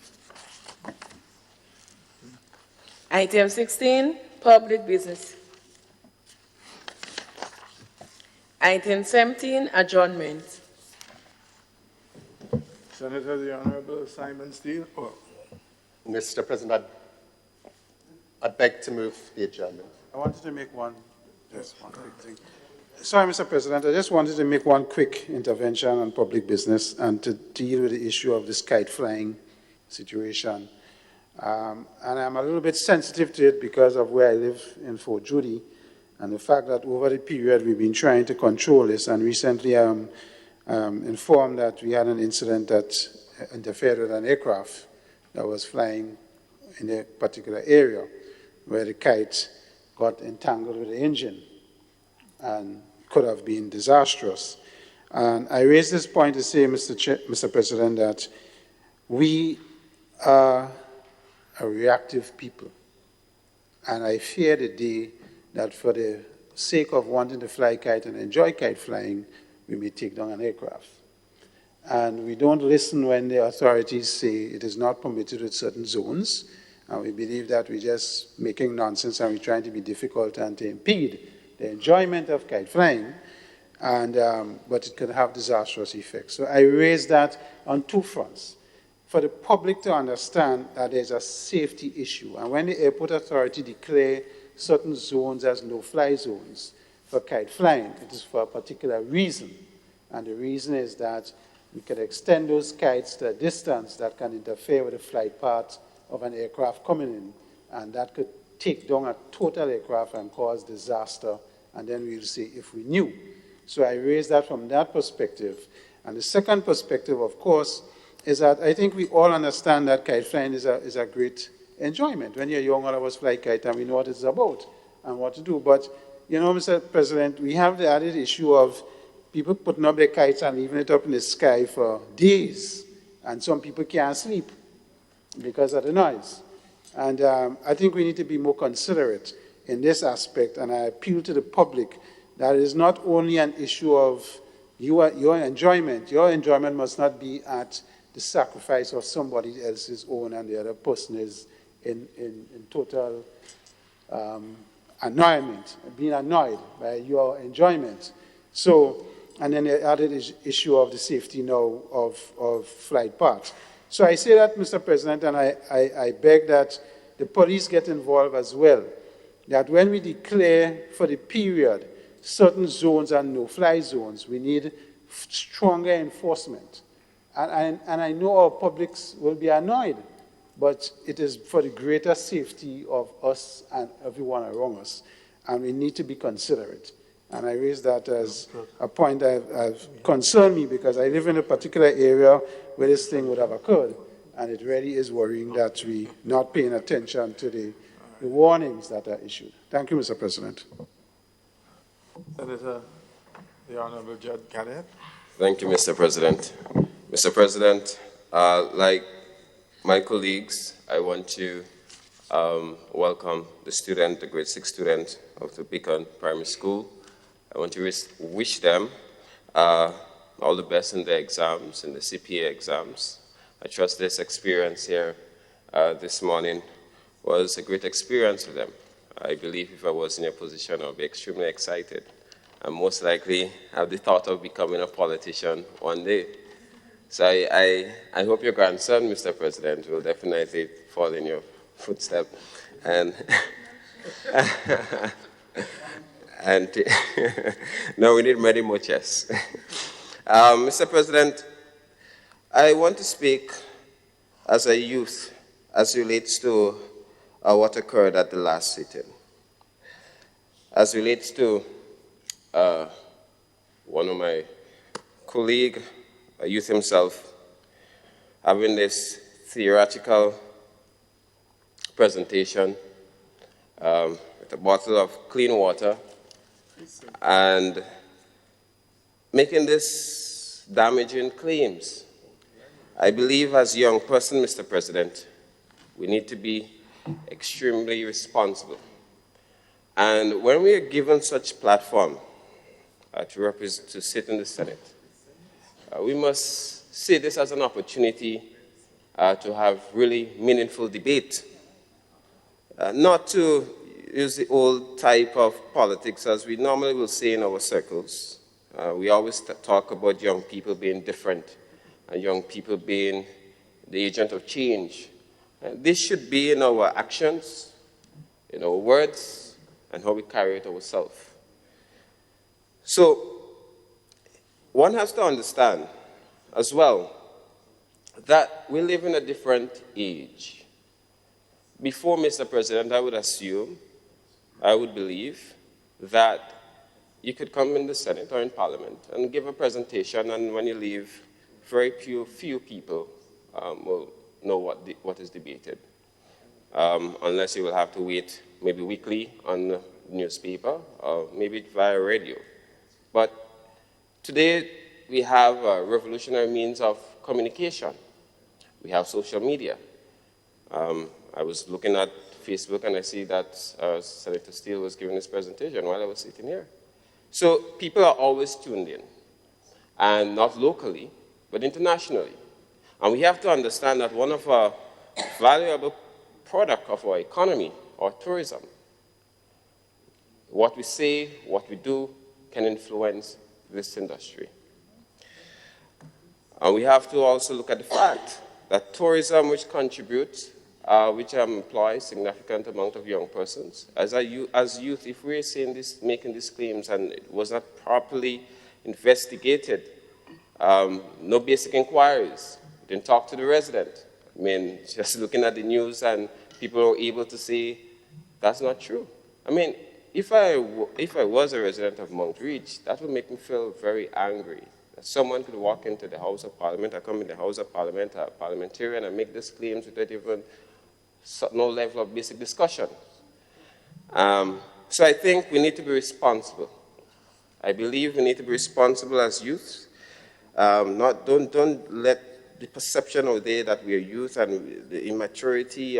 Item 16, public business. Item 17, adjournment. Senator, the Honorable Simon Steele. Oh. Mr. President, I beg to move the adjournment. I wanted to make one quick thing. Sorry, Mr. President, I just wanted to make one quick intervention on public business and to deal with the issue of this kite flying situation. And I'm a little bit sensitive to it because of where I live in Fort Judy and the fact that over the period we've been trying to control this, and recently I'm informed that we had an incident that interfered with an aircraft that was flying in a particular area where the kite got entangled with the engine and could have been disastrous. And I raise this point to say, Mr. President, that we are a reactive people. And I fear the day that for the sake of wanting to fly kite and enjoy kite flying, we may take down an aircraft. And we don't listen when the authorities say it is not permitted with certain zones. And we believe that we're just making nonsense and we're trying to be difficult and to impede the enjoyment of kite flying, but it could have disastrous effects. So I raise that on two fronts. For the public to understand that there's a safety issue. And when the airport authority declare certain zones as no-fly zones for kite flying, it is for a particular reason. And the reason is that we can extend those kites to a distance that can interfere with the flight path of an aircraft coming in, and that could take down a total aircraft and cause disaster, and then we'll see if we knew. So I raise that from that perspective. And the second perspective, of course, is that I think we all understand that kite flying is a great enjoyment. When you're young, all of us fly kite and we know what it's about and what to do. But, you know, Mr. President, we have the added issue of people putting up their kites and leaving it up in the sky for days, and some people can't sleep because of the noise. And I think we need to be more considerate in this aspect, and I appeal to the public that it is not only an issue of your enjoyment. Your enjoyment must not be at the sacrifice of somebody else's own, and the other person is in total annoyment, being annoyed by your enjoyment. So, and then the added issue of the safety now of flight paths. So I say that, Mr. President, and I beg that the police get involved as well, that when we declare for the period certain zones and no-fly zones, we need stronger enforcement. And I know our publics will be annoyed, but it is for the greater safety of us and everyone around us, and we need to be considerate. And I raise that as a point that concerned me because I live in a particular area where this thing would have occurred. And it really is worrying that we're not paying attention to the warnings that are issued. Thank you, Mr. President. Senator, the Honorable Judge Cadet. Thank you, Mr. President. Mr. President, like my colleagues, I want to welcome the grade 6 student of the Beacon Primary School. I want to wish them all the best in their exams, in the CPA exams. I trust this experience here this morning was a great experience for them. I believe if I was in your position, I would be extremely excited and most likely have the thought of becoming a politician one day. So I hope your grandson, Mr. President, will definitely fall in your footsteps. And And no, we need many more chess. Mr. President, I want to speak as a youth as relates to what occurred at the last sitting. As relates to one of my colleague, a youth himself, having this theoretical presentation with a bottle of clean water and making this damaging claims. I believe as a young person, Mr. President, we need to be extremely responsible. And when we are given such platform to sit in the Senate, we must see this as an opportunity to have really meaningful debate, not to use the old type of politics as we normally will say in our circles. We always talk about young people being different and young people being the agent of change. This should be in our actions, in our words, and how we carry it ourselves. So one has to understand as well that we live in a different age. Before, Mr. President, I would assume, I would believe that you could come in the Senate or in Parliament and give a presentation, and when you leave, very few people will know what is debated, unless you will have to wait maybe weekly on the newspaper or maybe via radio. But today, we have revolutionary means of communication. We have social media. I was looking at Facebook and I see that Senator Steele was giving his presentation while I was sitting here. So people are always tuned in, and not locally, but internationally. And we have to understand that one of our valuable products of our economy, our tourism, what we say, what we do, can influence this industry. And we have to also look at the fact that tourism, which contributes, which employs significant amount of young persons, as youth, if we're saying this, making these claims and it was not properly investigated, no basic inquiries, didn't talk to the resident. I mean, just looking at the news and people are able to say, that's not true. I mean, if I was a resident of Mount Reach, that would make me feel very angry. That someone could walk into the House of Parliament, I come in the House of Parliament, a parliamentarian, and make these claims without even no level of basic discussion. So I think we need to be responsible. I believe we need to be responsible as youth. Don't let the perception out there that we are youth and the immaturity,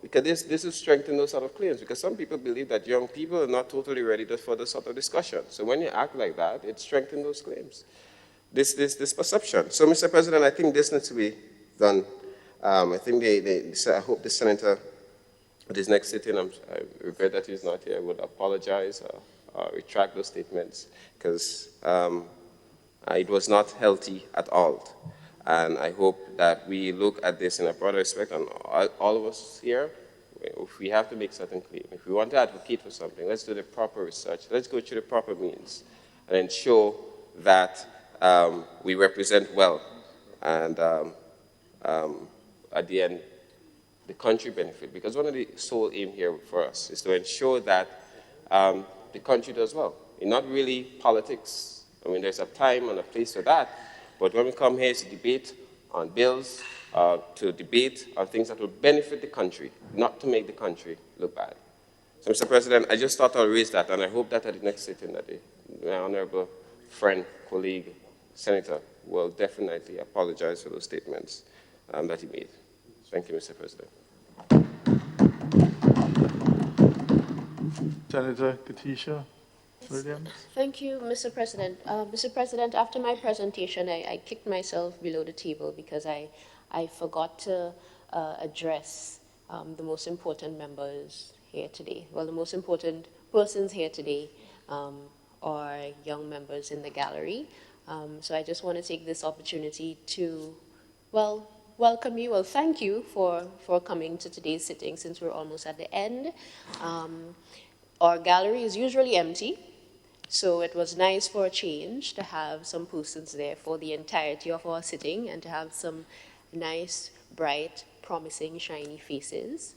because this will strengthen those sort of claims, because some people believe that young people are not totally ready for this sort of discussion. So when you act like that, it strengthens those claims, this perception. So, Mr. President, I think this needs to be done. I think I hope the senator at his next sitting, I regret that he's not here, would apologize or retract those statements, because it was not healthy at all. And I hope that we look at this in a broader respect, and all of us here, if we have to make certain claims, if we want to advocate for something, let's do the proper research, let's go through the proper means, and ensure that we represent well, and at the end, the country benefit. Because one of the sole aim here for us is to ensure that the country does well. And not really politics. I mean, there's a time and a place for that. But when we come here to debate on bills, to debate on things that will benefit the country, not to make the country look bad. So, Mr. President, I just thought I'll raise that, and I hope that at the next sitting that my honorable friend, colleague, senator will definitely apologize for those statements that he made. Thank you, Mr. President. Senator Katisha Williams. Thank you, Mr. President. Mr. President, after my presentation, I kicked myself below the table because I forgot to address the most important members here today. Well, the most important persons here today are young members in the gallery. So I just want to take this opportunity to, welcome you. Well, thank you for coming to today's sitting, since we're almost at the end. Our gallery is usually empty. So it was nice for a change to have some persons there for the entirety of our sitting and to have some nice, bright, promising, shiny faces.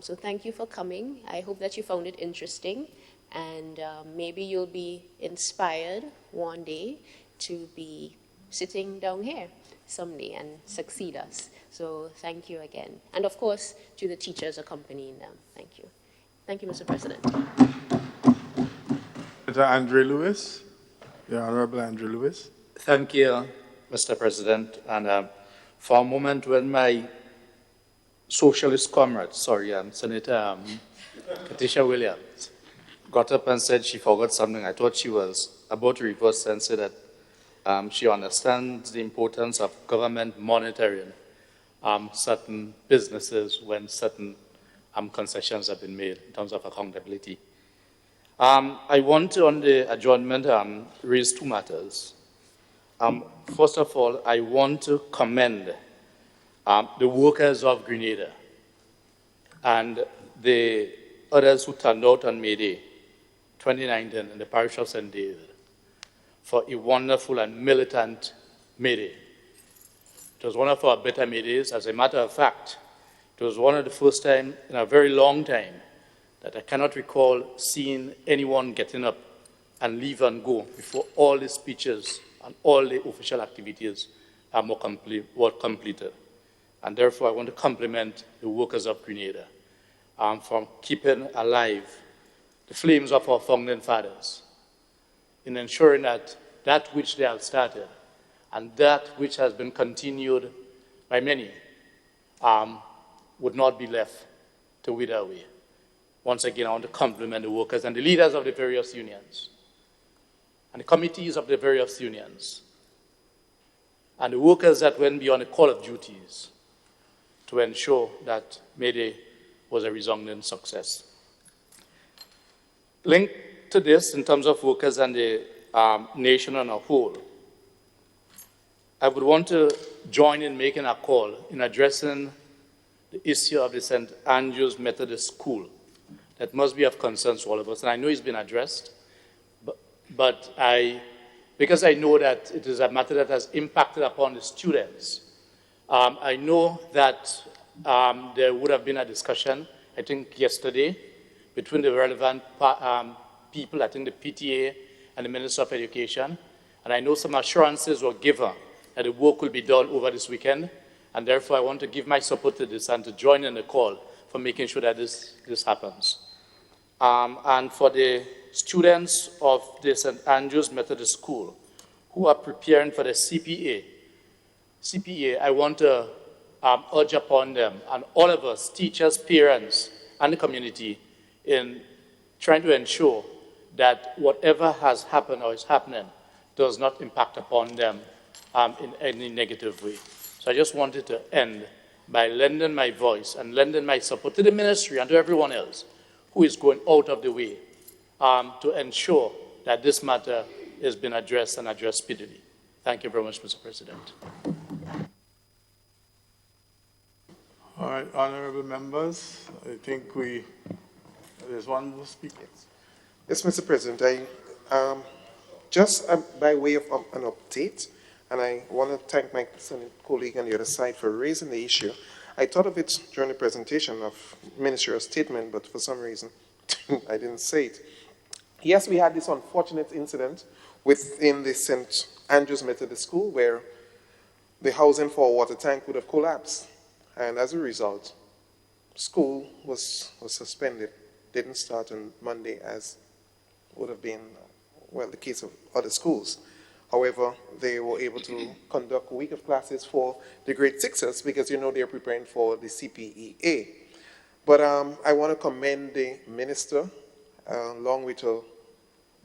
So thank you for coming. I hope that you found it interesting, and maybe you'll be inspired one day to be sitting down here someday and succeed us. So thank you again. And of course, to the teachers accompanying them. Thank you. Thank you, Mr. President. Senator Andre Lewis, the Honorable Andre Lewis. Thank you, Mr. President. And for a moment when my socialist comrade, Senator Katisha Williams, got up and said she forgot something, I thought she was about to reverse and say that she understands the importance of government monitoring certain businesses when certain concessions have been made in terms of accountability. I want to, on the adjournment, raise two matters. First of all, I want to commend the workers of Grenada and the others who turned out on May Day 2019 in the parish of St. David for a wonderful and militant May Day. It was one of our better May Days. As a matter of fact, it was one of the first time in a very long time that I cannot recall seeing anyone getting up and leave and go before all the speeches and all the official activities were completed. And therefore, I want to compliment the workers of Grenada for keeping alive the flames of our founding fathers in ensuring that that which they have started and that which has been continued by many would not be left to wither away. Once again, I want to compliment the workers and the leaders of the various unions and the committees of the various unions and the workers that went beyond the call of duties to ensure that May Day was a resounding success. Linked to this, in terms of workers and the nation on a whole, I would want to join in making a call in addressing the issue of the St. Andrew's Methodist School that must be of concern to all of us. And I know it's been addressed, but because I know that it is a matter that has impacted upon the students, I know that there would have been a discussion, I think yesterday, between the relevant people, I think the PTA and the Minister of Education, and I know some assurances were given that the work will be done over this weekend, and therefore I want to give my support to this and to join in the call for making sure that this happens. And for the students of the St. Andrew's Methodist School who are preparing for the CPA, I want to urge upon them and all of us, teachers, parents, and the community, in trying to ensure that whatever has happened or is happening does not impact upon them in any negative way. So I just wanted to end by lending my voice and lending my support to the ministry and to everyone else who is going out of the way to ensure that this matter has been addressed and addressed speedily. Thank you very much, Mr. President. All right, honorable members, I think there's one more speaker. Yes, Mr. President, just by way of an update, and I want to thank my colleague on the other side for raising the issue. I thought of it during the presentation of ministerial statement, but for some reason I didn't say it. Yes, we had this unfortunate incident within the St. Andrew's Methodist School where the housing for a water tank would have collapsed. And as a result, school was suspended. Didn't start on Monday as would have been, well, the case of other schools. However, they were able to conduct a week of classes for the grade sixers because, you know, they're preparing for the CPEA. But I want to commend the minister, along with her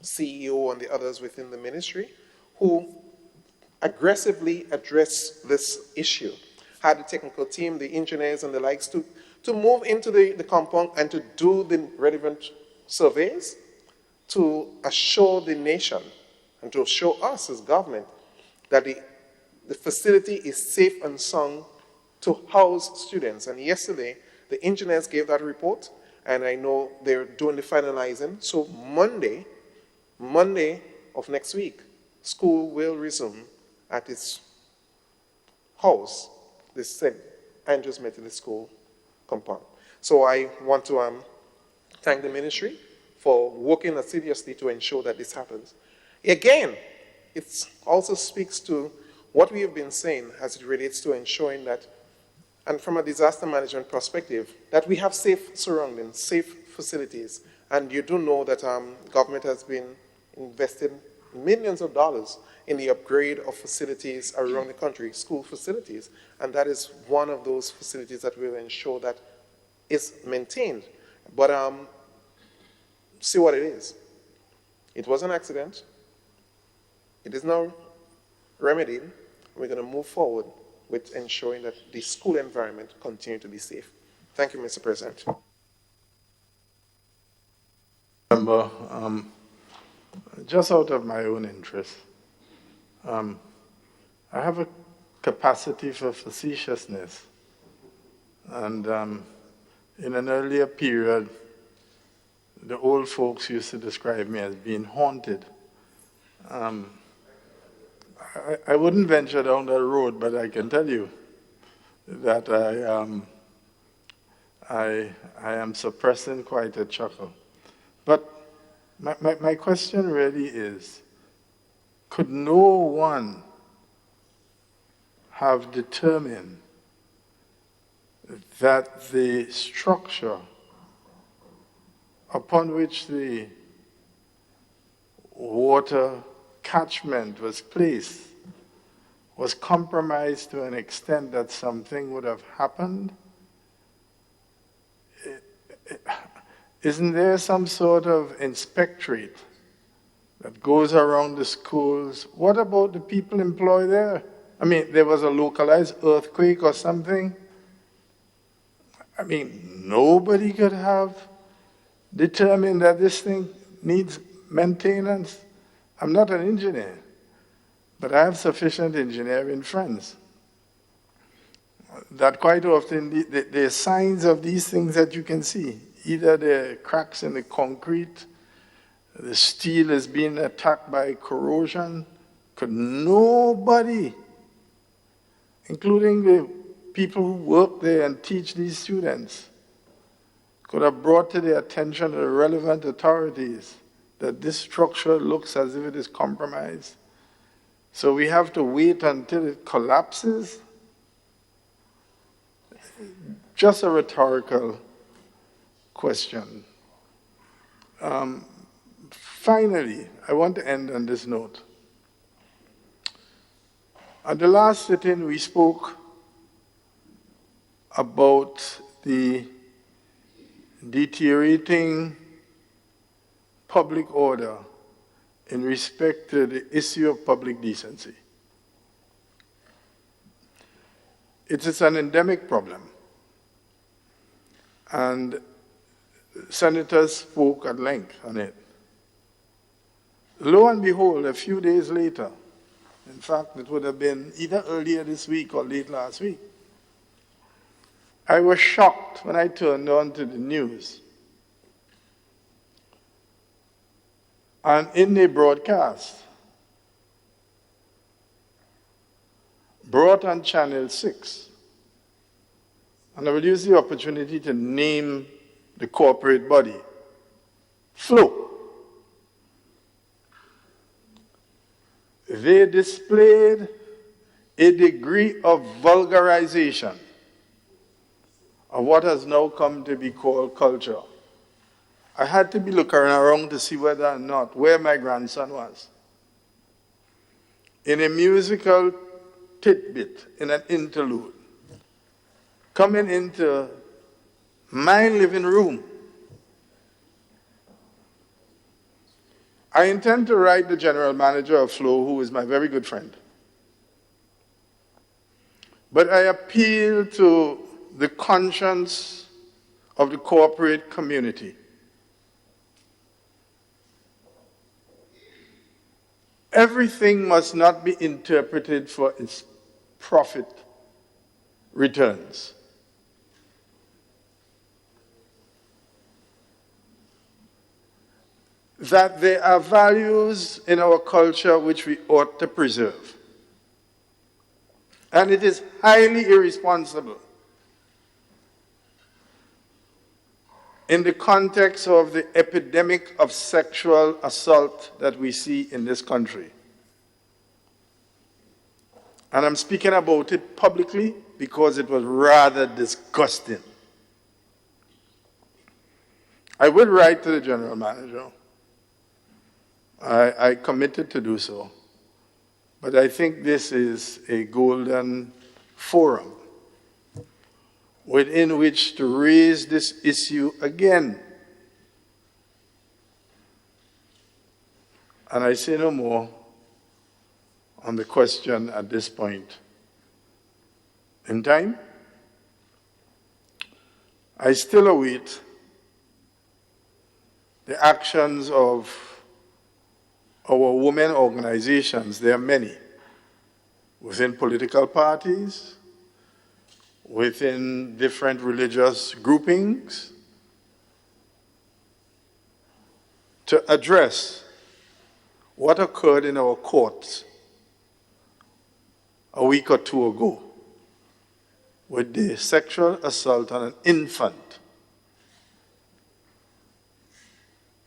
CEO and the others within the ministry, who aggressively addressed this issue. Had the technical team, the engineers and the likes to move into the compound and to do the relevant surveys to assure the nation and to show us as government that the facility is safe and sound to house students. And yesterday, the engineers gave that report, and I know they're doing the finalizing. So Monday, Monday of next week, school will resume at its house, the St. Andrew's Methodist School compound. So I want to thank the ministry for working assiduously to ensure that this happens. Again, it also speaks to what we have been saying as it relates to ensuring that, and from a disaster management perspective, that we have safe surroundings, safe facilities. And you do know that government has been investing millions of dollars in the upgrade of facilities around the country, school facilities. And that is one of those facilities that will ensure that is maintained. But see what it is. It was an accident. It is now remedied. We're going to move forward with ensuring that the school environment continue to be safe. Thank you, Mr. President. Member, just out of my own interest, I have a capacity for facetiousness. And in an earlier period, the old folks used to describe me as being haunted. I wouldn't venture down that road, but I can tell you that I am suppressing quite a chuckle. But my question really is, could no one have determined that the structure upon which the water catchment was placed was compromised to an extent that something would have happened? Isn't there some sort of inspectorate that goes around the schools? What about the people employed there? I mean, there was a localized earthquake or something. I mean, nobody could have determined that this thing needs maintenance. I'm not an engineer, but I have sufficient engineering friends that quite often there are signs of these things that you can see. Either there are cracks in the concrete, the steel is being attacked by corrosion. Could nobody, including the people who work there and teach these students, could have brought to the attention of the relevant authorities that this structure looks as if it is compromised? So we have to wait until it collapses? Just a rhetorical question. Finally, I want to end on this note. At the last sitting, we spoke about the deteriorating public order in respect to the issue of public decency. It is an endemic problem. And senators spoke at length on it. Lo and behold, a few days later, in fact, it would have been either earlier this week or late last week, I was shocked when I turned on to the news. And in the broadcast, brought on Channel 6, and I will use the opportunity to name the corporate body, Flow. They displayed a degree of vulgarization of what has now come to be called culture. I had to be looking around to see whether or not where my grandson was. In a musical tidbit, in an interlude, coming into my living room, I intend to write the general manager of Flow, who is my very good friend. But I appeal to the conscience of the corporate community. Everything must not be interpreted for its profit returns. that there are values in our culture which we ought to preserve. And it is highly irresponsible in the context of the epidemic of sexual assault that we see in this country. And I'm speaking about it publicly because it was rather disgusting. I will write to the general manager. I committed to do so. But I think this is a golden forum within which to raise this issue again. And I say no more on the question at this point in time. I still await the actions of our women organizations. There are many, within political parties, within different religious groupings, to address what occurred in our courts a week or two ago with the sexual assault on an infant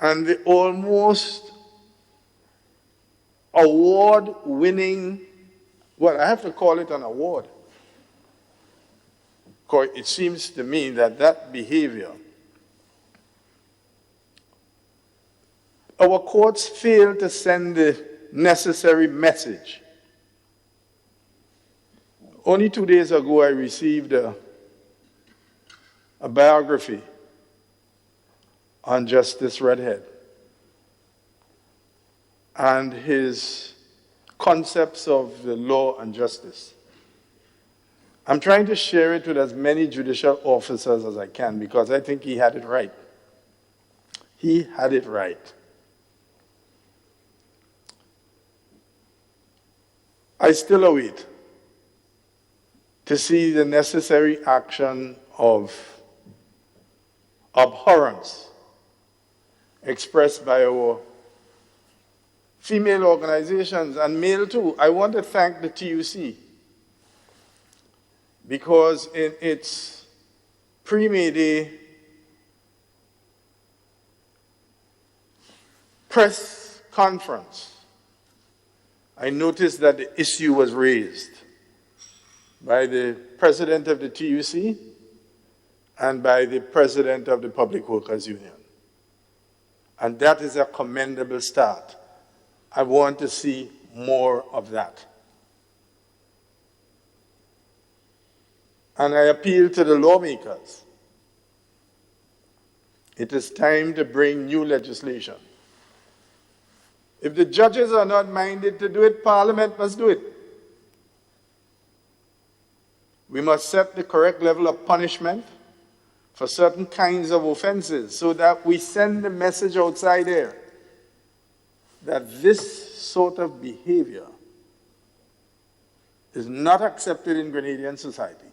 and the almost award-winning, well, I have to call it an award, because it seems to me that that behavior, our courts fail to send the necessary message. Only 2 days ago, I received a biography on Justice Redhead and his concepts of the law and justice. I'm trying to share it with as many judicial officers as I can because I think he had it right. He had it right. I still await to see the necessary action of abhorrence expressed by our female organizations and male too. I want to thank the TUC because in its pre-May Day press conference, I noticed that the issue was raised by the president of the TUC and by the president of the Public Workers Union. And that is a commendable start. I want to see more of that. And I appeal to the lawmakers. It is time to bring new legislation. If the judges are not minded to do it, Parliament must do it. We must set the correct level of punishment for certain kinds of offenses so that we send the message outside there that this sort of behavior is not accepted in Grenadian society.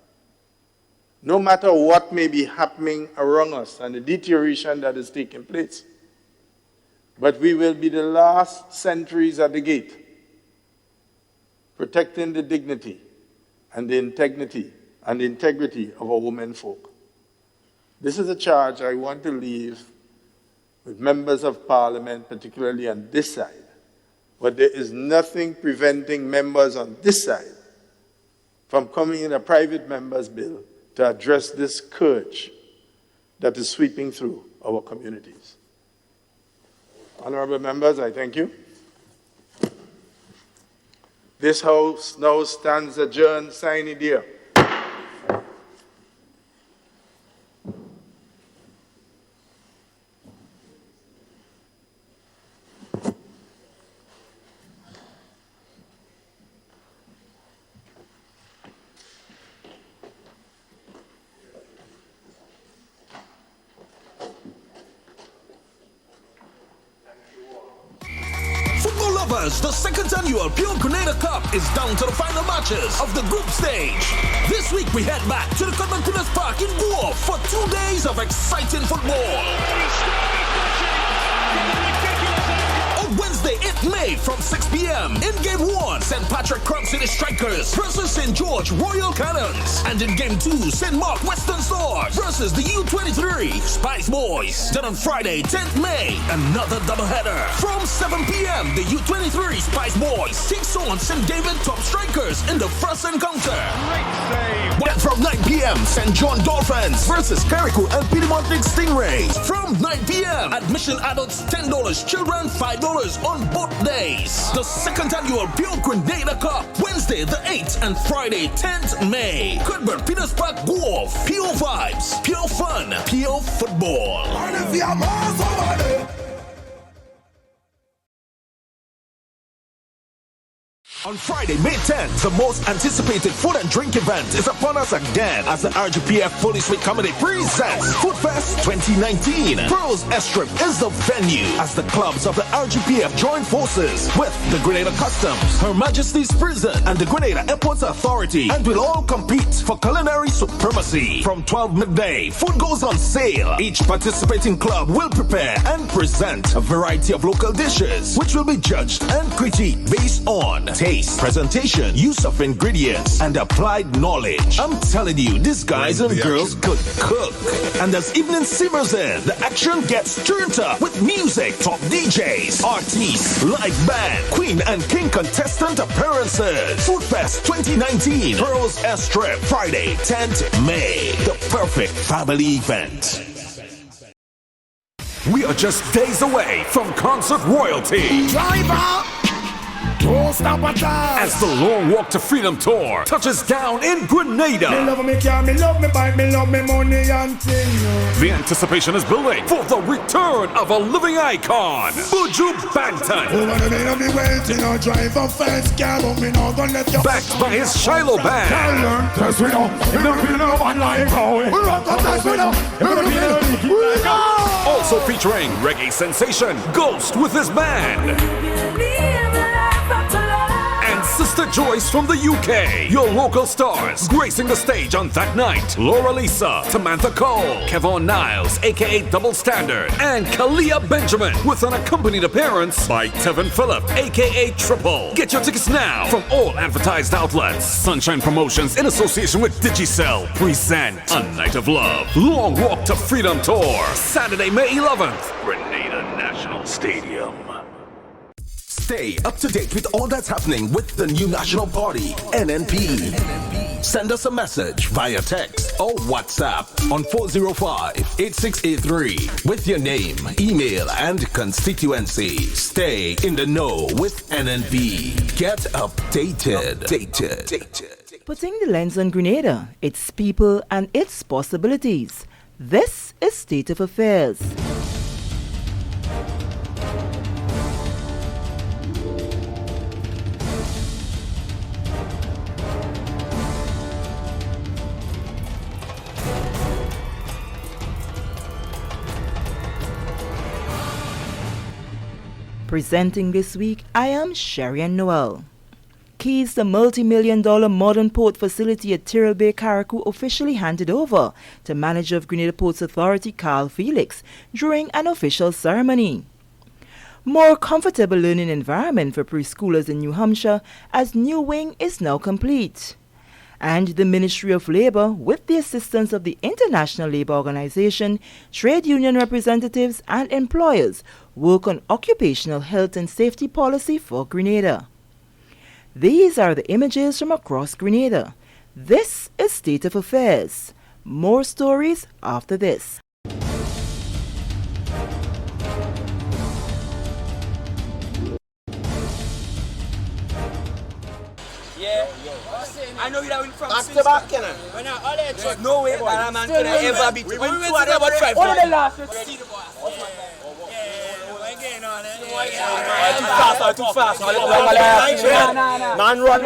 No matter what may be happening around us and the deterioration that is taking place. But we will be the last sentries at the gate, protecting the dignity and the integrity of our women folk. This is a charge I want to leave with members of Parliament, particularly on this side. But there is nothing preventing members on this side from coming in a private member's bill to address this scourge that is sweeping through our communities. Honorable members, I thank you. This House now stands adjourned, sine die. The second annual Pure Grenada Cup is down to the final matches of the group stage. This week we head back to the Cotton Park in Boer for 2 days of exciting football. on Wednesday, 8th May from 6 p.m. In Game 1, St. Patrick Crump City Strikers versus St. George Royal Cannons. And in Game 2, St. Mark Western Stars versus the U23 Spice Boys. Then on Friday, 10th May, another doubleheader. From 7 p.m., the U23 Spice Boys takes on St. David Top Strikers in the first encounter. Then from 9 p.m., St. John Dolphins versus Carriacou and Piedmont Stingrays. From 9 p.m., admission adults $10, children $5 on both days. The second annual Pure Grenada Cup, Wednesday the 8th and Friday 10th May. Cuthbert Peters Park Golf, Pure Vibes, Pure Fun, Pure Football. On Friday, May 10th, the most anticipated food and drink event is upon us again as the RGPF Police Week Comedy presents Food Fest 2019. Pearls Strip is the venue as the clubs of the RGPF join forces with the Grenada Customs, Her Majesty's Prison, and the Grenada Airports Authority, and will all compete for culinary supremacy. From 12 midday, food goes on sale. Each participating club will prepare and present a variety of local dishes, which will be judged and critiqued based on taste, presentation, use of ingredients, and applied knowledge. I'm telling you, these guys and girls could cook. And as evening simmers in, the action gets turned up with music, top DJs, artists, live band, queen and king contestant appearances. Food Fest 2019, Pearls Strip, Friday, 10th May. The perfect family event. We are just days away from concert royalty. Driver! Don't stop at all. As the Long Walk to Freedom Tour touches down in Grenada. Me love me car, me love me bike, me love me money and thing. The anticipation is building for the return of a living icon, Buju Banton. Backed by his Shiloh Band. Also featuring reggae sensation Ghost with his band. And Sister Joyce from the UK. Your local stars gracing the stage on that night: Laura Lisa, Samantha Cole, Kevon Niles, aka Double Standard, and Kalia Benjamin, with an accompanied appearance by Tevin Phillip, aka Triple. Get your tickets now from all advertised outlets. Sunshine Promotions in association with Digicel present A Night of Love, Long Walk to Freedom Tour, Saturday, May 11th, Grenada National Stadium. Stay up to date with all that's happening with the new national party, NNP. Send us a message via text or WhatsApp on 405-8683 with your name, email, and constituency. Stay in the know with NNP. Get updated. Putting the lens on Grenada, its people, and its possibilities. This is State of Affairs. Presenting this week, I am Sherry Noel. Keys to multi-million-dollar modern port facility at Tyrrell Bay, Carriacou officially handed over to manager of Grenada Ports Authority, Carl Felix, during an official ceremony. More comfortable learning environment for preschoolers in New Hampshire as new wing is now complete. And the Ministry of Labour, with the assistance of the International Labour Organization, trade union representatives and employers, work on occupational health and safety policy for Grenada. These are the images from across Grenada. This is State of Affairs. More stories after this. Yeah. I know you that win from back to back, can I? There's no way that man can ever beat you. We went to about 5 points. The last? Too fast. Man run.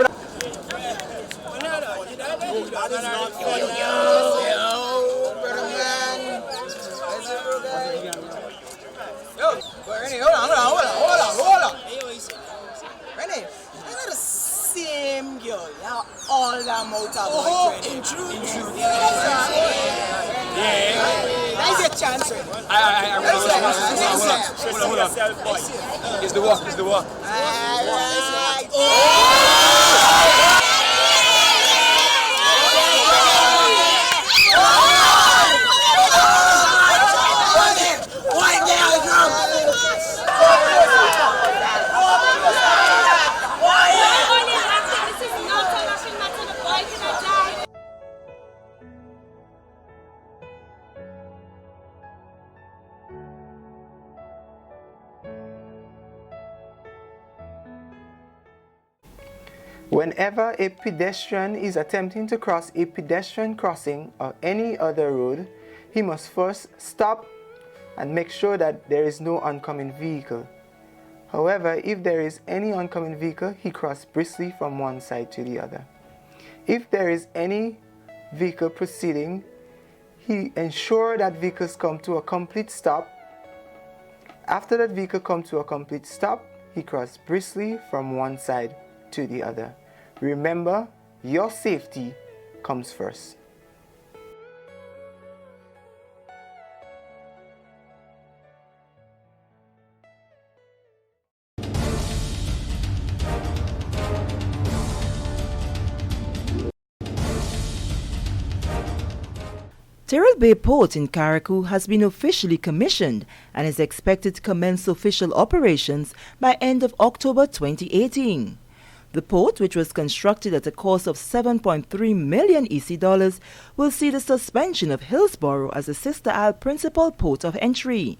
Yo, Rennie, hold on. Rennie, you're not the same girl. You have all that motor boy training. In truth. Yeah. That is a chance. Hold on. It's the walk. Whenever a pedestrian is attempting to cross a pedestrian crossing or any other road, he must first stop and make sure that there is no oncoming vehicle. However, if there is any oncoming vehicle, he crosses briskly from one side to the other. If there is any vehicle proceeding, he ensures that vehicles come to a complete stop. After that vehicle comes to a complete stop, he crosses briskly from one side to the other. Remember, your safety comes first. Tyrrell Bay Port in Carriacou has been officially commissioned and is expected to commence official operations by end of October 2018. The port, which was constructed at a cost of $7.3 million EC dollars, will see the suspension of Hillsborough as the Sister Isle principal port of entry.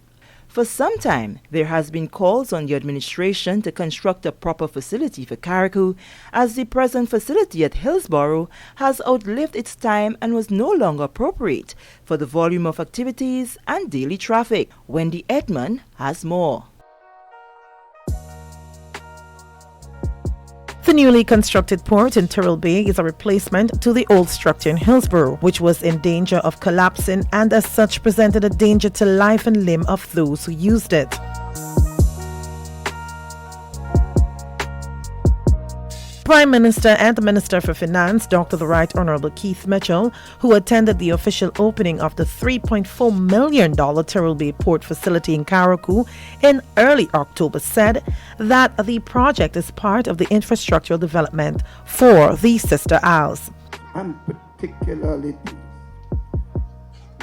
For some time, there has been calls on the administration to construct a proper facility for Carriacou, as the present facility at Hillsborough has outlived its time and was no longer appropriate for the volume of activities and daily traffic. Wendy Edmond has more. The newly constructed port in Tyrrell Bay is a replacement to the old structure in Hillsborough, which was in danger of collapsing and as such presented a danger to life and limb of those who used it. Prime Minister and the Minister for Finance, Dr. the Right Honourable Keith Mitchell, who attended the official opening of the $3.4 million Tyrrell Bay Port facility in Carriacou in early October, said that the project is part of the infrastructural development for the Sister Isles. I'm particularly pleased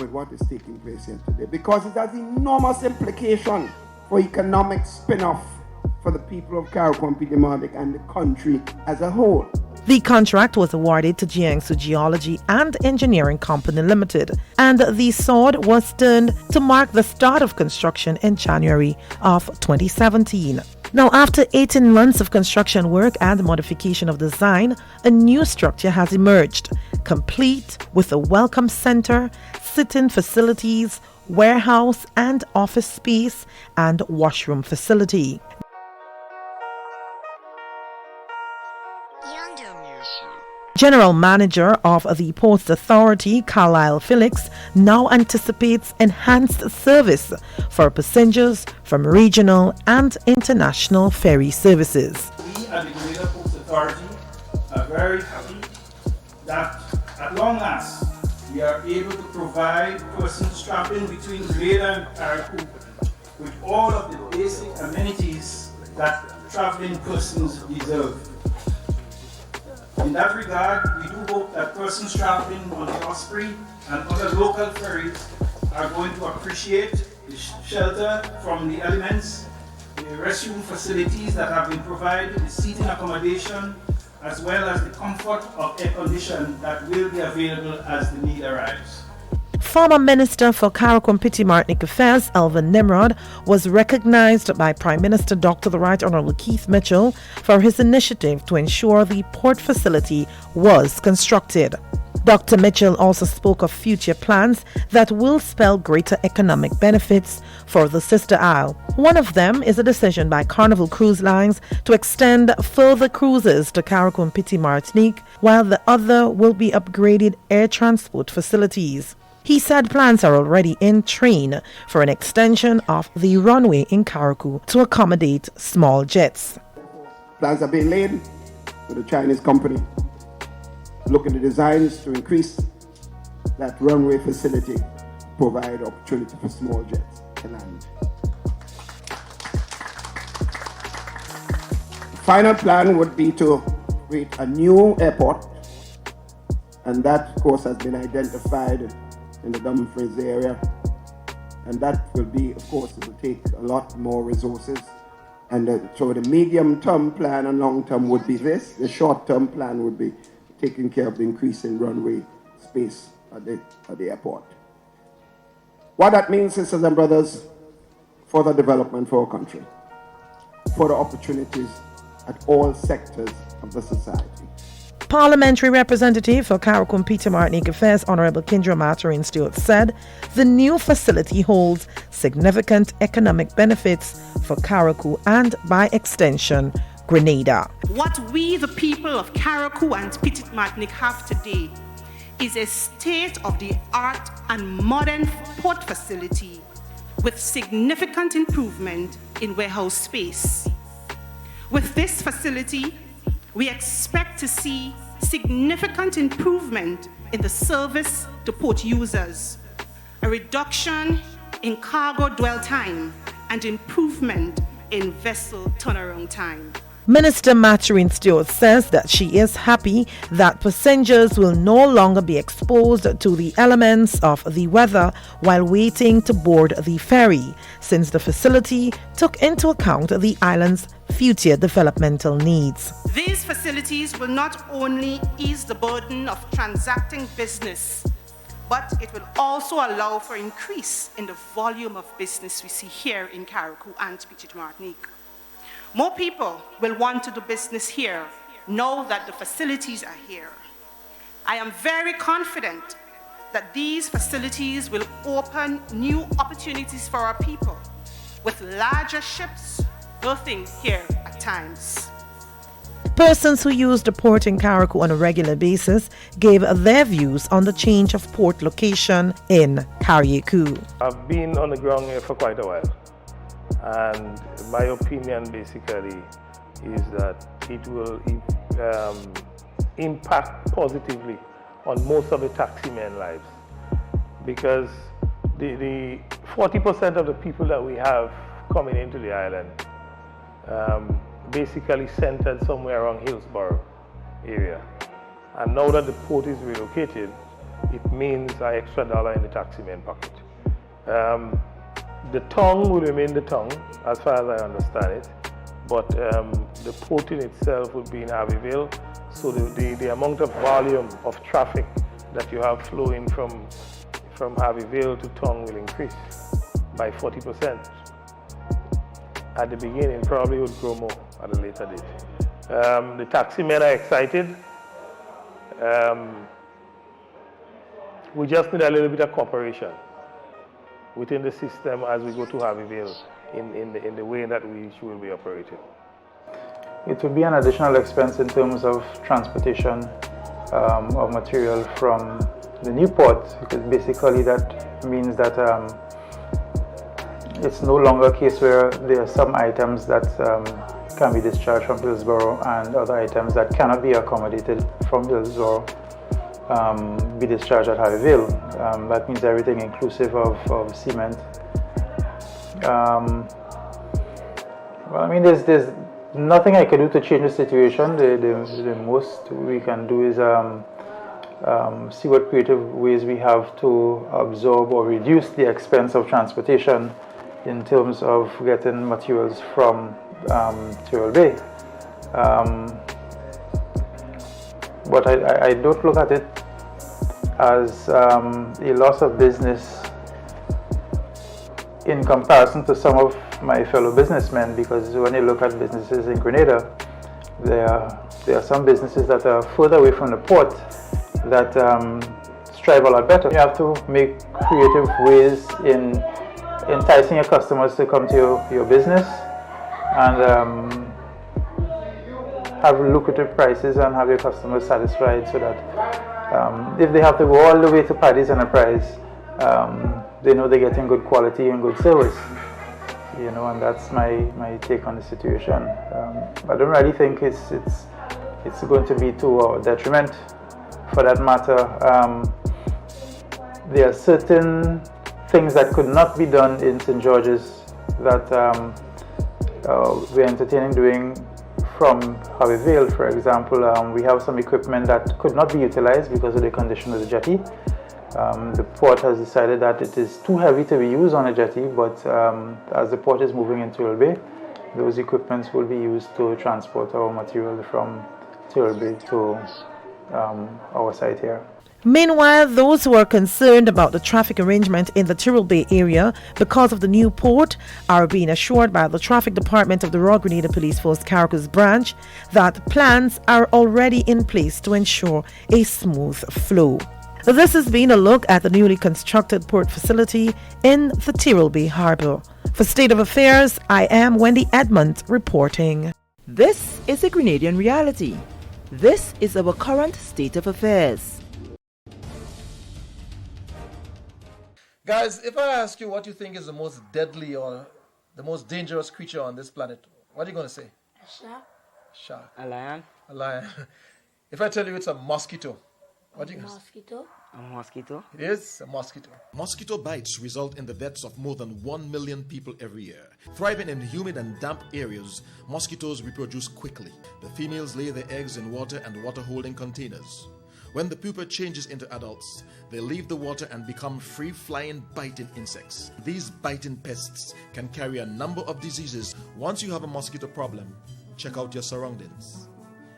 with what is taking place here today because it has enormous implication for economic spin-off for the people of Carriacou and Peter and the country as a whole. The contract was awarded to Jiangsu Geology and Engineering Company Limited, and the sword was turned to mark the start of construction in January of 2017. Now, after 18 months of construction work and modification of design, a new structure has emerged, complete with a welcome center, sit-in facilities, warehouse and office space, and washroom facility. General Manager of the Ports Authority, Carlisle Felix, now anticipates enhanced service for passengers from regional and international ferry services. We at the Grenada Ports Authority are very happy that at long last we are able to provide persons traveling between Grenada and Carriacou with all of the basic amenities that traveling persons deserve. In that regard, we do hope that persons traveling on the Osprey and other local ferries are going to appreciate the shelter from the elements, the restroom facilities that have been provided, the seating accommodation, as well as the comfort of air conditioning that will be available as the need arrives. Former Minister for Carriacou and Petite Martinique Affairs, Alvin Nimrod, was recognized by Prime Minister Dr. the Right Honourable Keith Mitchell for his initiative to ensure the port facility was constructed. Dr. Mitchell also spoke of future plans that will spell greater economic benefits for the Sister Isle. One of them is a decision by Carnival Cruise Lines to extend further cruises to Carriacou and Petite Martinique, while the other will be upgraded air transport facilities. He said plans are already in train for an extension of the runway in Carriacou to accommodate small jets. Plans are being laid with a Chinese company. Look at the designs to increase that runway facility provide opportunity for small jets to land. The final plan would be to create a new airport, and that, of course, has been identified in the Dumfries area. And that will be, of course, it will take a lot more resources. And so the medium-term plan and long-term would be this. The short-term plan would be taking care of the increase in runway space at the airport. What that means, sisters and brothers, further development for our country, further opportunities at all sectors of the society. Parliamentary Representative for Carriacou and Peter Martinique Affairs, Honorable Kendra Maturin Stewart, said the new facility holds significant economic benefits for Carriacou and, by extension, Grenada. What we, the people of Carriacou and Petite Martinique, have today is a state-of-the-art and modern port facility with significant improvement in warehouse space. With this facility, we expect to see significant improvement in the service to port users, a reduction in cargo dwell time, and improvement in vessel turnaround time. Minister Maturin Stewart says that she is happy that passengers will no longer be exposed to the elements of the weather while waiting to board the ferry, since the facility took into account the island's future developmental needs. These facilities will not only ease the burden of transacting business, but it will also allow for increase in the volume of business we see here in Carriacou and Petite Martinique. More people will want to do business here now that the facilities are here. I am very confident that these facilities will open new opportunities for our people, with larger ships berthing here at times. Persons who use the port in Carriacou on a regular basis gave their views on the change of port location in Carriacou. I've been on the ground here for quite a while, and my opinion basically is that it will impact positively on most of the taximen lives, because the 40% of the people that we have coming into the island basically centered somewhere around Hillsborough area. And now that the port is relocated, it means an extra dollar in the taximan pocket. The tongue will remain the tongue, as far as I understand it, but the port in itself will be in Harveyville, so the amount of volume of traffic that you have flowing from Harveyville to Tongue will increase by 40%. At the beginning, probably would grow more at a later date. The taximen are excited. We just need a little bit of cooperation within the system as we go to Harveyville in the way that we will be operating. It will be an additional expense in terms of transportation of material from the new port, because basically that means that it's no longer a case where there are some items that can be discharged from Hillsborough and other items that cannot be accommodated from Hillsborough be discharged at Harveyville. That means everything inclusive of cement. Well, I mean, there's nothing I can do to change the situation. The most we can do is see what creative ways we have to absorb or reduce the expense of transportation in terms of getting materials from Tyrrell Bay. But I don't look at it as a loss of business in comparison to some of my fellow businessmen, because when you look at businesses in Grenada, there are some businesses that are further away from the port that strive a lot better. You have to make creative ways in enticing your customers to come to your business and have lucrative prices and have your customers satisfied, so that if they have to go all the way to Paddy's Enterprise, they know they're getting good quality and good service. You know, and that's my take on the situation. I don't really think it's going to be to our detriment. For that matter, there are certain things that could not be done in St. George's that we're entertaining doing from Harvey Vale. For example, we have some equipment that could not be utilized because of the condition of the jetty. The port has decided that it is too heavy to be used on a jetty, but as the port is moving into Tyrrell Bay, those equipments will be used to transport our material from Tyrrell Bay to our site here. Meanwhile, those who are concerned about the traffic arrangement in the Tyrrell Bay area because of the new port are being assured by the Traffic Department of the Royal Grenada Police Force Carriacou branch that plans are already in place to ensure a smooth flow. This has been a look at the newly constructed port facility in the Tyrrell Bay Harbour. For State of Affairs, I am Wendy Edmond reporting. This is a Grenadian reality. This is our current state of affairs. Guys, if I ask you what you think is the most deadly or the most dangerous creature on this planet, what are you going to say? A shark. Shark. A lion. A lion. If I tell you it's a mosquito, what do you going to say? Mosquito. A mosquito. It is a mosquito. Mosquito bites result in the deaths of more than 1 million people every year. Thriving in humid and damp areas, mosquitoes reproduce quickly. The females lay their eggs in water and water-holding containers. When the pupa changes into adults, they leave the water and become free-flying biting insects. These biting pests can carry a number of diseases. Once you have a mosquito problem, check out your surroundings.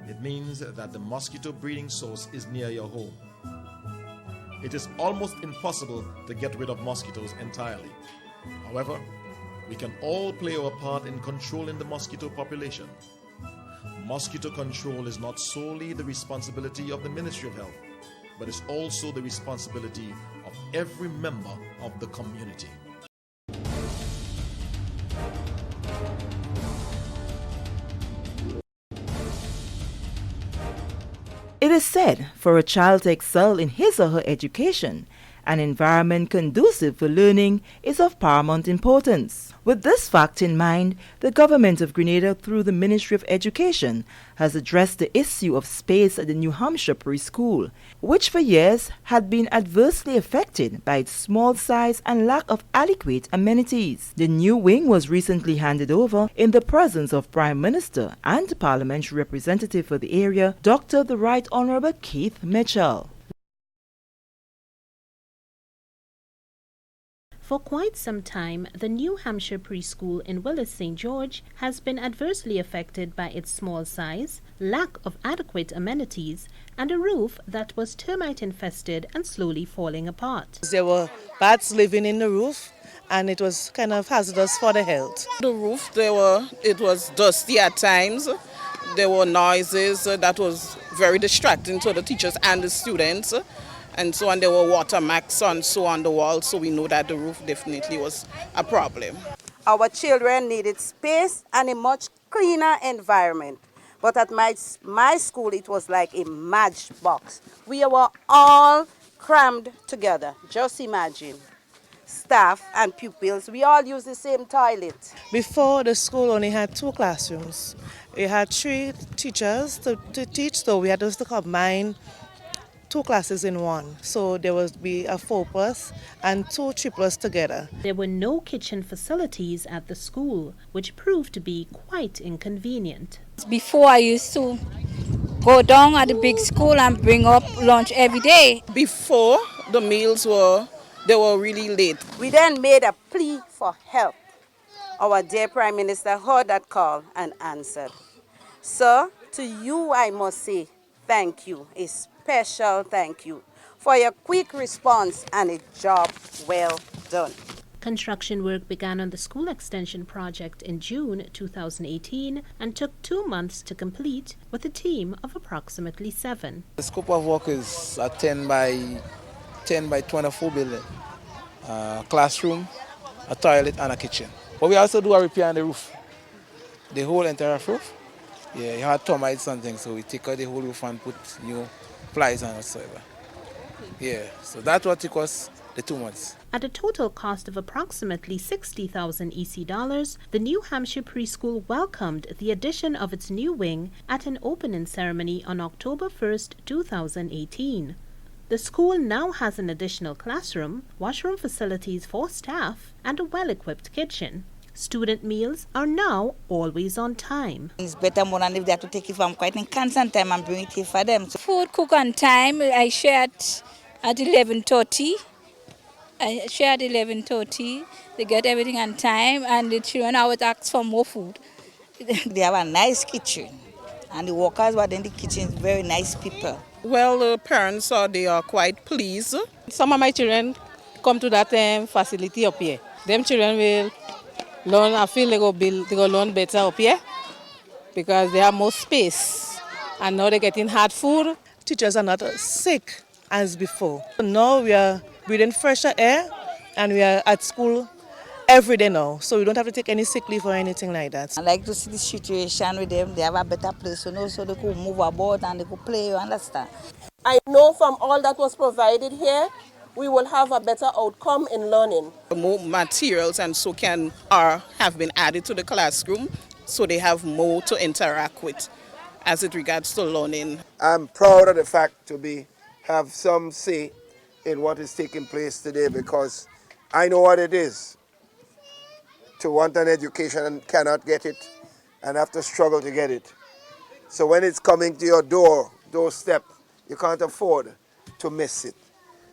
It means that the mosquito breeding source is near your home. It is almost impossible to get rid of mosquitoes entirely. However, we can all play our part in controlling the mosquito population. Mosquito control is not solely the responsibility of the Ministry of Health, but it's also the responsibility of every member of the community. It is said for a child to excel in his or her education, an environment conducive for learning is of paramount importance. With this fact in mind, the government of Grenada, through the Ministry of Education, has addressed the issue of space at the New Hampshire preschool, which for years had been adversely affected by its small size and lack of adequate amenities. The new wing was recently handed over in the presence of Prime Minister and Parliamentary Representative for the area, Dr. the Right Honourable Keith Mitchell. For quite some time, the New Hampshire preschool in Willis St. George has been adversely affected by its small size, lack of adequate amenities, and a roof that was termite infested and slowly falling apart. There were bats living in the roof, and it was kind of hazardous for the health. The roof, it was dusty at times. There were noises that was very distracting to the teachers and the students. And so on, there were water marks on the wall, so we know that the roof definitely was a problem. Our children needed space and a much cleaner environment. But at my school, it was like a matchbox. We were all crammed together. Just imagine. Staff and pupils, we all use the same toilet. Before, the school only had 2 classrooms. We had 3 teachers to teach, so we had to combine 2 classes in one, so there would be a 4+ and 2 3+ together. There were no kitchen facilities at the school, which proved to be quite inconvenient. Before, I used to go down at the big school and bring up lunch every day. Before, the meals were really late. We then made a plea for help. Our dear Prime Minister heard that call and answered. Sir, to you I must say thank you, a special thank you for your quick response and a job well done. Construction work began on the school extension project in June 2018 and took 2 months to complete with a team of approximately 7. The scope of work is a 10 by 24 building, classroom, a toilet and a kitchen. But we also do a repair on the roof, the whole entire roof. Yeah, you had termites and things, so we take out the whole roof and put new plies and whatsoever. Yeah, so that's what it cost the 2 months. At a total cost of approximately $60,000 EC dollars, the New Hampshire preschool welcomed the addition of its new wing at an opening ceremony on October 1st, 2018. The school now has an additional classroom, washroom facilities for staff, and a well-equipped kitchen. Student meals are now always on time. It's better more than if they have to take it from quite in constant time and bring it here for them. So food cook on time. I shared at 11:30. They get everything on time, and the children always ask for more food. They have a nice kitchen, and the workers who are in the kitchen very nice people. Well, the parents they are quite pleased. Some of my children come to that facility up here. Them children will learn. I feel they go learn better up here because they have more space, and now they're getting hard food. Teachers are not sick as before. Now we are breathing fresher air, and we are at school every day now, so we don't have to take any sick leave or anything like that. I like to see the situation with them. They have a better place, so they could move about and they could play, you understand? I know from all that was provided here, we will have a better outcome in learning. More materials and so have been added to the classroom, so they have more to interact with as it regards to learning. I'm proud of the fact to have some say in what is taking place today, because I know what it is to want an education and cannot get it and have to struggle to get it. So when it's coming to your doorstep, you can't afford to miss it.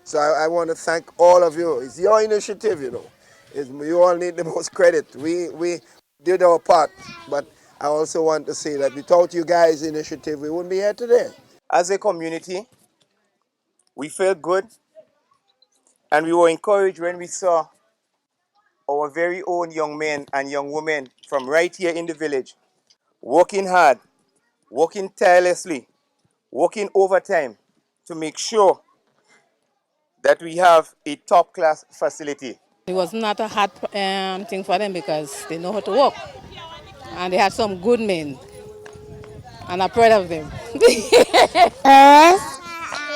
So I want to thank all of you. It's your initiative, you know. You all need the most credit. We did our part, but I also want to say that without you guys' initiative, we wouldn't be here today. As a community, we felt good, and we were encouraged when we saw our very own young men and young women from right here in the village working hard, working tirelessly, working overtime to make sure that we have a top-class facility. It was not a hard thing for them because they know how to work, and they had some good men, and I'm proud of them. Us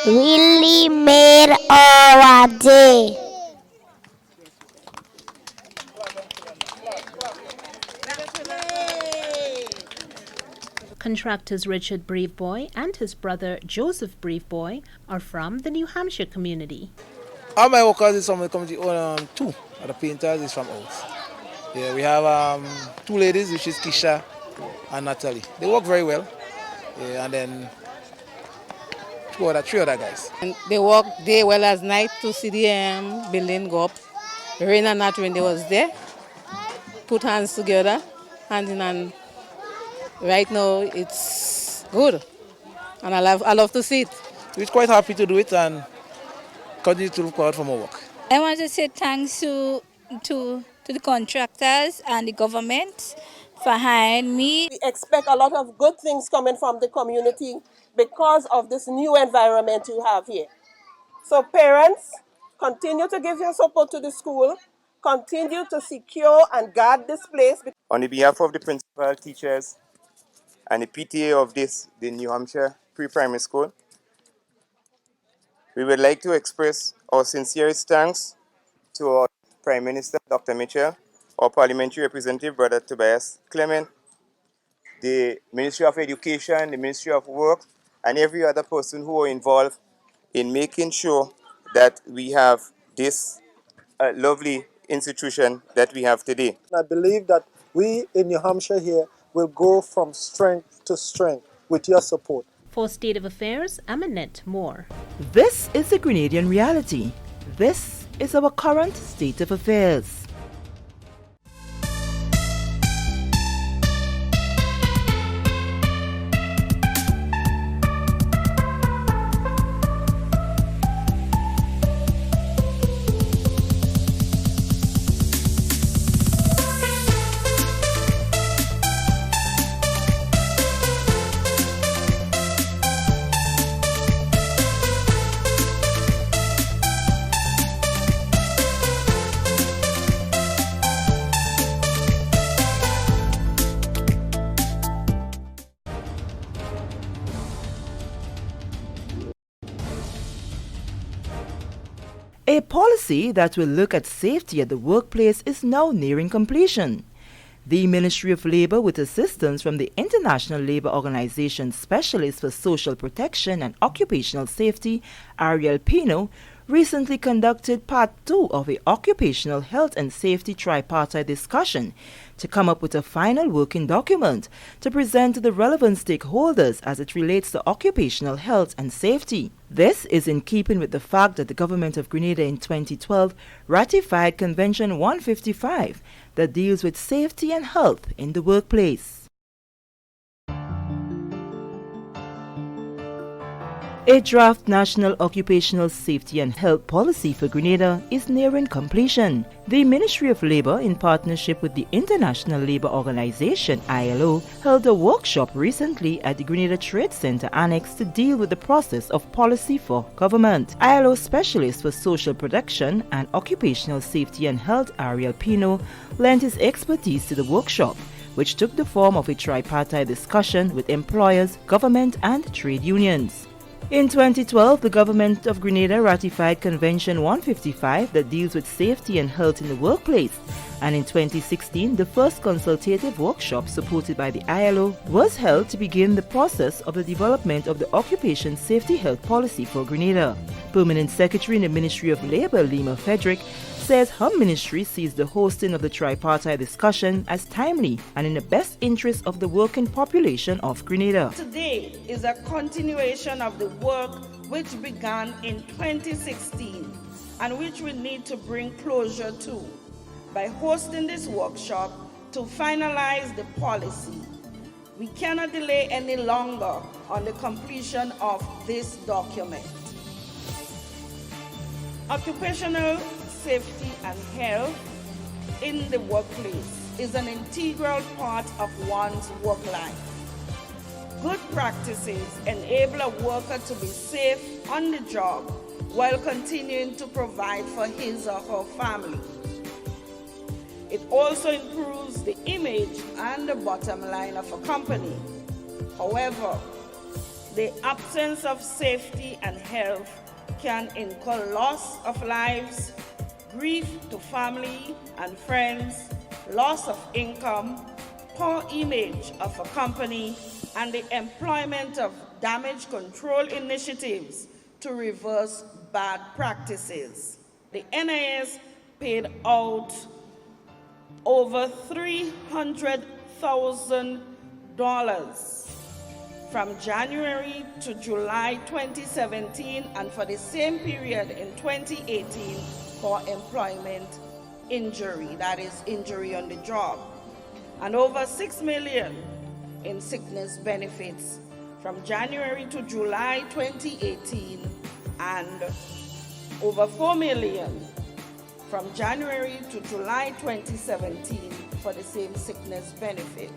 really made our day. Contractors Richard Braveboy and his brother Joseph Braveboy are from the New Hampshire community. All my workers is from the community. Two of the painters is from out. Yeah, we have two ladies, which is Kisha and Natalie. They work very well. Yeah, and then three other guys. And they work day well as night to see the building go up. Rain and not rain, they was there. Put hands together, hand in hand. Right now, it's good, and I love to see it. We're quite happy to do it and continue to look forward for more work. I want to say thanks to the contractors and the government for hiring me. We expect a lot of good things coming from the community because of this new environment you have here. So parents, continue to give your support to the school, continue to secure and guard this place. On the behalf of the principal, teachers, and the PTA of the New Hampshire Pre-Primary School, we would like to express our sincerest thanks to our Prime Minister, Dr. Mitchell, our Parliamentary Representative, Brother Tobias Clement, the Ministry of Education, the Ministry of Work, and every other person who are involved in making sure that we have this lovely institution that we have today. I believe that we in New Hampshire here will go from strength to strength with your support. For State of Affairs, I'm Annette Moore. This is the Grenadian reality. This is our current state of affairs. A policy that will look at safety at the workplace is now nearing completion. The Ministry of Labour, with assistance from the International Labour Organization Specialist for Social Protection and Occupational Safety, Ariel Pino, recently conducted Part 2 of a Occupational Health and Safety tripartite discussion to come up with a final working document to present to the relevant stakeholders as it relates to occupational health and safety. This is in keeping with the fact that the government of Grenada in 2012 ratified Convention 155 that deals with safety and health in the workplace. A draft National Occupational Safety and Health Policy for Grenada is nearing completion. The Ministry of Labour, in partnership with the International Labour Organization (ILO), held a workshop recently at the Grenada Trade Center Annex to deal with the process of policy for government. ILO Specialist for Social Protection and Occupational Safety and Health, Ariel Pino, lent his expertise to the workshop, which took the form of a tripartite discussion with employers, government and trade unions. In 2012, the government of Grenada ratified Convention 155 that deals with safety and health in the workplace, and in 2016, the first consultative workshop supported by the ILO was held to begin the process of the development of the Occupation Safety Health Policy for Grenada. Permanent Secretary in the Ministry of Labour, Lima Frederick, says her ministry sees the hosting of the tripartite discussion as timely and in the best interest of the working population of Grenada. Today is a continuation of the work which began in 2016 and which we need to bring closure to by hosting this workshop to finalize the policy. We cannot delay any longer on the completion of this document. Occupational safety and health in the workplace is an integral part of one's work life. Good practices enable a worker to be safe on the job while continuing to provide for his or her family. It also improves the image and the bottom line of a company. However, the absence of safety and health can incur loss of lives, grief to family and friends, loss of income, poor image of a company, and the employment of damage control initiatives to reverse bad practices. The NIS paid out over $300,000 from January to July 2017 and for the same period in 2018 for employment injury, that is injury on the job, and over $6 million in sickness benefits from January to July 2018 and over $4 million from January to July 2017 for the same sickness benefit.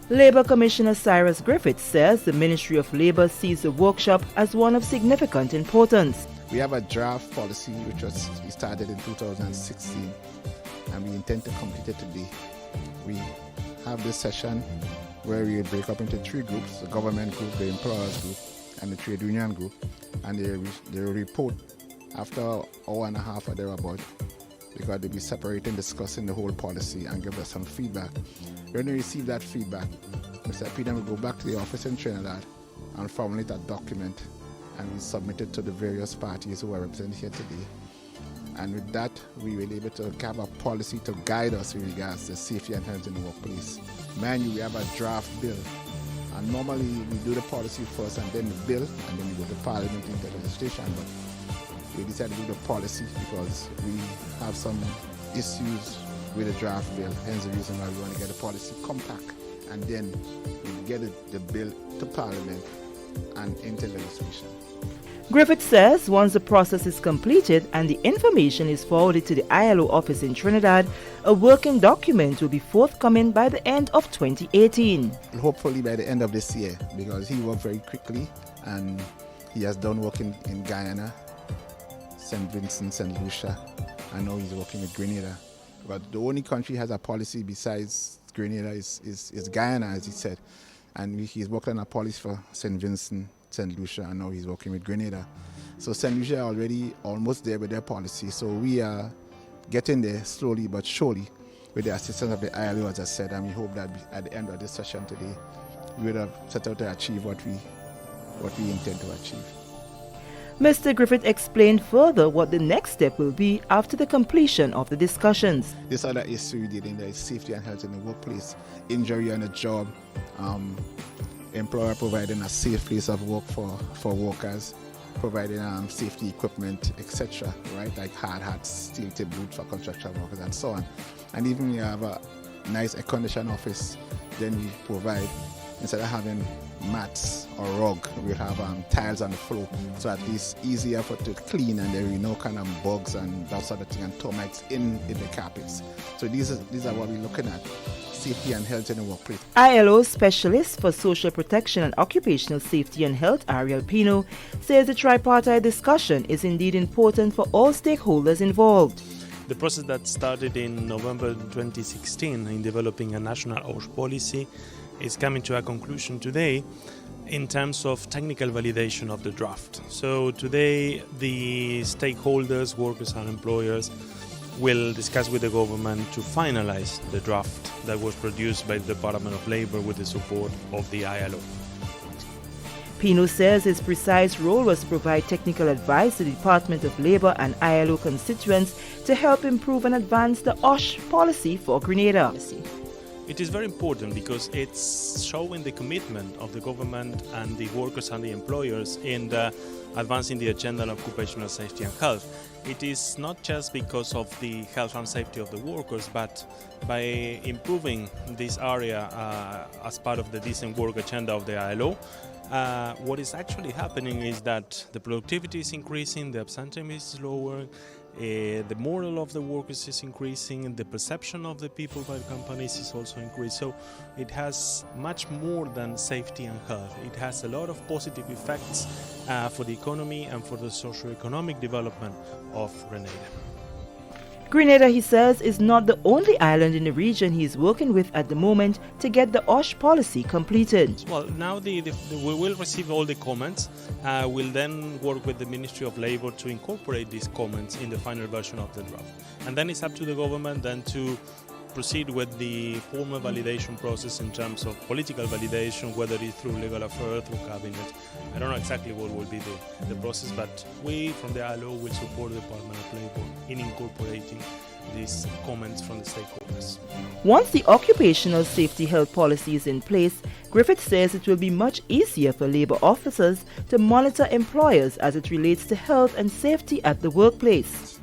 Labour Commissioner Cyrus Griffith says the Ministry of Labour sees the workshop as one of significant importance. We have a draft policy which was started in 2016 and we intend to complete it today. We have this session where we will break up into three groups: the government group, the employers group and the trade union group, and they will report after an hour and a half or thereabout, because they'll be separating, discussing the whole policy and give us some feedback. When we receive that feedback, Mr. Peter will go back to the office in Trinidad and formulate a document and we submit it to the various parties who are represented here today. And with that, we will be able to have a policy to guide us with regards to safety and health in the workplace. Mind you, we have a draft bill. And normally we do the policy first and then the bill, and then we go to Parliament into legislation. But we decided to do the policy because we have some issues with the draft bill. Hence the reason why we want to get the policy compact and then we get the bill to Parliament and into legislation. Griffith says once the process is completed and the information is forwarded to the ILO office in Trinidad, a working document will be forthcoming by the end of 2018. Hopefully by the end of this year, because he worked very quickly and he has done work in Guyana, St. Vincent, St. Lucia. I know he's working with Grenada. But the only country has a policy besides Grenada is Guyana, as he said. And he's working on a policy for St. Vincent, St. Lucia, and now he's working with Grenada. So St. Lucia are already almost there with their policy. So we are getting there slowly but surely. with the assistance of the ILO, as I said, and we hope that at the end of this session today, we would have set out to achieve what we intend to achieve. Mr. Griffith explained further what the next step will be after the completion of the discussions. This other issue dealing with safety and health in the workplace, injury on the job, employer providing a safe place of work for workers, providing safety equipment, etc., right, like hard hats, steel tip boots for construction workers and so on. And even we have a nice air-conditioned office, then we provide, instead of having mats or rug, we have tiles on the floor, so at least easier for to clean, and there will be no kind of bugs and that sort of thing and termites in the carpets. So these are what we're looking at, safety and health in the workplace. ILO Specialist for Social Protection and Occupational Safety and Health, Ariel Pino, says the tripartite discussion is indeed important for all stakeholders involved. The process that started in November 2016 in developing a national OSH policy is coming to a conclusion today in terms of technical validation of the draft. So today the stakeholders, workers and employers will discuss with the government to finalize the draft that was produced by the Department of Labor with the support of the ILO. Pino says his precise role was to provide technical advice to the Department of Labor and ILO constituents to help improve and advance the OSH policy for Grenada. It is very important because it's showing the commitment of the government and the workers and the employers in advancing the agenda on occupational safety and health. It is not just because of the health and safety of the workers, but by improving this area as part of the decent work agenda of the ILO, what is actually happening is that the productivity is increasing, the absenteeism is lower, the moral of the workers is increasing, and the perception of the people by the companies is also increased. So it has much more than safety and health. It has a lot of positive effects for the economy and for the socio-economic development of Grenada. Grenada, he says, is not the only island in the region he is working with at the moment to get the OSH policy completed. Well, now we will receive all the comments. We'll then work with the Ministry of Labor to incorporate these comments in the final version of the draft. And then it's up to the government then to proceed with the formal validation process in terms of political validation, whether it's through legal affairs, through cabinet. I don't know exactly what will be the process, but we from the ILO will support the Department of Labor in incorporating these comments from the stakeholders. Once the occupational safety health policy is in place, Griffith says it will be much easier for labour officers to monitor employers as it relates to health and safety at the workplace.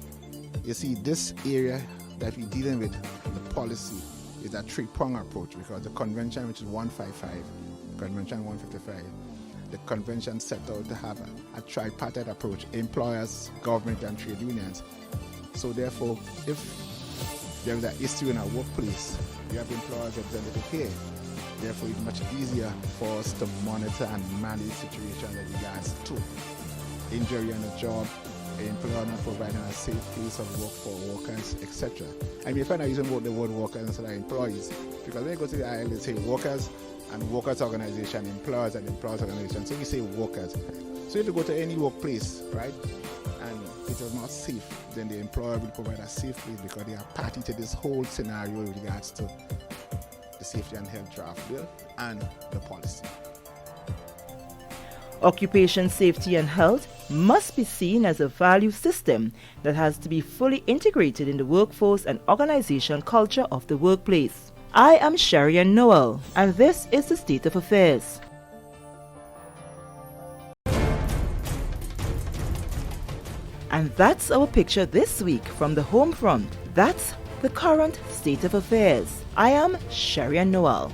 You see, this area that we're dealing with, the policy, is a three-pronged approach, because the convention, which is 155, convention 155, the convention set out to have a tripartite approach, employers, government and trade unions. So therefore, if there is an issue in our workplace, we have employers representative here. Therefore, it's much easier for us to monitor and manage situations in regards to injury on the job, employer not providing a safe place of work for workers, etc. And we find out using the word workers instead of employees, because when you go to the ILO, they say workers and workers organization, employers and employers organization. So we say workers. So if you go to any workplace, right, and it is not safe, then the employer will provide a safe place because they are party to this whole scenario with regards to the safety and health draft bill and the policy. Occupation safety and health must be seen as a value system that has to be fully integrated in the workforce and organization culture of the workplace. I am Sherian Noel, and this is the State of Affairs. And that's our picture this week from the home front. That's the current state of affairs. I am Sherian Noel.